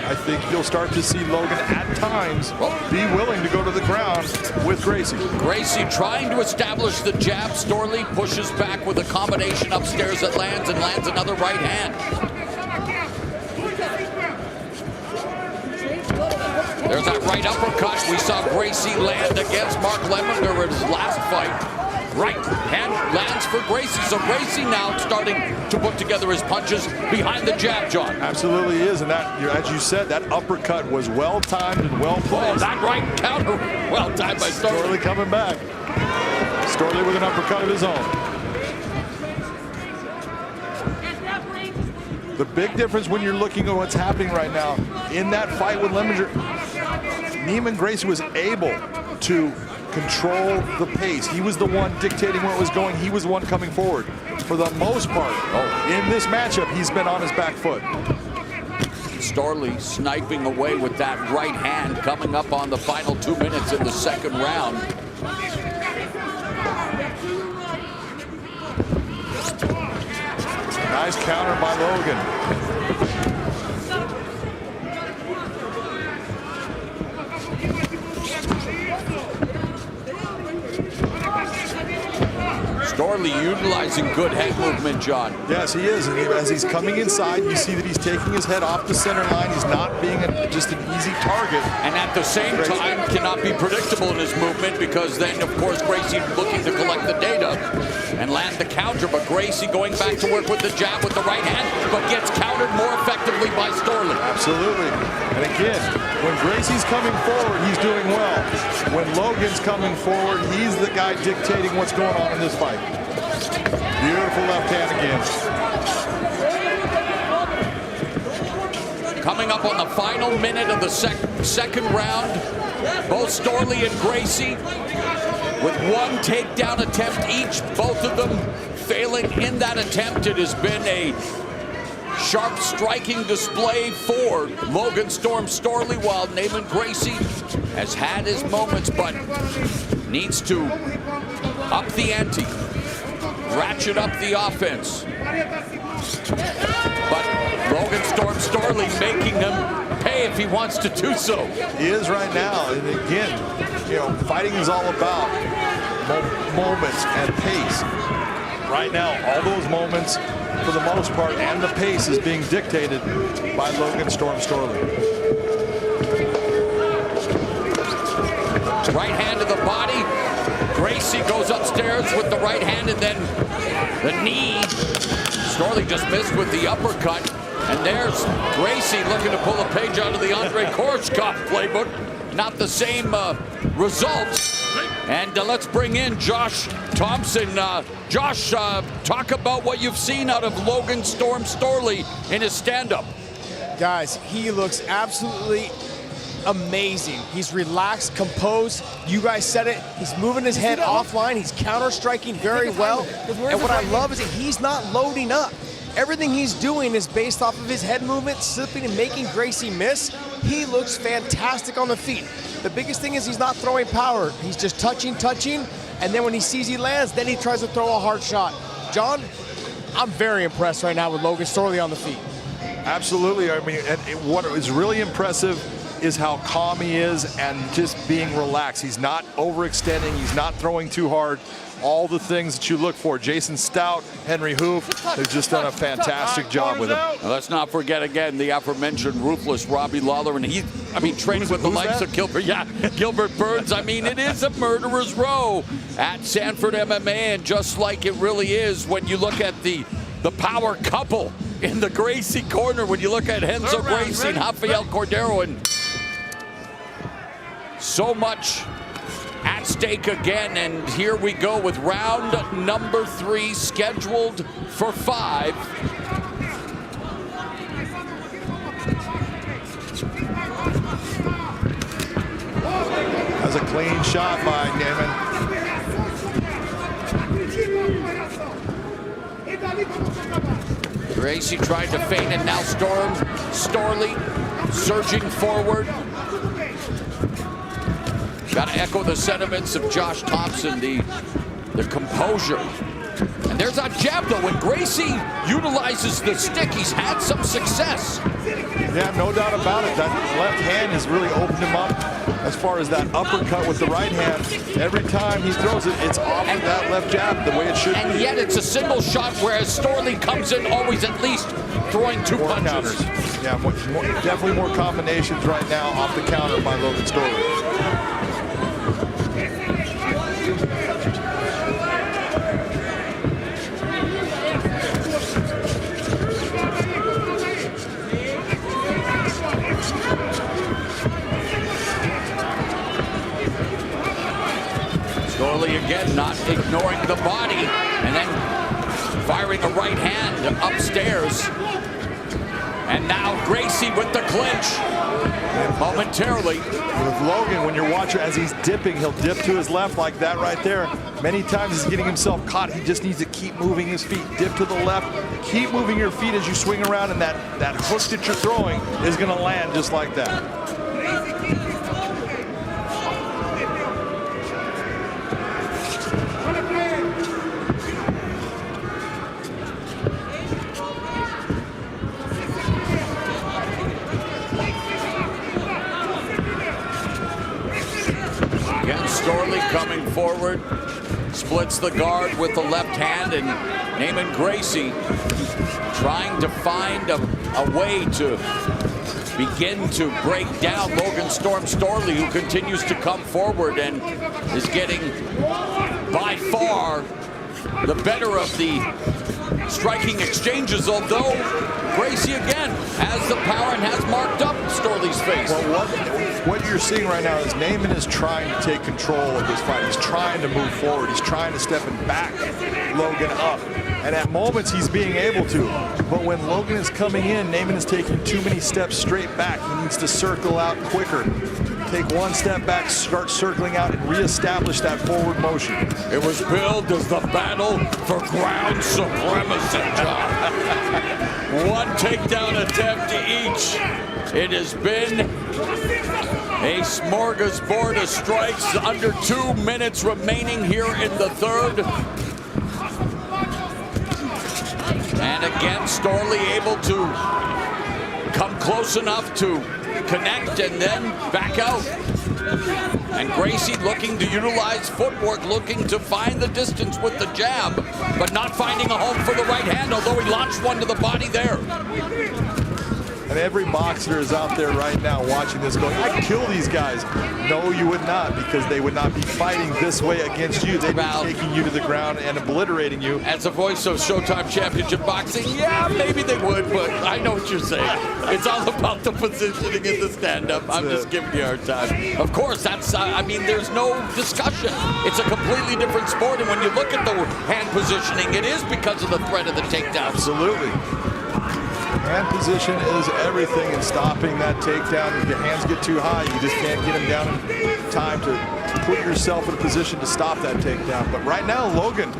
I think you'll start to see Logan at times be willing to go to the ground with Gracie. Gracie trying to establish the jab. Storley pushes back with a combination upstairs that lands, and lands another right hand. There's that right uppercut. We saw Gracie land against Mark Lemonder in his last fight. Right hand lands for Gracie. So Gracie now starting to put together his punches behind the jab, John. Absolutely is, and that, as you said, that uppercut was well timed and well placed. Oh, that right counter, well timed by Storley. Storley coming back. Storley with an uppercut of his own. The big difference when you're looking at what's happening right now, in that fight with Lemonder, Neiman Gracie was able to control the pace. He was the one dictating where it was going. He was the one coming forward. For the most part, in this matchup, he's been on his back foot. Storley sniping away with that right hand coming up on the final 2 minutes in the second round. Nice counter by Logan. Storley utilizing good head movement, John. Yes, he is. And as he's coming inside, you see that he's taking his head off the center line. He's not being just an easy target. And at the same time, cannot be predictable in his movement, because then, of course, Gracie looking to collect the data and land the counter. But Gracie going back to work with the jab with the right hand, but gets countered more effectively by Storley. Absolutely. And again, when Gracie's coming forward, he's doing well. When Logan's coming forward, he's the guy dictating what's going on in this fight. Beautiful left hand again. Coming up on the final minute of the second round, both Storley and Gracie with one takedown attempt each, both of them failing in that attempt. It has been a sharp striking display for Logan Storm Storley, while Neiman Gracie has had his moments, but needs to up the ante, ratchet up the offense. But Logan Storm Storley making him pay if he wants to do so. He is right now, and again, you know, fighting is all about moments and pace. Right now, all those moments, for the most part, and the pace is being dictated by Logan Storm Storley. Right hand to the body. Gracie goes upstairs with the right hand, and then the knee. Storley just missed with the uppercut. And there's Gracie looking to pull a page out of the Andre Korshkov playbook. Not the same results. And let's bring in Josh Thompson. Josh, talk about what you've seen out of Logan Storm Storley in his stand-up. Guys, he looks absolutely amazing. He's relaxed, composed. You guys said it. He's moving his head offline. He's counter-striking very well. And what I love is that he's not loading up. Everything he's doing is based off of his head movement, slipping and making Gracie miss. He looks fantastic on the feet. The biggest thing is he's not throwing power. He's just touching, and then when he sees he lands, then he tries to throw a hard shot. John, I'm very impressed right now with Logan Storley on the feet. Absolutely. I mean, and what is really impressive is how calm he is and just being relaxed. He's not overextending. He's not throwing too hard. All the things that you look for. Jason Stout, Henry Hoof, they've just done a fantastic job with him. Now, let's not forget again the aforementioned ruthless Robbie Lawler, and training with the likes of Gilbert. Yeah, Gilbert Burns. I mean, it is a murderer's row at Sanford MMA, and just like it really is when you look at the power couple in the Gracie corner, when you look at Renzo Gracie and Rafael Cordero, and so much at stake again. And here we go with round number 3, scheduled for 5. That's a clean shot by Naaman. Gracie tried to feint, and now Storley surging forward. Got to echo the sentiments of Josh Thompson, the composure. And there's that jab, though. When Gracie utilizes the stick, he's had some success. Yeah, no doubt about it. That left hand has really opened him up as far as that uppercut with the right hand. Every time he throws it, it's off of that left jab the way it should be. And yet it's a single shot, whereas Storley comes in always at least throwing 2 punches. Counters. Yeah, definitely more combinations right now off the counter by Logan Storley. Storley again not ignoring the body, and then firing a right hand upstairs. And now Gracie with the clinch momentarily. With Logan, when you're watching as he's dipping, he'll dip to his left like that right there. Many times he's getting himself caught. He just needs to keep moving his feet. Dip to the left. Keep moving your feet as you swing around, and that hook that you're throwing is going to land just like that. Storley coming forward, splits the guard with the left hand, and Naaman Gracie trying to find a way to begin to break down Logan Storley, who continues to come forward and is getting by far the better of the striking exchanges, although Gracie again has the power and has marked up Storley's face. Well, what you're seeing right now is Naaman is trying to take control of this fight. He's trying to move forward. He's trying to step and back Logan up. And at moments he's being able to. But when Logan is coming in, Naaman is taking too many steps straight back. He needs to circle out quicker. Take one step back, start circling out, and reestablish that forward motion. It was billed as the battle for ground supremacy, John. One takedown attempt each. It has been a smorgasbord of strikes. Under 2 minutes remaining here in the third. And again, Storley able to come close enough to connect and then back out. And Gracie looking to utilize footwork, looking to find the distance with the jab, but not finding a home for the right hand, although he launched one to the body there. And every boxer is out there right now watching this going, I'd kill these guys. No, you would not, because they would not be fighting this way against you. They'd be taking you to the ground and obliterating you. As a voice of Showtime Championship Boxing, yeah, maybe they would, but I know what you're saying. It's all about the positioning in the stand-up. I'm just giving you a hard time. Of course, that's, I mean, there's no discussion. It's a completely different sport, and when you look at the hand positioning, it is because of the threat of the takedown. Absolutely. Hand position is everything in stopping that takedown. If your hands get too high, you just can't get them down in time to put yourself in a position to stop that takedown. But right now, Logan,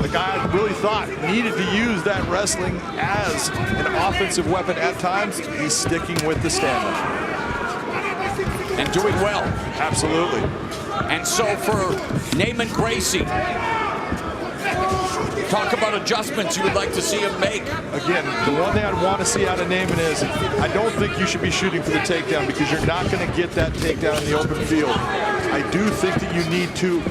the guy I really thought needed to use that wrestling as an offensive weapon at times, he's sticking with the stand-up. And doing well. Absolutely. And so for Naaman Gracie, Talk about adjustments you would like to see him make. Again, the one thing I'd want to see out of Naaman is I don't think you should be shooting for the takedown because you're not going to get that takedown in the open field. I do think that you need to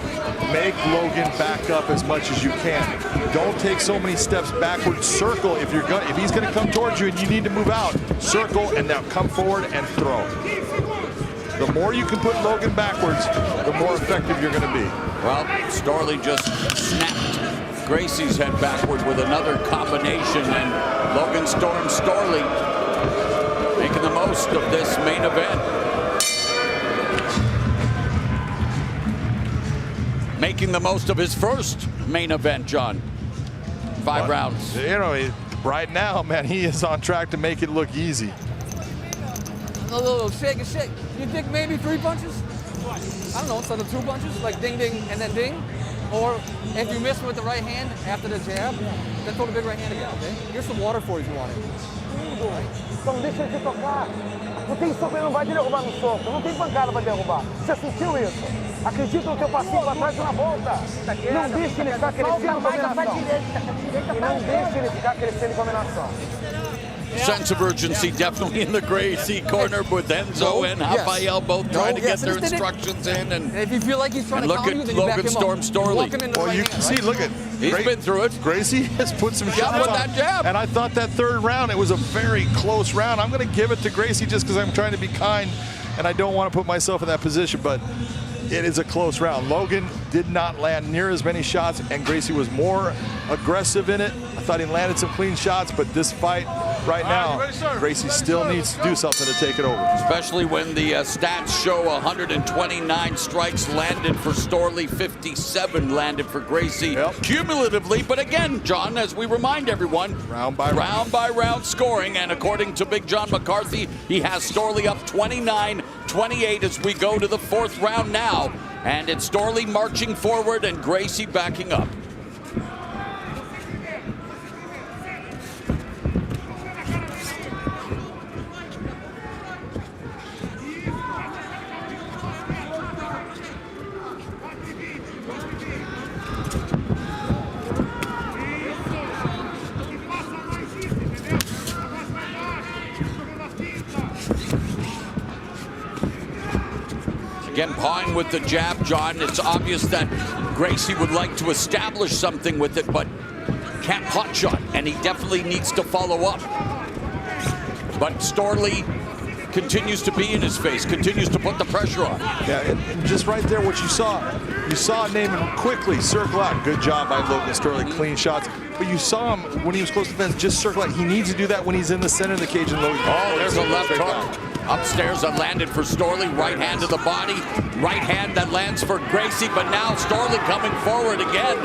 make Logan back up as much as you can. Don't take so many steps backwards. Circle if he's going to come towards you and you need to move out. Circle and now come forward and throw. The more you can put Logan backwards, the more effective you're going to be. Well, Storley just snapped Gracie's head backward with another combination, and Logan Storley making the most of this main event. Making the most of his first main event, John. 5 rounds. You know, right now, man, he is on track to make it look easy. A little shake and shake. You think maybe 3 punches? I don't know, instead of 2 punches, like ding, ding, and then ding. Or if you miss with the right hand after the jab, then throw the big right hand again, okay? Here's some water for you if you want it. Então deixa ele te tocar. Não tem soco, ele não vai te derrubar no soco. Não tem pancada pra derrubar. Você sentiu isso? Acredita no teu passinho pra trás e na volta. Não deixe ele ficar crescendo com a combinação. E não deixe ele ficar crescendo com a combinação. Sense of urgency definitely in the Gracie corner with Enzo and Rafael both trying to get their instructions in. And if you feel like he's trying to look counter you, at then you back Logan him up. Storley. Well, you can see, look at he's been through it. Gracie has put some shots with on. that jab. And I thought that 3rd round, it was a very close round. I'm going to give it to Gracie just because I'm trying to be kind and I don't want to put myself in that position, but it is a close round. Logan did not land near as many shots and Gracie was more aggressive in it. I thought he landed some clean shots, but this fight right now, Gracie still needs to do something to take it over. Especially when the stats show 129 strikes landed for Storley, 57 landed for Gracie cumulatively. But again, John, as we remind everyone, round by round scoring. And according to Big John McCarthy, he has Storley up 29-28 as we go to the 4th round now. And it's Storley marching forward and Gracie backing up. Again, pawing with the jab, John. It's obvious that Gracie would like to establish something with it, but can't hot shot, and he definitely needs to follow up. But Storley continues to be in his face, continues to put the pressure on. Yeah, and just right there, what you saw Naaman quickly circle out. Good job by Logan Storley, clean shots. But you saw him when he was close to the fence, just circle out. He needs to do that when he's in the center of the cage and Logan. Oh, there's a left hook. Upstairs, that landed for Storley. Right hand to the body. Right hand that lands for Gracie. But now Storley coming forward again.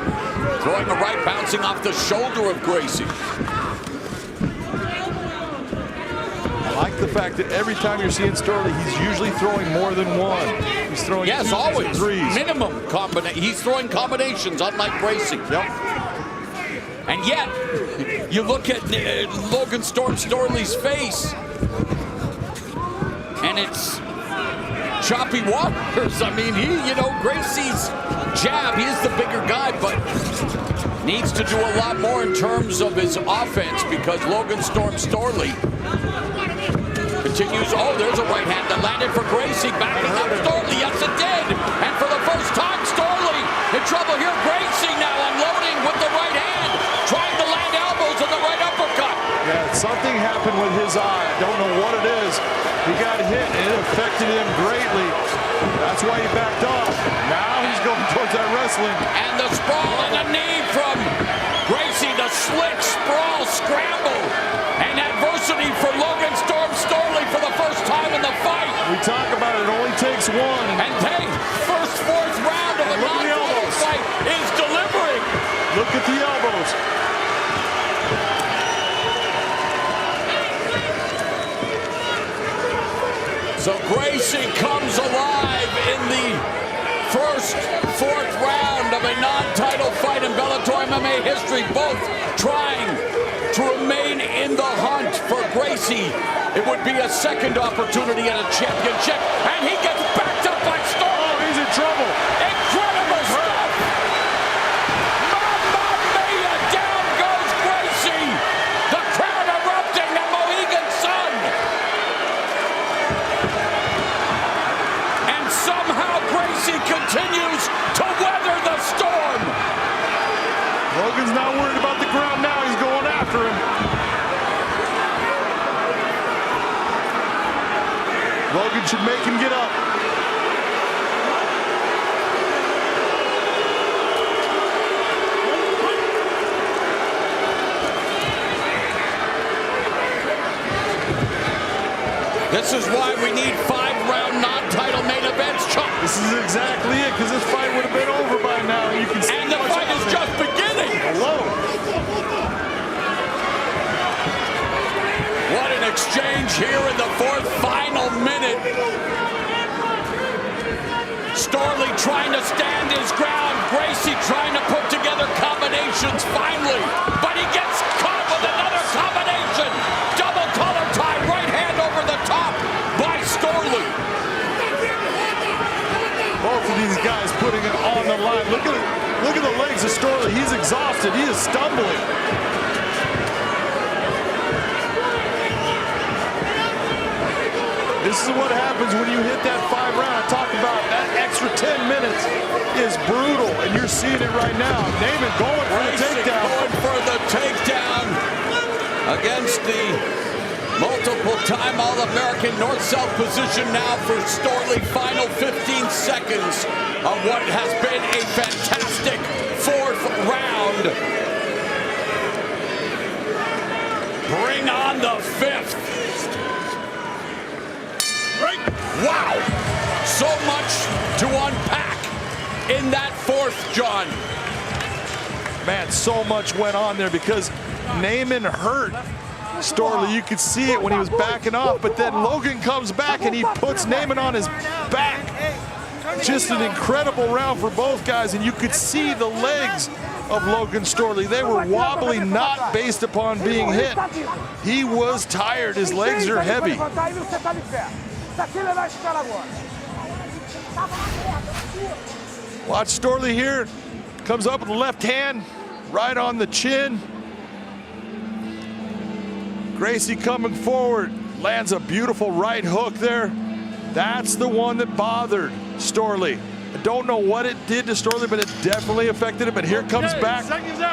Throwing a right, bouncing off the shoulder of Gracie. I like the fact that every time you're seeing Storley, he's usually throwing more than one. He's throwing yes, always. threes. Minimum combination. He's throwing combinations, unlike Gracie. Yep. And yet, you look at Logan Storley's face, and it's choppy waters. I mean, Gracie's jab, he is the bigger guy, but needs to do a lot more in terms of his offense because Logan Storley continues. Oh, there's a right hand that landed for Gracie, backing up Storley. Yes, it did. And for the first time, Storley in trouble here. Gracie now unloading with the right hand, trying to land elbows in the right uppercut. Yeah, something happened with his eye. I don't know what it is. He got hit, and it affected him greatly. That's why he backed off. Now he's going towards that wrestling. And the sprawl and the knee from Gracie, the slick sprawl scramble. And adversity for Logan Storley for the first time in the fight. We talk about it only takes one. And hey, fourth round of a non-title fight is delivering. Look at the elbows. So Gracie comes alive in the fourth round of a non-title fight in Bellator MMA history, both trying to remain in the hunt for Gracie. It would be a second opportunity at a championship, and he gets backed up by Storley. Oh, he's in trouble. Incredible stuff. Mamma mia! should make him get up. This is why we need 5-round non-title main events, Chuck. This is exactly it, because this fight would have been over by now. You can see and the fight is just beginning. Hello. What an exchange here in the 4th final minute. Storley trying to stand his ground. Gracie trying to put together combinations finally. But he gets caught with another combination. Double collar tie, right hand over the top by Storley. Both of these guys putting it on the line. Look at the legs of Storley. He's exhausted. He is stumbling. This is what happens when you hit that 5-round. I talked about that extra 10 minutes is brutal, and you're seeing it right now. Naaman going for the takedown. Going for the takedown against the multiple-time All-American north-south position now for Storley. Final 15 seconds of what has been a fantastic 4th round. Bring on the 5th. Wow, so much to unpack in that 4th, John. Man, so much went on there because Naaman hurt Storley. You could see it when he was backing off, but then Logan comes back and he puts Naaman on his back. Just an incredible round for both guys, and you could see the legs of Logan Storley. They were wobbly, not based upon being hit. He was tired. His legs are heavy. Watch Storley here. Comes up with the left hand, right on the chin. Gracie coming forward, lands a beautiful right hook there. That's the one that bothered Storley. I don't know what it did to Storley, but it definitely affected him. But here comes back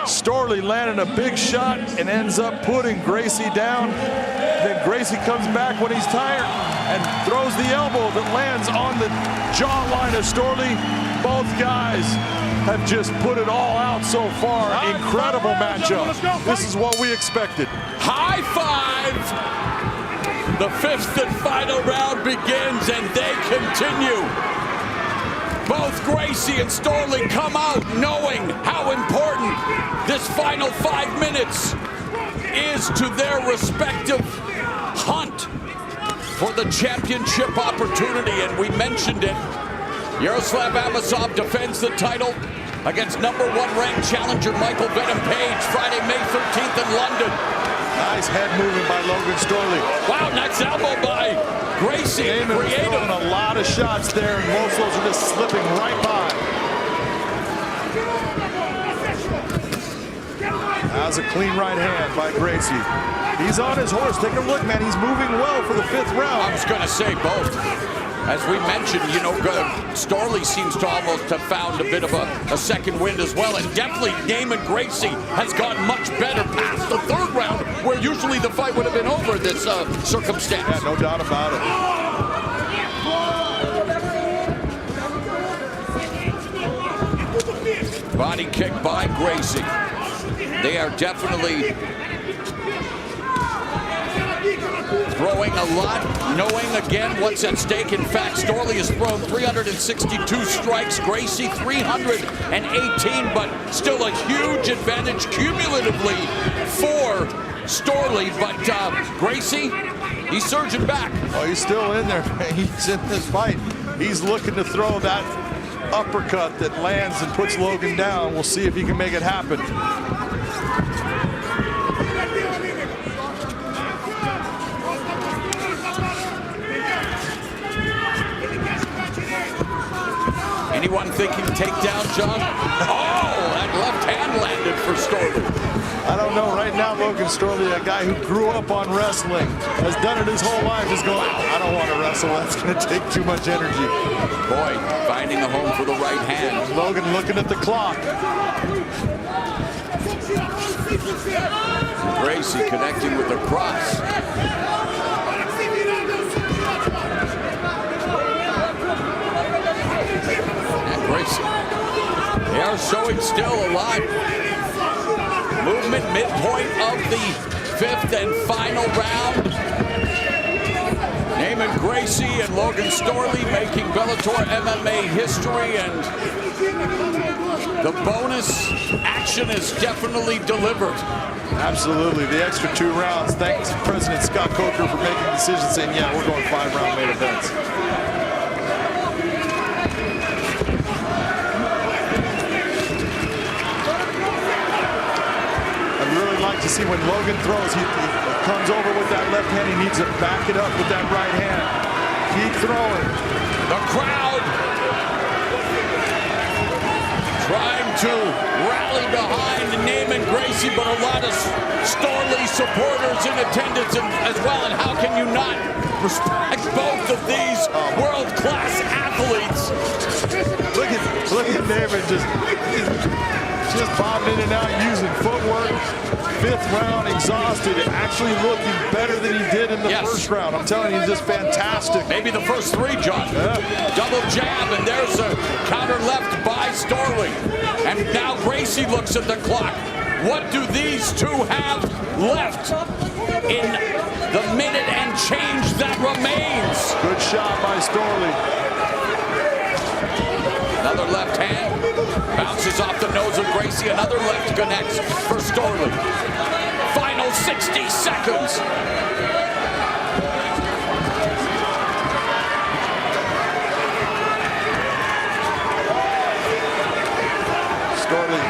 Storley landing a big shot and ends up putting Gracie down. Then Gracie comes back when he's tired and throws the elbow that lands on the jawline of Storley. Both guys have just put it all out so far. Incredible matchup. This is what we expected. High five! The 5th and final round begins, and they continue. Both Gracie and Storley come out knowing how important this final 5 minutes is to their respective hunt for the championship opportunity. And we mentioned it. Yaroslav Amosov defends the title against #1 ranked challenger Michael Venom Page Friday, May 13th in London. Nice head movement by Logan Storley. Wow, nice elbow by Gracie. Naaman was throwing a lot of shots there, and most of those are just slipping right by. That's a clean right hand by Gracie. He's on his horse. Take a look, man. He's moving well for the 5th round. I was going to say both. As we mentioned, you know, Storley seems to almost have found a bit of a second wind as well. And definitely Naaman Gracie has gotten much better past the 3rd round, where usually the fight would have been over in this circumstance. Yeah, no doubt about it. Body kick by Gracie. They are definitely throwing a lot, knowing again what's at stake. In fact, Storley has thrown 362 strikes, Gracie 318, but still a huge advantage cumulatively for Storley. But Gracie, he's surging back. Oh, he's still in there. He's in this fight. He's looking to throw that uppercut that lands and puts Logan down. We'll see if he can make it happen. Anyone thinking takedown, John? Oh, that left hand landed for Storley. I don't know. Right now, Logan Storley, a guy who grew up on wrestling, has done it his whole life, is going, I don't want to wrestle. That's going to take too much energy. Boy, finding a home for the right hand. Logan looking at the clock. Gracie connecting with the cross. are showing still a lot. Movement midpoint of the 5th and final round. Naaman Gracie and Logan Storley making Bellator MMA history, and the bonus action is definitely delivered. Absolutely, the extra 2 rounds. Thanks to President Scott Coker for making the decision, saying, yeah, we're going 5-round main events. I'd really like to see when Logan throws, he comes over with that left hand, he needs to back it up with that right hand. Keep throwing. The crowd trying to rally behind Naaman Gracie, but a lot of Storley supporters in attendance as well. And how can you not respect both of these world-class athletes? Look at Naaman just bobbing in and out, using footwork. 5th round, exhausted, actually looking better than he did in the first round. I'm telling you, he's just fantastic. Maybe the first 3, John. Double jab, and there's a counter left by Storley. And now Gracie looks at the clock. What do these 2 have left in the minute and change that remains? Good shot by Storley. Another left hand. Bounces off the nose of Gracie. Another left connects for Storley. Final 60 seconds. Storley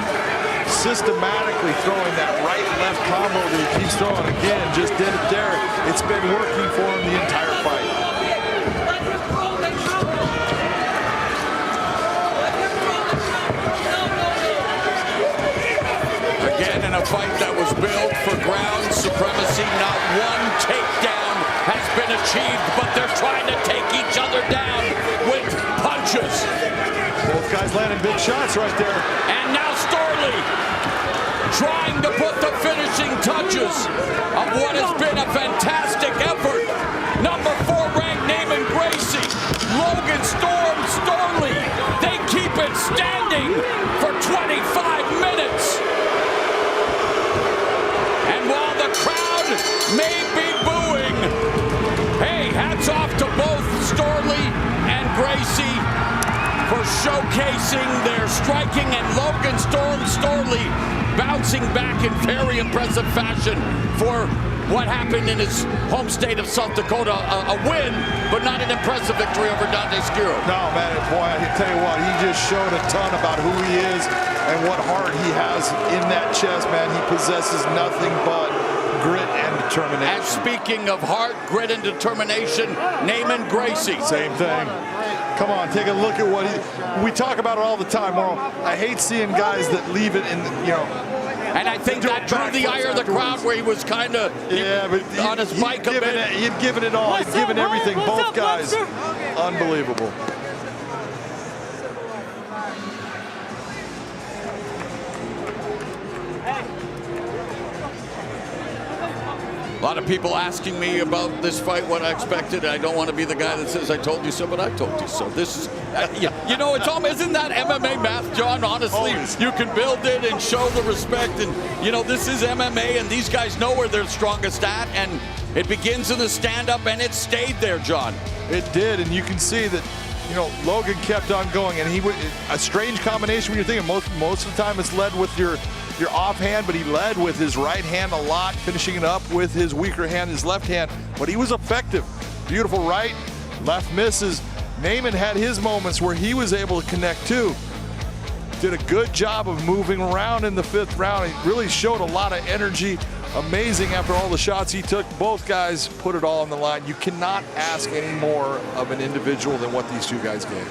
systematically throwing that right-left combo that he keeps throwing again. Just did it there. It's been working for him the entire fight. Again, in a fight that was built for ground supremacy, not one takedown has been achieved, but they're trying to take each other down with punches. Both guys landing big shots right there. And now Storley trying to put the finishing touches of what has been a fantastic effort. Number 4 ranked Naaman Gracie, Logan Storley. They keep it standing for 25 minutes. And while the crowd may be booing, hey, hats off to both Storley and Gracie for showcasing their striking, and Logan Storley bouncing back in very impressive fashion for what happened in his home state of South Dakota. A win, but not an impressive victory over Dante Skiro. No, man, boy, I can tell you what, he just showed a ton about who he is and what heart he has in that chest, man. He possesses nothing but grit and determination. And speaking of heart, grit, and determination, Naaman Gracie. Same thing. Come on, take a look at what we talk about it all the time. Well, I hate seeing guys that leave it in, and I think that drew the ire of the crowd, where he was kind of on his bike a bit. He'd given it all. He'd given everything. Both guys. Unbelievable. A lot of people asking me about this fight, what I expected. I don't want to be the guy that says I told you so, but I told you so. This is, you know, it's almost, isn't that MMA math, John? Honestly, you can build it and show the respect, and you know, this is MMA, and these guys know where they're strongest at, and it begins in the stand-up, and it stayed there, John. It did, and you can see that, you know, Logan kept on going, and he a strange combination when you're thinking most of the time it's led with your offhand, but he led with his right hand a lot, finishing it up with his weaker hand, his left hand, but he was effective. Beautiful right, left misses. Naaman had his moments where he was able to connect too. Did a good job of moving around in the 5th round. He really showed a lot of energy. Amazing after all the shots he took. Both guys put it all on the line. You cannot ask any more of an individual than what these 2 guys gave.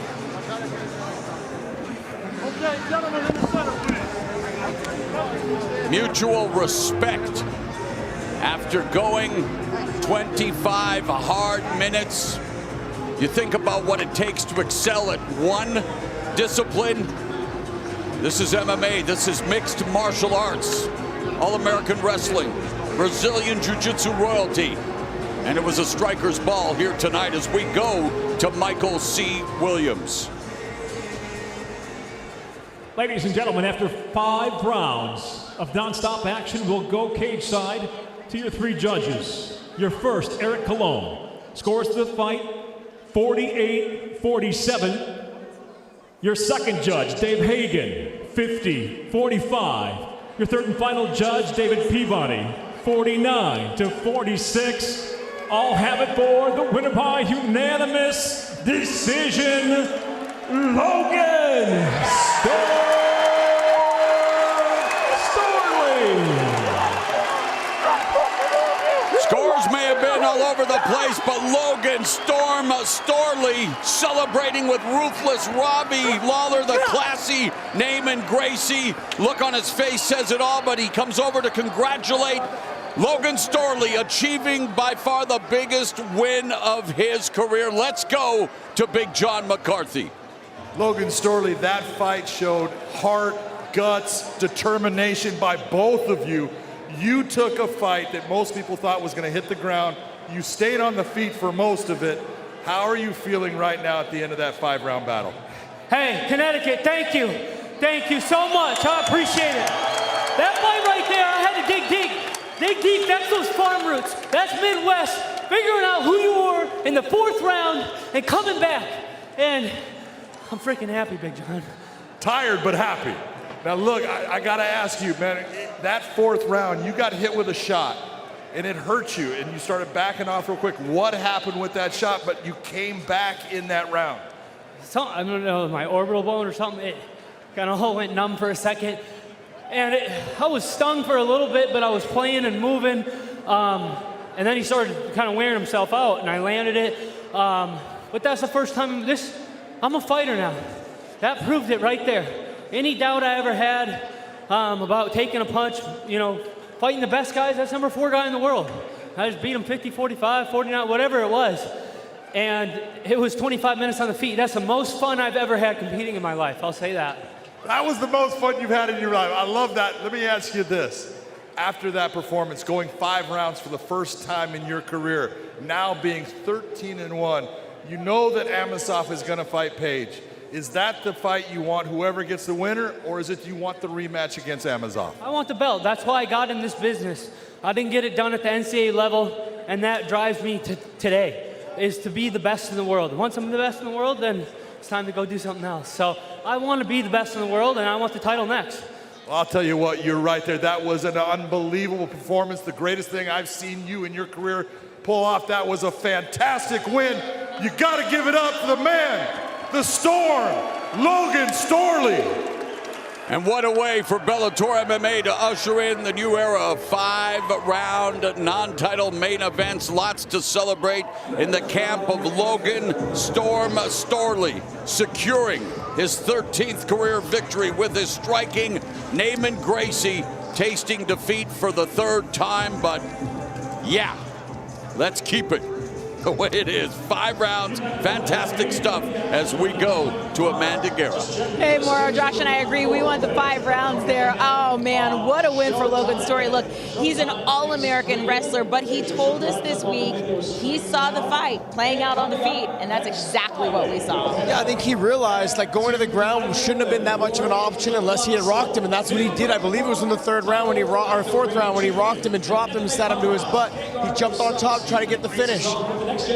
Okay, gentlemen, in the center, please. Mutual respect after going 25 hard minutes. You think about what it takes to excel at one discipline. This is MMA, this is mixed martial arts, All-American Wrestling, Brazilian Jiu-Jitsu royalty. And it was a striker's ball here tonight as we go to Michael C. Williams. Ladies and gentlemen, after 5 rounds of non-stop action, we'll go cage side to your 3 judges. Your first, Eric Colon, scores the fight 48-47. Your second judge, Dave Hagen, 50-45. Your third and final judge, David Peabody, 49-46. All have it for the winner by unanimous decision, Logan Storley. Scores may have been all over the place, but Logan Storley celebrating with ruthless Robbie Lawler, the classy Naaman Gracie. Look on his face says it all, but he comes over to congratulate Logan Storley, achieving by far the biggest win of his career. Let's go to Big John McCarthy. Logan Storley, that fight showed heart, guts, determination by both of you. You took a fight that most people thought was going to hit the ground. You stayed on the feet for most of it. How are you feeling right now at the end of that 5-round battle? Hey, Connecticut, thank you. Thank you so much. I appreciate it. That fight right there, I had to dig deep. Dig deep, that's those farm roots. That's Midwest. Figuring out who you were in the 4th round and coming back. And I'm freaking happy, Big John. Tired but happy. Now look, I gotta ask you, man, that 4th round, you got hit with a shot and it hurt you and you started backing off real quick. What happened with that shot, but you came back in that round? I don't know, my orbital bone or something, it kind of went numb for a second. And I was stung for a little bit, but I was playing and moving. And then he started kind of wearing himself out and I landed it. But that's the first time I'm a fighter now. That proved it right there. Any doubt I ever had about taking a punch, fighting the best guys, that's number 4 guy in the world. I just beat him 50, 45, 49, whatever it was. And it was 25 minutes on the feet. That's the most fun I've ever had competing in my life, I'll say that. That was the most fun you've had in your life. I love that. Let me ask you this. After that performance, going 5 rounds for the first time in your career, now being 13-1, you know that Amosov is going to fight Page. Is that the fight you want, whoever gets the winner, or is it you want the rematch against Amosov? I want the belt. That's why I got in this business. I didn't get it done at the NCAA level, and that drives me to today, is to be the best in the world. Once I'm the best in the world, then it's time to go do something else. So I want to be the best in the world, and I want the title next. Well, I'll tell you what, you're right there. That was an unbelievable performance. The greatest thing I've seen you in your career pull off. That was a fantastic win. You got to give it up for the man, the Storm, Logan Storley. And what a way for Bellator MMA to usher in the new era of 5-round non-title main events. Lots to celebrate in the camp of Logan Storley, securing his 13th career victory with his striking Naaman Gracie, tasting defeat for the 3rd time. But yeah, let's keep it the way it is. 5 rounds, fantastic stuff as we go to Amanda Guerra. Hey, Mauro, Josh and I agree. We want the 5 rounds there. Oh, man, what a win for Logan Storley. Look, he's an All-American wrestler, but he told us this week he saw the fight playing out on the feet, and that's exactly what we saw. Yeah, I think he realized, going to the ground shouldn't have been that much of an option unless he had rocked him, and that's what he did. I believe it was in the 3rd round or 4th round when he rocked him and dropped him and sat him to his butt. He jumped on top, tried to get the finish.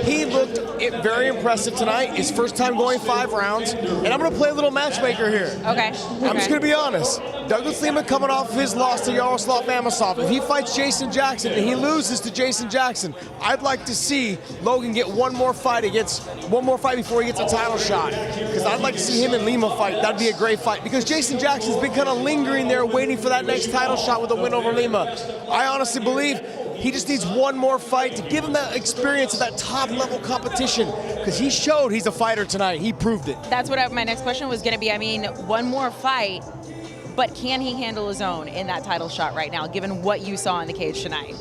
He looked very impressive tonight. His first time going 5 rounds. And I'm going to play a little matchmaker here. Okay. I'm just going to be honest. Douglas Lima coming off of his loss to Yaroslav Amosov. If he fights Jason Jackson and he loses to Jason Jackson, I'd like to see Logan get one more fight before he gets a title shot. Because I'd like to see him and Lima fight. That'd be a great fight. Because Jason Jackson's been kind of lingering there waiting for that next title shot with a win over Lima. I honestly believe he just needs one more fight to give him that experience of that top-level competition, because he showed he's a fighter tonight. He proved it. That's what my next question was going to be. I mean, one more fight, but can he handle his own in that title shot right now, given what you saw in the cage tonight?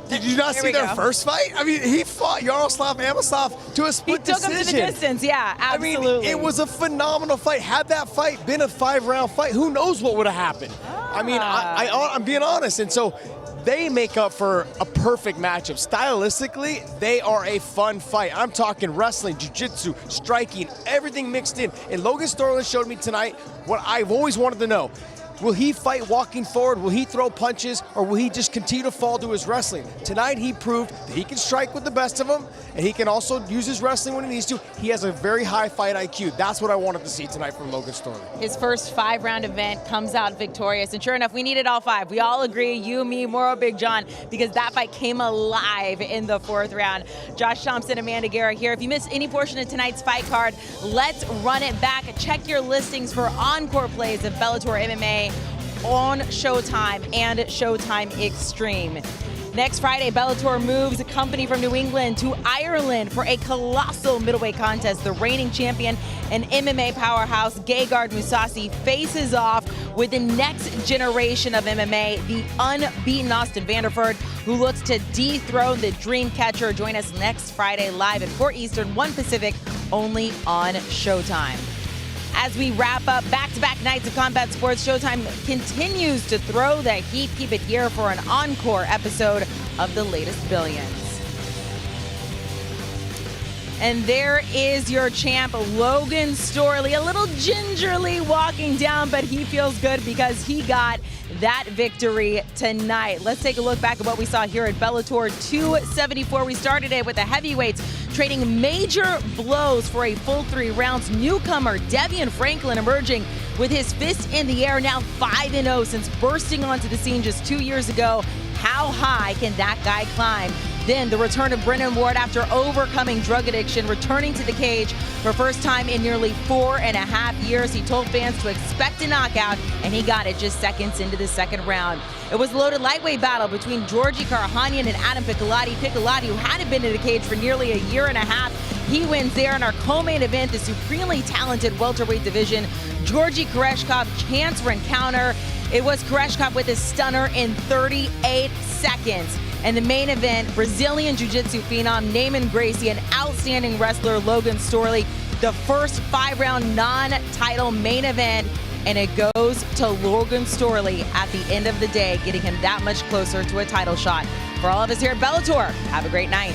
Did you not see their first fight? I mean, he fought Yaroslav Amosov to a split decision. He took him to the distance, yeah, absolutely. I mean, it was a phenomenal fight. Had that fight been a 5-round fight, who knows what would have happened? I mean, I'm being honest. And so they make up for a perfect matchup. Stylistically, they are a fun fight. I'm talking wrestling, jiu-jitsu, striking, everything mixed in. And Logan Storley showed me tonight what I've always wanted to know. Will he fight walking forward? Will he throw punches? Or will he just continue to fall to his wrestling? Tonight, he proved that he can strike with the best of them, and he can also use his wrestling when he needs to. He has a very high fight IQ. That's what I wanted to see tonight from Logan Storley. His first 5-round event comes out victorious, and sure enough, we needed all 5. We all agree, you, me, Moro, Big John, because that fight came alive in the 4th round. Josh Thompson, Amanda Guerra here. If you missed any portion of tonight's fight card, let's run it back. Check your listings for encore plays of Bellator MMA on Showtime and Showtime Extreme. Next Friday, Bellator moves a company from New England to Ireland for a colossal middleweight contest. The reigning champion and MMA powerhouse Gegard Mousasi faces off with the next generation of MMA, the unbeaten Austin Vanderford, who looks to dethrone the dream catcher. Join us next Friday live at 4 Eastern, 1 Pacific, only on Showtime. As we wrap up back-to-back nights of combat sports, Showtime continues to throw the heat. Keep it here for an encore episode of The Latest Billions. And there is your champ, Logan Storley, a little gingerly walking down, but he feels good because he got that victory tonight. Let's take a look back at what we saw here at Bellator 274. We started it with the heavyweights trading major blows for a full 3 rounds. Newcomer Devian Franklin emerging with his fist in the air, now 5-0 since bursting onto the scene just 2 years ago. How high can that guy climb? Then the return of Brennan Ward after overcoming drug addiction, returning to the cage for first time in nearly 4.5 years. He told fans to expect a knockout, and he got it just seconds into the 2nd round. It was a loaded lightweight battle between Georgi Karahanyan and Adam Piccolotti. Piccolotti, who hadn't been in the cage for nearly a year and a half, he wins there in our co-main event, the supremely talented welterweight division. Georgi Koreshkov, chance for encounter. It was Koreshkov with a stunner in 38 seconds. And the main event, Brazilian Jiu-Jitsu phenom Naaman Gracie and outstanding wrestler Logan Storley, the first 5-round non-title main event, and it goes to Logan Storley at the end of the day, getting him that much closer to a title shot. For all of us here at Bellator, have a great night.